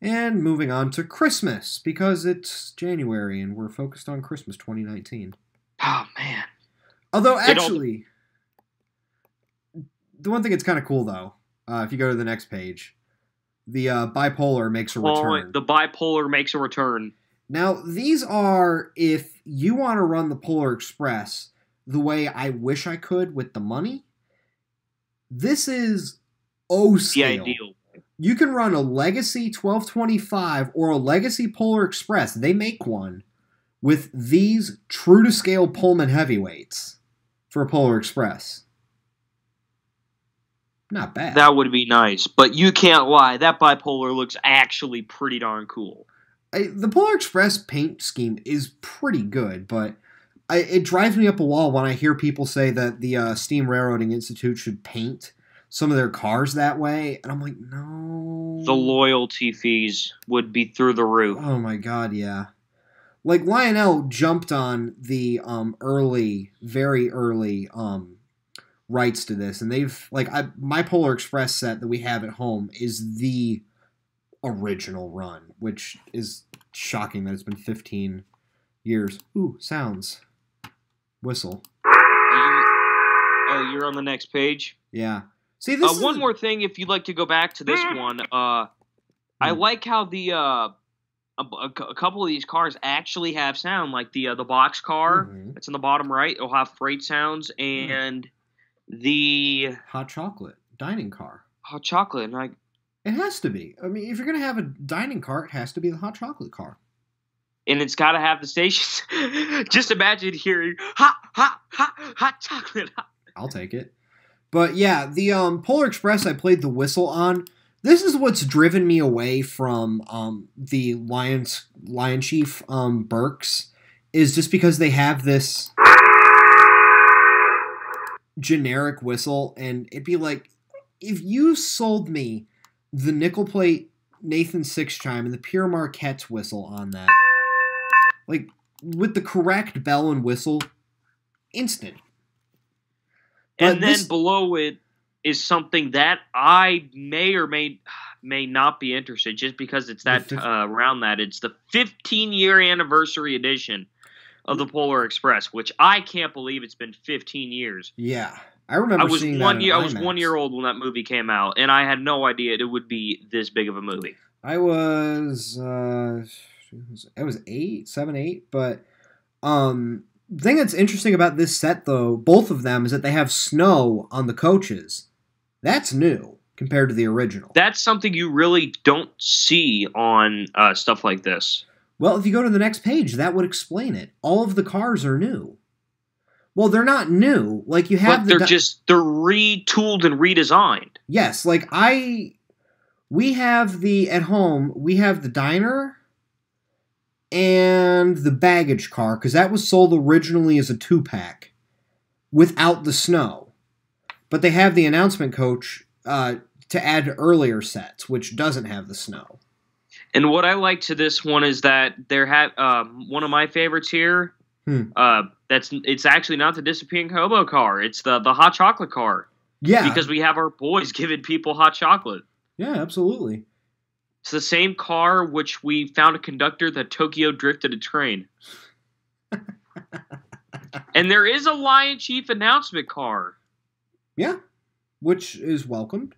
And moving on to Christmas, because it's January and we're focused on Christmas 2019. Oh, man. Although, actually, the one thing that's kind of cool, though, if you go to the next page, the bipolar makes a return. The bipolar makes a return. Now, these are, if you want to run the Polar Express the way I wish I could with the money, this is O-scale. The ideal. You can run a Legacy 1225 or a Legacy Polar Express. They make one with these true-to-scale Pullman heavyweights for a Polar Express. Not bad. That would be nice, but you can't lie. That bipolar looks actually pretty darn cool. The Polar Express paint scheme is pretty good, but it drives me up a wall when I hear people say that the Steam Railroading Institute should paint some of their cars that way, and I'm like, no. The loyalty fees would be through the roof. Oh my god, yeah. Like, Lionel jumped on the very early rights to this, and they've, my Polar Express set that we have at home is the original run, which is shocking that it's been 15 years. Ooh, sounds. Whistle. Oh, you're on the next page? Yeah. See, this one more thing, if you'd like to go back to this one, I like how the a couple of these cars actually have sound, like the box car that's in the bottom right. It'll have freight sounds, and the hot chocolate dining car. Hot chocolate, and it has to be. I mean, if you're gonna have a dining car, it has to be the hot chocolate car. And it's got to have the stations. Just imagine hearing hot chocolate. I'll take it. But yeah, the Polar Express I played the whistle on. This is what's driven me away from the Lion Chief Berks, is just because they have this generic whistle, and it'd be like, if you sold me the nickel plate Nathan Six Chime and the Pierre Marquette's whistle on that, like, with the correct bell and whistle, instant. And then below it is something that I may or may not be interested, just because it's that around that. It's the 15-year anniversary edition of the Polar Express, which I can't believe it's been 15 years. Yeah, I remember seeing that. I was 1 year old when that movie came out, and I had no idea it would be this big of a movie. I was it was 7, 8, but the thing that's interesting about this set, though, both of them, is that they have snow on the coaches. That's new compared to the original. That's something you really don't see on stuff like this. Well, if you go to the next page, that would explain it. All of the cars are new. Well, they're not new. Like, you have they're retooled and redesigned. Yes, like we have at home, we have the diner and the baggage car, because that was sold originally as a 2-pack without the snow. But they have the announcement coach to add earlier sets, which doesn't have the snow. And what I like to this one is that there one of my favorites here. It's actually not the disappearing hobo car. It's the hot chocolate car. Yeah, because we have our boys giving people hot chocolate. Yeah, absolutely. It's the same car which we found a conductor that Tokyo drifted a train. And there is a Lion Chief announcement car. Yeah, which is welcomed.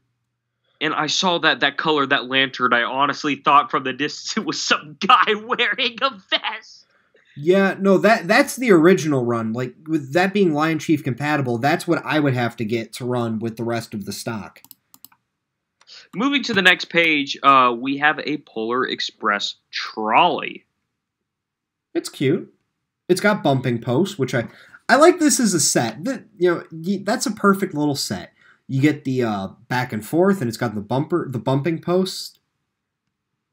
And I saw that color, that lantern. I honestly thought from the distance it was some guy wearing a vest. Yeah, no, that's the original run. Like, with that being Lion Chief compatible, that's what I would have to get to run with the rest of the stock. Moving to the next page, we have a Polar Express trolley. It's cute. It's got bumping posts, which I like. This as a set. That's a perfect little set. You get the back and forth, and it's got the bumping posts.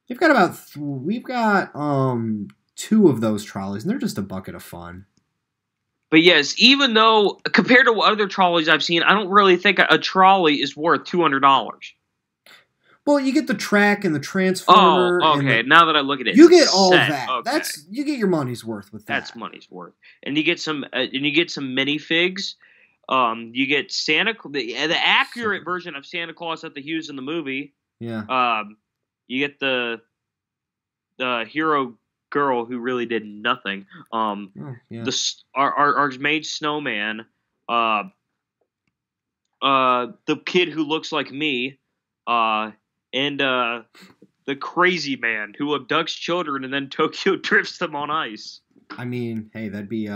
We've got 2 of those trolleys, and they're just a bucket of fun. But yes, even though compared to other trolleys I've seen, I don't really think a trolley is worth $200. Well, you get the track and the transformer. Oh, okay. Now that I look at it, you get all that. Okay. You get your money's worth with that. That's money's worth, and you get some minifigs. You get the accurate version of Santa Claus that they used in the movie. Yeah. You get the hero girl who really did nothing. Our made snowman. The kid who looks like me. And the crazy man who abducts children and then Tokyo drifts them on ice. I mean, hey, that'd be,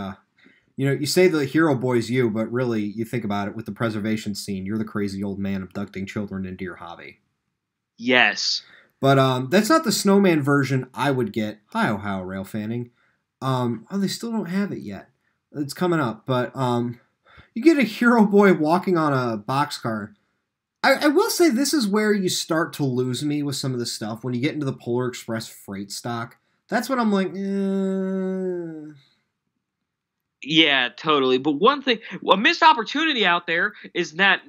you say the hero boy's you, but really, you think about it, with the preservation scene, you're the crazy old man abducting children into your hobby. Yes. But that's not the snowman version I would get. Hi, Ohio Rail Fanning. They still don't have it yet. It's coming up. But you get a hero boy walking on a boxcar. I will say this is where you start to lose me with some of the stuff. When you get into the Polar Express freight stock, that's when I'm like, Yeah, totally. But one thing, a missed opportunity out there is that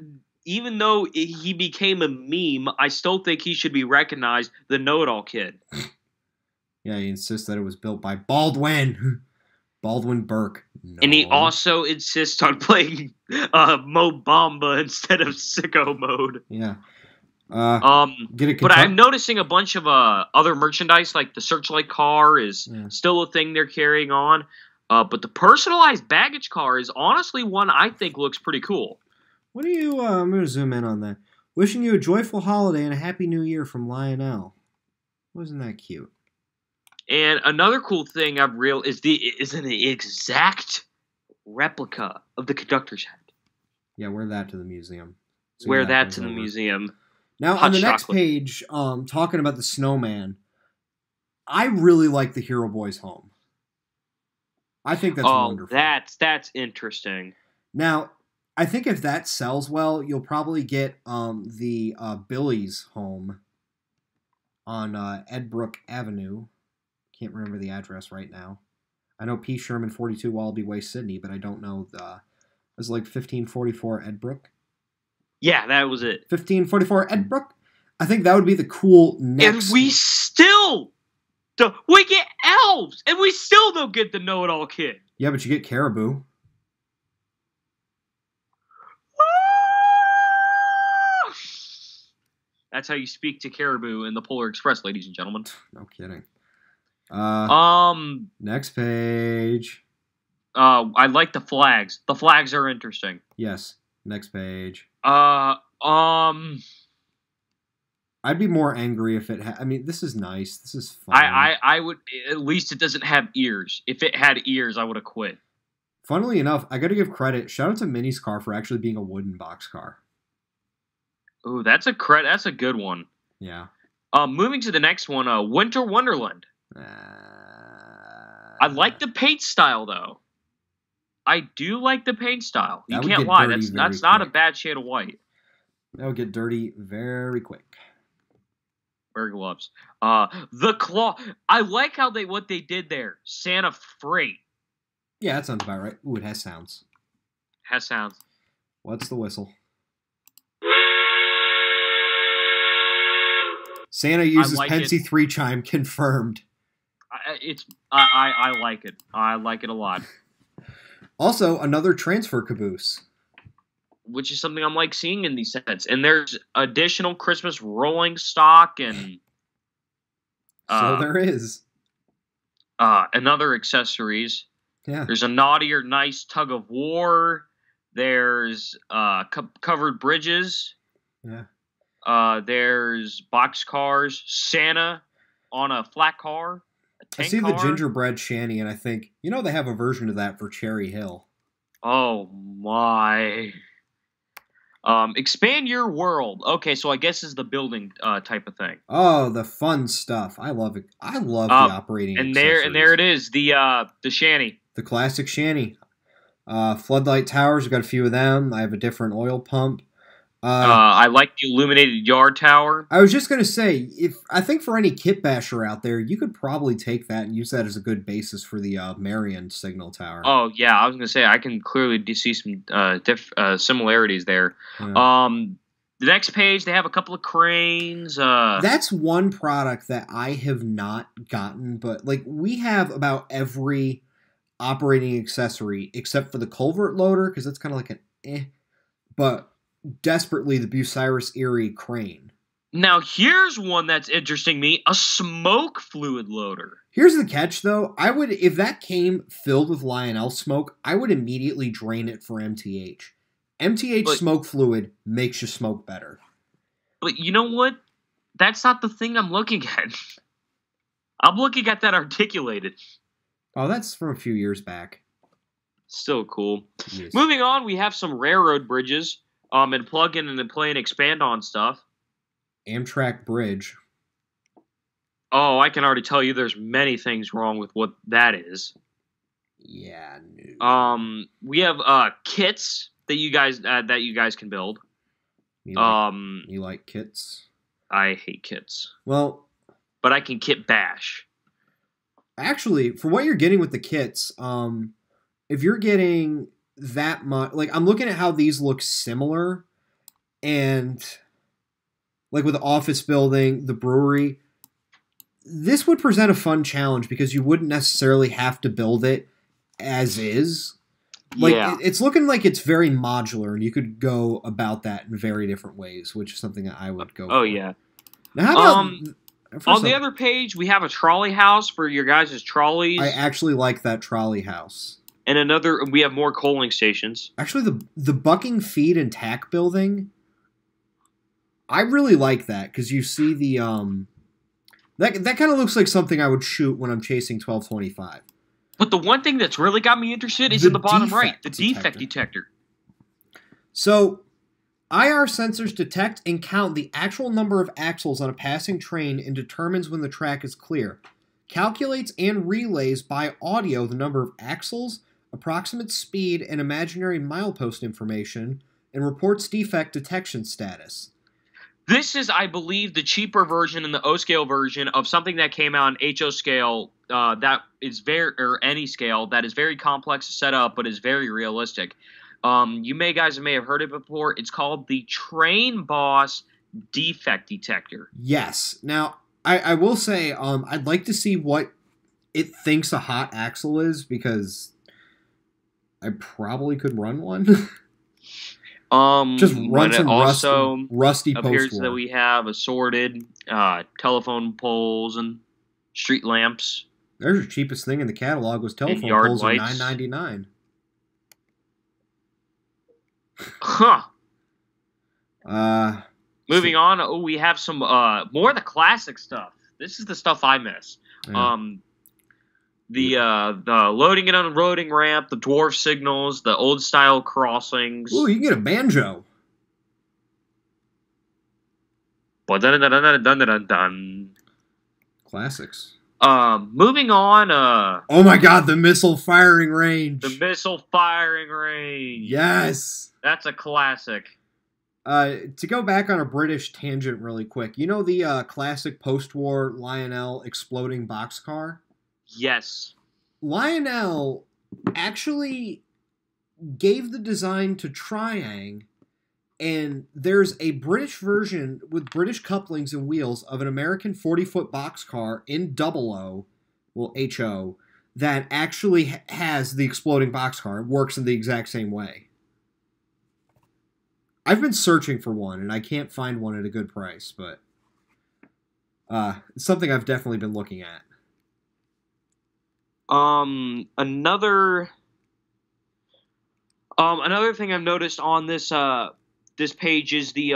even though he became a meme, I still think he should be recognized, the know-it-all kid. Yeah, he insists that it was built by Baldwin Burke. No. And he also insists on playing Mo Bamba instead of Sicko Mode. Yeah. But I'm noticing a bunch of other merchandise, like the Searchlight car is still a thing they're carrying on. But the personalized baggage car is honestly one I think looks pretty cool. What do you? I'm going to zoom in on that. Wishing you a joyful holiday and a happy new year from Lionel. Wasn't that cute? And another cool thing I've realized is an exact replica of the conductor's hat. Yeah, wear that to the museum. Wear that to the museum. Now, Hot on the next chocolate. page, talking about the snowman, I really like the Hero Boys home. I think that's wonderful. That's interesting. Now, I think if that sells well, you'll probably get the Billy's home on Edbrook Avenue. Can't remember the address right now. I know P. Sherman 42 Wallaby Way, Sydney, but I don't know it was like 1544 Edbrook. Yeah, that was it. 1544 Edbrook. I think that would be the cool next. And we get elves, and we still don't get the know-it-all kid. Yeah, but you get Caribou. That's how you speak to Caribou in the Polar Express, ladies and gentlemen. No kidding. Next page. I like the flags. The flags are interesting. Yes. Next page. I'd be more angry if it I mean, this is nice. This is fun. I would, at least it doesn't have ears. If it had ears, I would have quit. Funnily enough, I got to give credit. Shout out to Minnie's car for actually being a wooden boxcar. Ooh, that's a good one. Yeah. Moving to the next one, Winter Wonderland. I like the paint style, though. I do like the paint style. You can't lie. That's not a bad shade of white. That would get dirty very quick. Wear gloves. The claw. I like how what they did there. Santa Freight. Yeah, that sounds about right. Ooh, it has sounds. Has sounds. What's the whistle? Santa uses Pensy 3 chime confirmed. I like it. I like it a lot. Also, another transfer caboose. Which is something I'm like seeing in these sets. And there's additional Christmas rolling stock and so there is. And other accessories. Yeah. There's a naughty or nice tug of war. There's covered bridges. Yeah. There's box cars. Santa on a flat car. I see the gingerbread shanty, and I think, they have a version of that for Cherry Hill. Oh, my. Expand your world. Okay, so I guess it's the building type of thing. Oh, the fun stuff. I love it. I love the operating accessories. There it is, the shanty. The classic shanty. Floodlight towers, I've got a few of them. I have a different oil pump. I like the illuminated yard tower. I was just going to say, I think for any kit basher out there, you could probably take that and use that as a good basis for the Marion signal tower. Oh, yeah, I was going to say, I can clearly see some similarities there. Yeah. The next page, they have a couple of cranes. That's one product that I have not gotten, but we have about every operating accessory except for the culvert loader, because that's kind of like an but desperately the Bucyrus Erie crane. Now here's one that's interesting me, a smoke fluid loader. Here's the catch though, if that came filled with Lionel smoke, I would immediately drain it for MTH. Smoke fluid makes you smoke better. But you know what? That's not the thing I'm looking at. I'm looking at that articulated. Oh, that's from a few years back. Still cool. Yes. Moving on, we have some railroad bridges. And plug in and play and expand on stuff. Amtrak Bridge. Oh, I can already tell you there's many things wrong with what that is. Yeah. No. We have kits that you guys can build. You like kits? I hate kits. Well, but I can kit bash. Actually, for what you're getting with the kits, if you're getting that much, I'm looking at how these look similar, and with the office building, the brewery, this would present a fun challenge because you wouldn't necessarily have to build it as is. It's looking like it's very modular, and you could go about that in very different ways, which is something that I would go for. Oh, yeah. Now, how about... on the other page, we have a trolley house for your guys' trolleys. I actually like that trolley house. And we have more coaling stations. Actually, the bucking feed and tack building, I really like that because you see the that kind of looks like something I would shoot when I'm chasing 1225. But the one thing that's really got me interested is in the bottom right, the defect detector. So, IR sensors detect and count the actual number of axles on a passing train and determines when the track is clear. Calculates and relays by audio the number of axles, approximate speed, and imaginary milepost information, and reports defect detection status. This is, I believe, the cheaper version and the O-scale version of something that came out in HO scale that is or any scale that is very complex to set up but is very realistic. You guys may have heard it before. It's called the Train Boss Defect Detector. Yes. Now, I will say I'd like to see what it thinks a hot axle is because I probably could run one. Just run some rusty post-war. Appears that we have assorted telephone poles and street lamps. There's the cheapest thing in the catalog was telephone poles at $9.99. Huh. Moving on, we have some more of the classic stuff. This is the stuff I miss. Yeah. The loading and unloading ramp, the dwarf signals, the old style crossings. Ooh, you can get a banjo. Classics. Moving on. Oh my God, the missile firing range. The missile firing range. Yes. That's a classic. To go back on a British tangent really quick, you know the classic post-war Lionel exploding boxcar? Yes. Lionel actually gave the design to Triang, and there's a British version with British couplings and wheels of an American 40-foot boxcar in HO, that actually has the exploding boxcar. It works in the exact same way. I've been searching for one, and I can't find one at a good price, but it's something I've definitely been looking at. Another thing I've noticed on this this page is the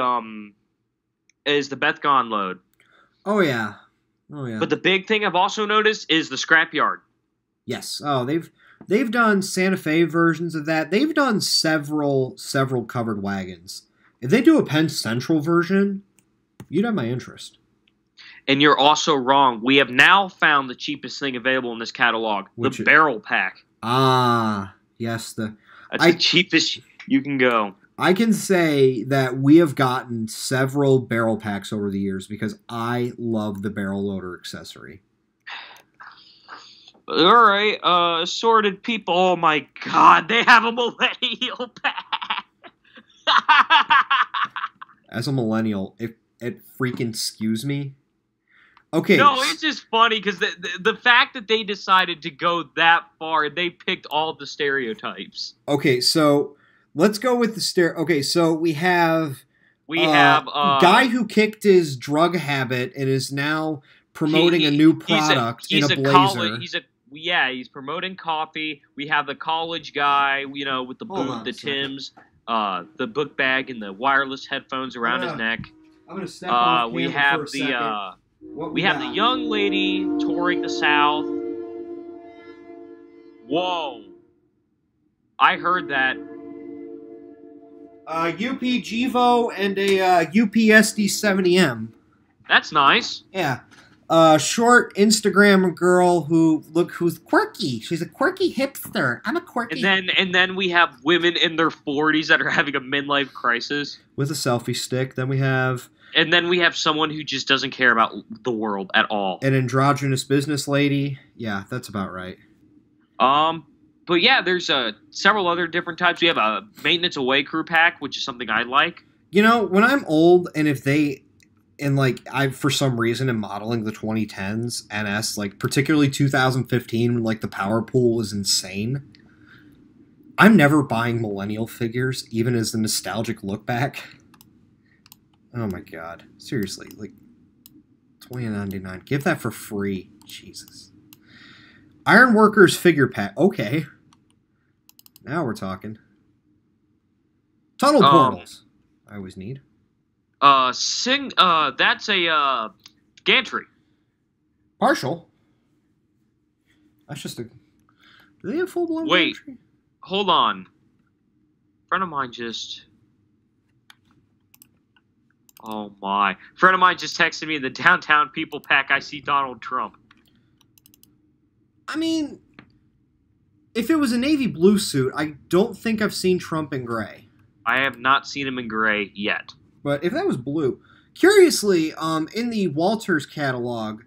Bethgon load. Oh yeah. But the big thing I've also noticed is the scrapyard. Yes. Oh, they've done Santa Fe versions of that. They've done several covered wagons. If they do a Penn Central version, you'd have my interest. And you're also wrong. We have now found the cheapest thing available in this catalog, the barrel pack. Ah, yes. That's the cheapest you can go. I can say that we have gotten several barrel packs over the years because I love the barrel loader accessory. All right, assorted people. Oh my God, they have a millennial pack. As a millennial, it freaking skews me. Okay. No, it's just funny because the fact that they decided to go that far, they picked all the stereotypes. Okay, so let's go with the Okay, so we have a guy who kicked his drug habit and is now promoting a new product in a blazer. He's promoting coffee. We have the college guy, with the boot, the Timbs, the book bag, and the wireless headphones around his neck. I'm gonna step off we have for a second. We have the young lady touring the South. Whoa. I heard that. UP Gevo and a UPSD 70M. That's nice. Yeah. Short Instagram girl who's quirky. She's a quirky hipster. I'm a quirky. And then we have women in their 40s that are having a midlife crisis with a selfie stick. Then we have someone who just doesn't care about the world at all. An androgynous business lady. Yeah, that's about right. But yeah, there's several other different types. We have a maintenance away crew pack, which is something I like. When I'm old and if they I for some reason am modeling the 2010s NS, particularly 2015 when the power pool was insane. I'm never buying millennial figures, even as the nostalgic look back. Oh my God. Seriously, $20.99. Give that for free. Jesus. Ironworkers figure pack. Okay. Now we're talking. Tunnel portals. I always need. That's a gantry. Partial. That's just a. Do they have full blown Wait, gantry? hold on. A friend of mine just. Oh my! Friend of mine just texted me in the downtown people pack. I see Donald Trump. I mean, if it was a navy blue suit, I don't think I've seen Trump in gray. I have not seen him in gray yet. But if that was blue, curiously, in the Walters catalog,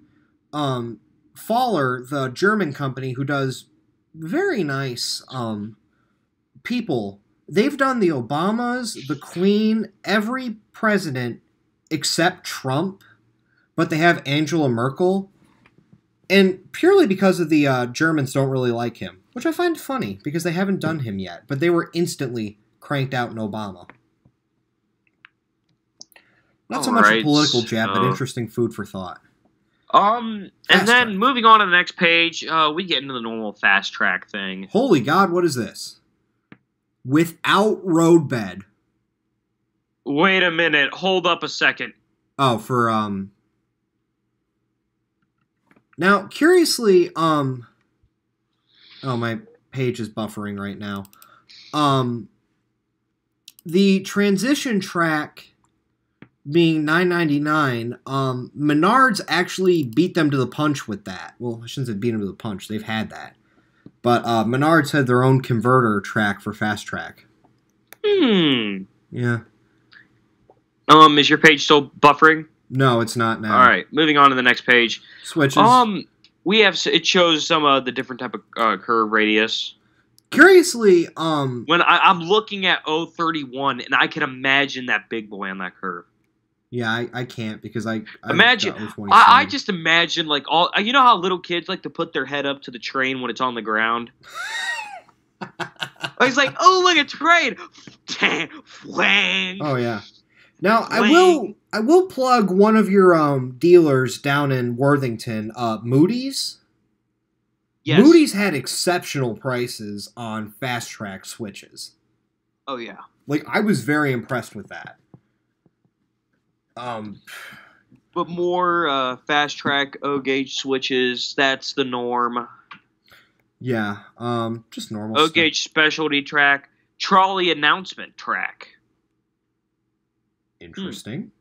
Faller, the German company who does very nice people, they've done the Obamas, the Queen, every president except Trump, but they have Angela Merkel, and purely because of the Germans don't really like him, which I find funny because they haven't done him yet, but they were instantly cranked out in Obama. Not so much a political jab, but interesting food for thought. And then moving on to the next page, we get into the normal fast track thing. Holy God, what is this? Without roadbed. Wait a minute, hold up a second. Oh, for now, curiously, oh, my page is buffering right now. The transition track being $9.99, Menards actually beat them to the punch with that. Well, I shouldn't say beat them to the punch. They've had that. But Menards had their own converter track for fast track. Yeah. Is your page still buffering? No, it's not now. All right, moving on to the next page. Switches. We have it shows some of the different type of curve radius. Curiously, when I'm looking at 031, and I can imagine that big boy on that curve. Yeah, I can't because I imagine. I just imagine like all. You know how little kids like to put their head up to the train when it's on the ground. He's like, oh look, a train. Oh yeah. Now I will plug one of your dealers down in Worthington, Moody's. Yes. Moody's had exceptional prices on fast track switches. Oh yeah. Like I was very impressed with that. But more fast track O gauge switches, that's the norm. Yeah, just normal O gauge specialty track, trolley announcement track. Interesting.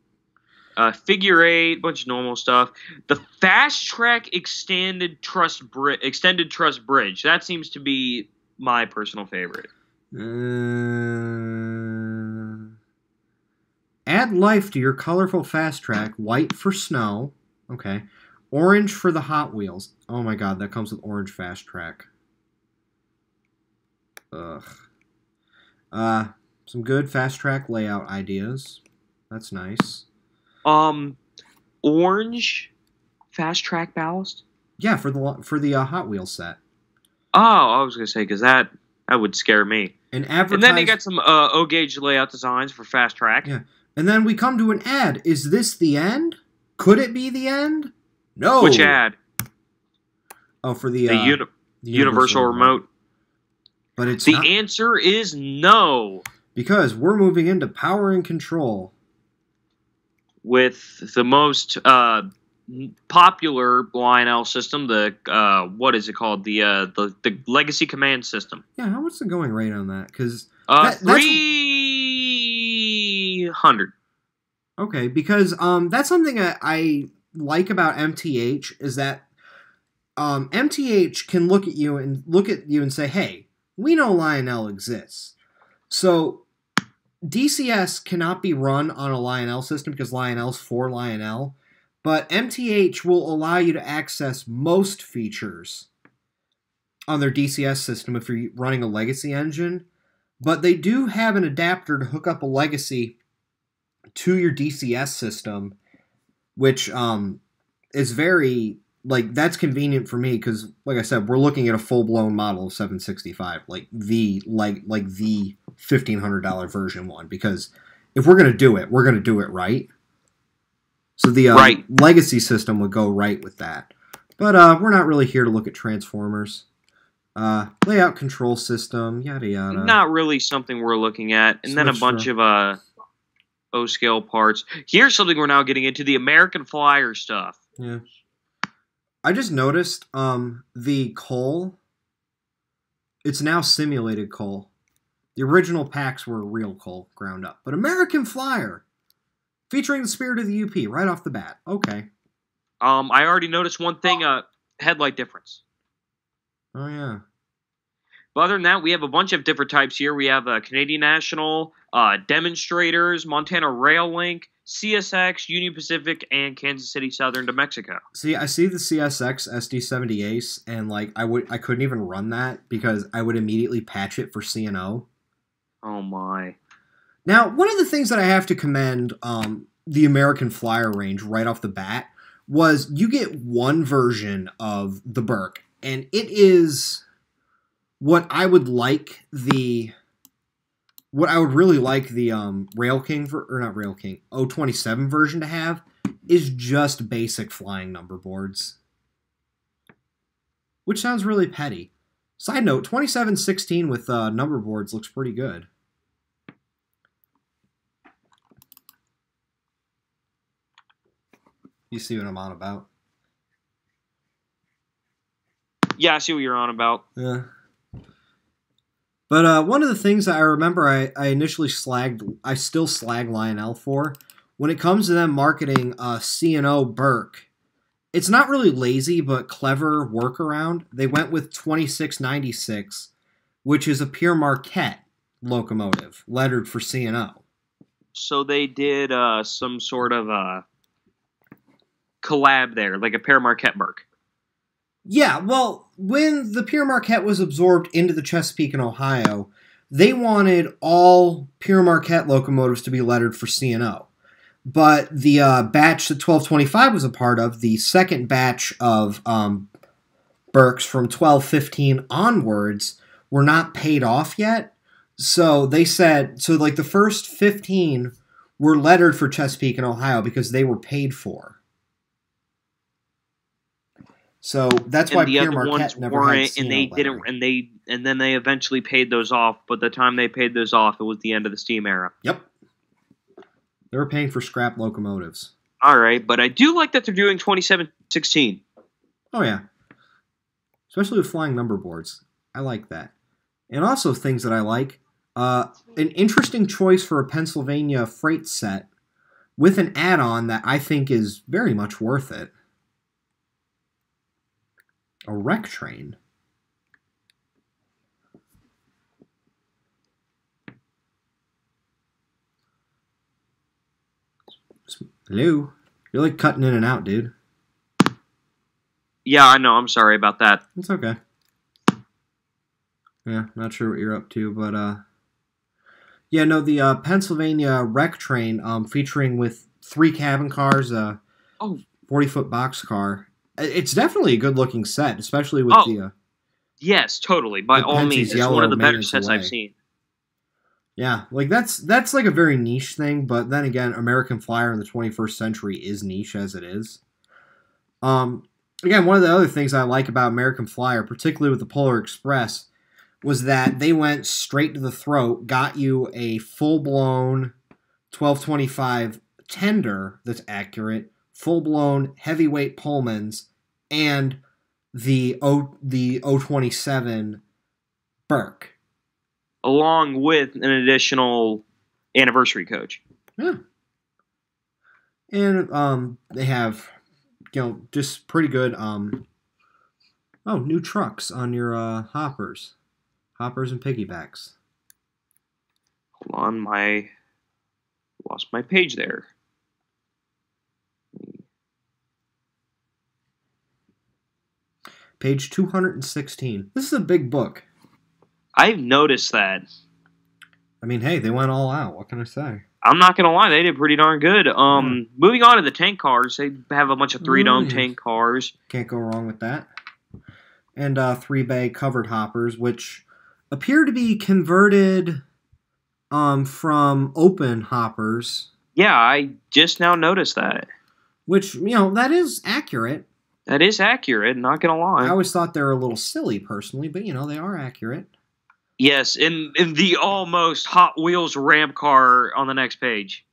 Figure 8, bunch of normal stuff. The fast track extended truss bridge. That seems to be my personal favorite. Add life to your colorful fast track. White for snow. Okay. Orange for the Hot Wheels. Oh my God, that comes with orange fast track. Ugh. Some good fast track layout ideas. That's nice. Orange fast track ballast. Yeah, for the Hot Wheels set. Oh, I was gonna say because that would scare me. And then they got some O gauge layout designs for fast track. Yeah, and then we come to an ad. Is this the end? Could it be the end? No. Which ad? Oh, for the universal remote. But it's the answer is no. Because we're moving into power and control. With the most popular Lionel system, the what is it called? The Legacy Command System. Yeah, how much the going rate on that? Because 300. Okay, because that's something I like about MTH is that MTH can look at you and say, hey, we know Lionel exists, so DCS cannot be run on a Lionel system because Lionel's for Lionel, but MTH will allow you to access most features on their DCS system if you're running a legacy engine, but they do have an adapter to hook up a legacy to your DCS system, which is very, like, that's convenient for me because, like I said, we're looking at a full-blown model of 765, like the $1,500 version one, because if we're going to do it, we're going to do it right. So the legacy system would go right with that. But we're not really here to look at Transformers. Layout control system, yada yada. Not really something we're looking at. And then a bunch of O-scale parts. Here's something we're now getting into, the American Flyer stuff. Yeah. I just noticed the coal, it's now simulated coal. The original packs were real coal ground up. But American Flyer, featuring the spirit of the UP right off the bat. Okay. I already noticed one thing, headlight difference. Oh, yeah. But other than that, we have a bunch of different types here. We have Canadian National, Demonstrators, Montana Rail Link, CSX, Union Pacific, and Kansas City Southern to Mexico. See, I see the CSX SD70 Ace, and like I couldn't even run that because I would immediately patch it for CNO. Oh my! Now, one of the things that I have to commend the American Flyer range right off the bat was you get one version of the Burke, and it is what I would like the. What I would really like the Rail King, or not Rail King, 027 version to have is just basic flying number boards. Which sounds really petty. Side note, 2716 with number boards looks pretty good. You see what I'm on about? Yeah, I see what you're on about. Yeah. But one of the things that I remember I initially I still slag Lionel for, when it comes to them marketing C&O Burke, it's not really lazy, but clever workaround. They went with 2696, which is a Pure Marquette locomotive, lettered for C&O. So they did some sort of collab there, like a Pure Marquette Burke. Yeah, well, when the Pure Marquette was absorbed into the Chesapeake and Ohio, they wanted all Pure Marquette locomotives to be lettered for C&O. But the batch that 1225 was a part of, the second batch of Burkes from 1215 onwards, were not paid off yet. So they said, like the first 15 were lettered for Chesapeake and Ohio because they were paid for. So that's why Pure Marquette never had C&O lettering. And then they eventually paid those off. But the time they paid those off, it was the end of the steam era. Yep, they were paying for scrap locomotives. All right, but I do like that they're doing 2716. Oh yeah, especially with flying number boards. I like that, and also things that I like. An interesting choice for a Pennsylvania freight set with an add-on that I think is very much worth it. A wreck train. Hello? You're like cutting in and out, dude. Yeah, I know. I'm sorry about that. It's okay. Yeah, not sure what you're up to, but yeah, no, the Pennsylvania wreck train featuring with 3 cabin cars, 40-foot boxcar. It's definitely a good-looking set, especially with the... Yes, totally. By all means, it's one of the better sets I've seen. Yeah, like that's like a very niche thing, but then again, American Flyer in the 21st century is niche as it is. Again, one of the other things I like about American Flyer, particularly with the Polar Express, was that they went straight to the throat, got you a full-blown 1225 tender that's accurate, full-blown heavyweight Pullmans, and the 027 Burke. Along with an additional anniversary coach. Yeah. And they have, just pretty good, new trucks on your hoppers. Hoppers and piggybacks. Hold on, lost my page there. Page 216. This is a big book. I've noticed that. I mean, hey, they went all out. What can I say? I'm not going to lie. They did pretty darn good. Moving on to the tank cars. They have a bunch of 3-dome tank cars. Can't go wrong with that. And 3-bay covered hoppers, which appear to be converted from open hoppers. Yeah, I just now noticed that. Which, that is accurate. That is accurate, not gonna lie. I always thought they were a little silly, personally, but, they are accurate. Yes, in the almost Hot Wheels ramp car on the next page.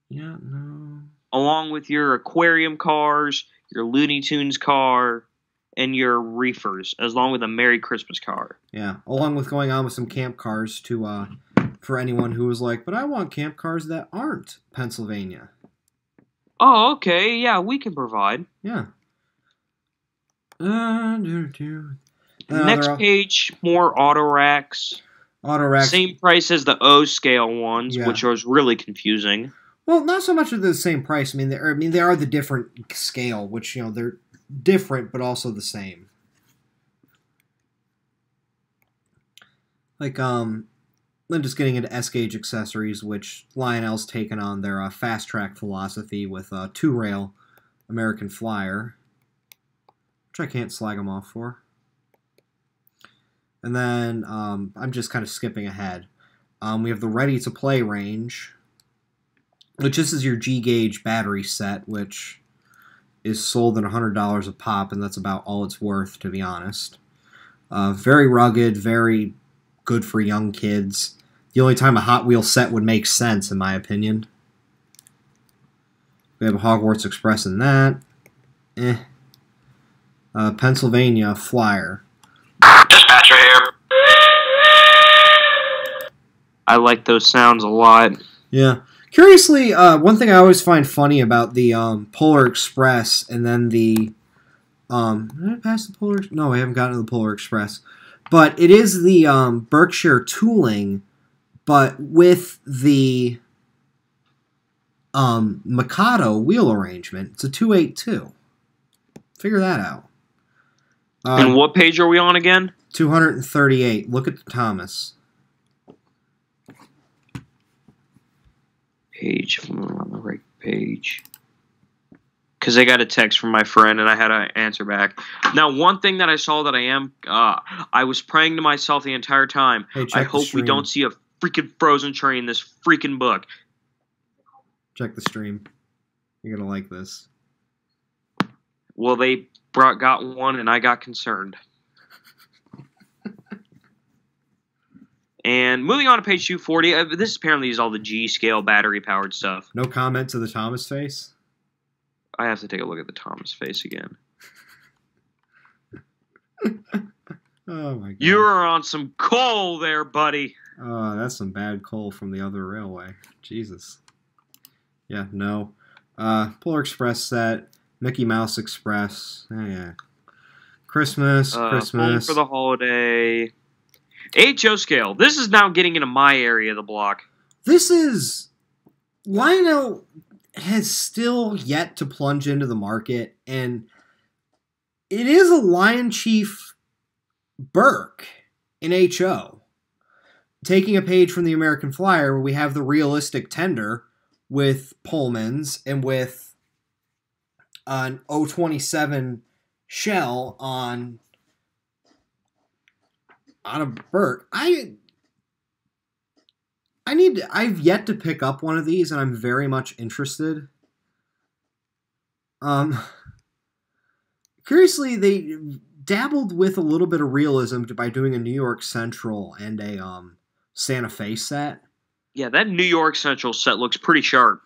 Yeah, no. Along with your aquarium cars, your Looney Tunes car, and your reefers, along with a Merry Christmas car. Yeah, along with going on with some camp cars to for anyone who was like, but I want camp cars that aren't Pennsylvania. Oh, okay, yeah, we can provide. Yeah. Next page, more auto racks. Auto racks. Same price as the O scale ones, Yeah. which was really confusing. Well, not so much of the same price. I mean, they are the different scale, which they're different but also the same. Like I'm just getting into S-gauge accessories, which Lionel's taken on their fast track philosophy with two-rail American Flyer, which I can't slag them off for. And then I'm just kind of skipping ahead. We have the ready-to-play range, which this is your G-gauge battery set, which is sold at $100 a pop, and that's about all it's worth, to be honest. Very rugged, very good for young kids. The only time a Hot Wheels set would make sense, in my opinion. We have a Hogwarts Express in that. Pennsylvania Flyer. Dispatcher here. I like those sounds a lot. Yeah. Curiously, one thing I always find funny about the Polar Express and then the... did I pass the Polar... No, I haven't gotten to the Polar Express. But it is the Berkshire tooling, but with the Mikado wheel arrangement. It's a 282. Figure that out. And what page are we on again? 238. Look at the Thomas. Page, if I'm on the right page. Because I got a text from my friend and I had to answer back. Now, one thing that I saw that I was praying to myself the entire time. Hey, I hope we don't see a freaking frozen train in this freaking book. Check the stream. You're going to like this. Well, they got one and I got concerned. And moving on to page 240, this apparently is all the G-scale battery-powered stuff. No comment to the Thomas face? I have to take a look at the Thomas face again. Oh my god. You're on some coal there, buddy. Oh, that's some bad coal from the other railway. Jesus. Yeah, no. Polar Express set. Mickey Mouse Express. Yeah. Christmas. Home for the holiday. HO scale. This is now getting into my area of the block. This is... Lionel has still yet to plunge into the market, and it is a Lion Chief Burke in HO. Taking a page from the American Flyer, where we have the realistic tender with Pullmans and with an 027 shell on a Burke. I've yet to pick up one of these, and I'm very much interested. Curiously, they dabbled with a little bit of realism by doing a New York Central and a Santa Fe set. Yeah, that New York Central set looks pretty sharp.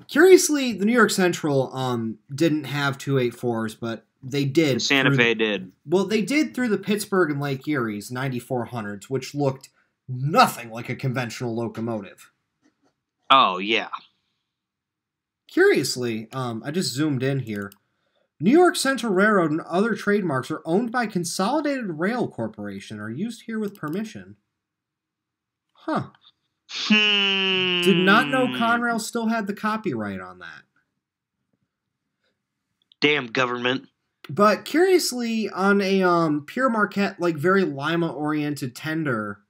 Curiously, the New York Central didn't have 284s, but they did. Santa Fe did. Well, they did through the Pittsburgh and Lake Erie's 9400s, which looked nothing like a conventional locomotive. Oh, yeah. Curiously, I just zoomed in here. New York Central Railroad and other trademarks are owned by Consolidated Rail Corporation, are used here with permission. Huh. Did not know Conrail still had the copyright on that. Damn government. But curiously, on a Pierre Marquette, like very Lima-oriented tender,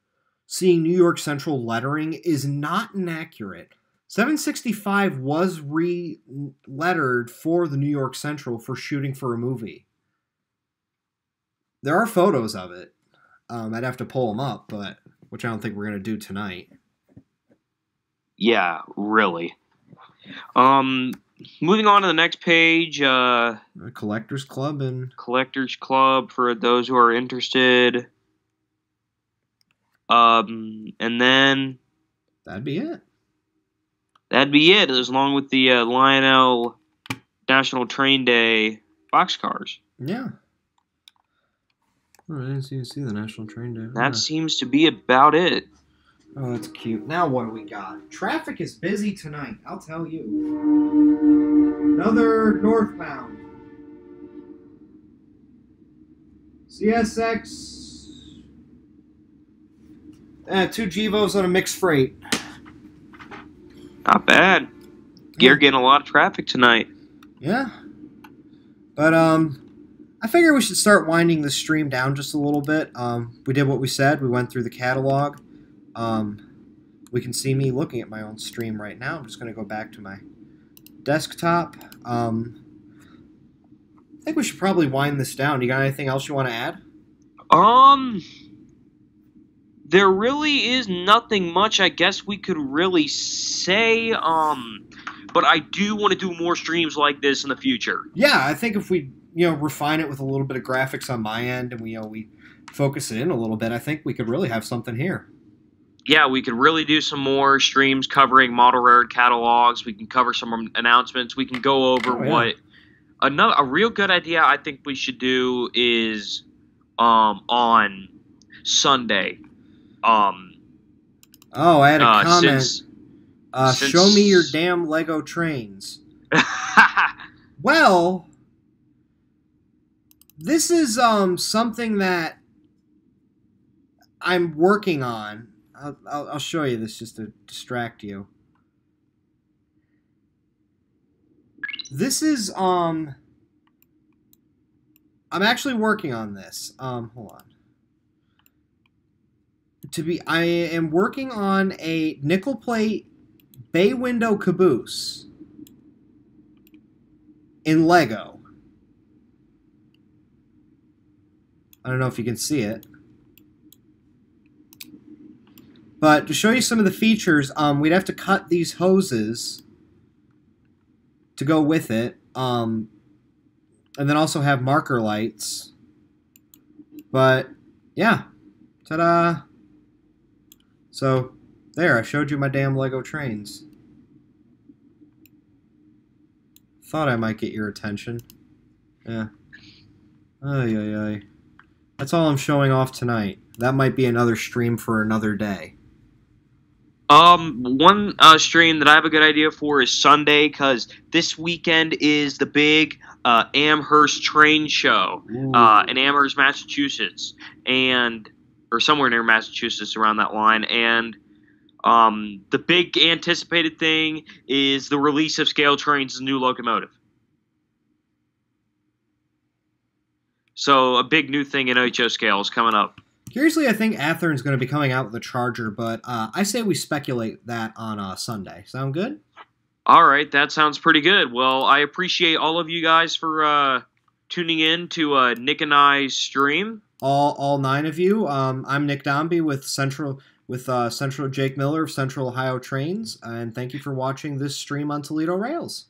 seeing New York Central lettering is not inaccurate. 765 was re-lettered for the New York Central for shooting for a movie. There are photos of it. I'd have to pull them up, but which I don't think we're going to do tonight. Yeah, really. moving on to the next page. Collectors Club and Collectors Club for those who are interested. And then that'd be it. That'd be it, along with the Lionel National Train Day boxcars. Yeah. Oh, I didn't even see the National Train Day. That seems to be about it. Oh, that's cute. Now what do we got? Traffic is busy tonight, I'll tell you. Another northbound. CSX. 2 Gevos on a mixed freight. Not bad. You're getting a lot of traffic tonight. Yeah. But, I figure we should start winding the stream down just a little bit. We did what we said. We went through the catalog. We can see me looking at my own stream right now. I'm just going to go back to my desktop. I think we should probably wind this down. You got anything else you want to add? There really is nothing much I guess we could really say. But I do want to do more streams like this in the future. Yeah, I think if we, refine it with a little bit of graphics on my end and we focus it in a little bit, I think we could really have something here. Yeah, we could really do some more streams covering model rare catalogs. We can cover some announcements. We can go over what a real good idea I think we should do is on Sunday. I had a comment. Show me your damn Lego trains. Well, this is something that I'm working on. I'll show you this just to distract you. This is I'm actually working on this. Hold on. I am working on a nickel plate bay window caboose in Lego. I don't know if you can see it. But to show you some of the features, we'd have to cut these hoses to go with it. And then also have marker lights. But, yeah. Ta-da! So, there, I showed you my damn Lego trains. Thought I might get your attention. Yeah. Ay, ay, ay. That's all I'm showing off tonight. That might be another stream for another day. One stream that I have a good idea for is Sunday, because this weekend is the big Amherst train show in Amherst, Massachusetts, or somewhere near Massachusetts around that line, and the big anticipated thing is the release of Scale Trains' new locomotive. So a big new thing in HO scale is coming up. Curiously, I think Athern's going to be coming out with a Charger, but I say we speculate that on Sunday. Sound good? All right, that sounds pretty good. Well, I appreciate all of you guys for tuning in to Nick and I's stream. All 9 of you. I'm Nick Dombey with Central Jake Miller of Central Ohio Trains, and thank you for watching this stream on Toledo Rails.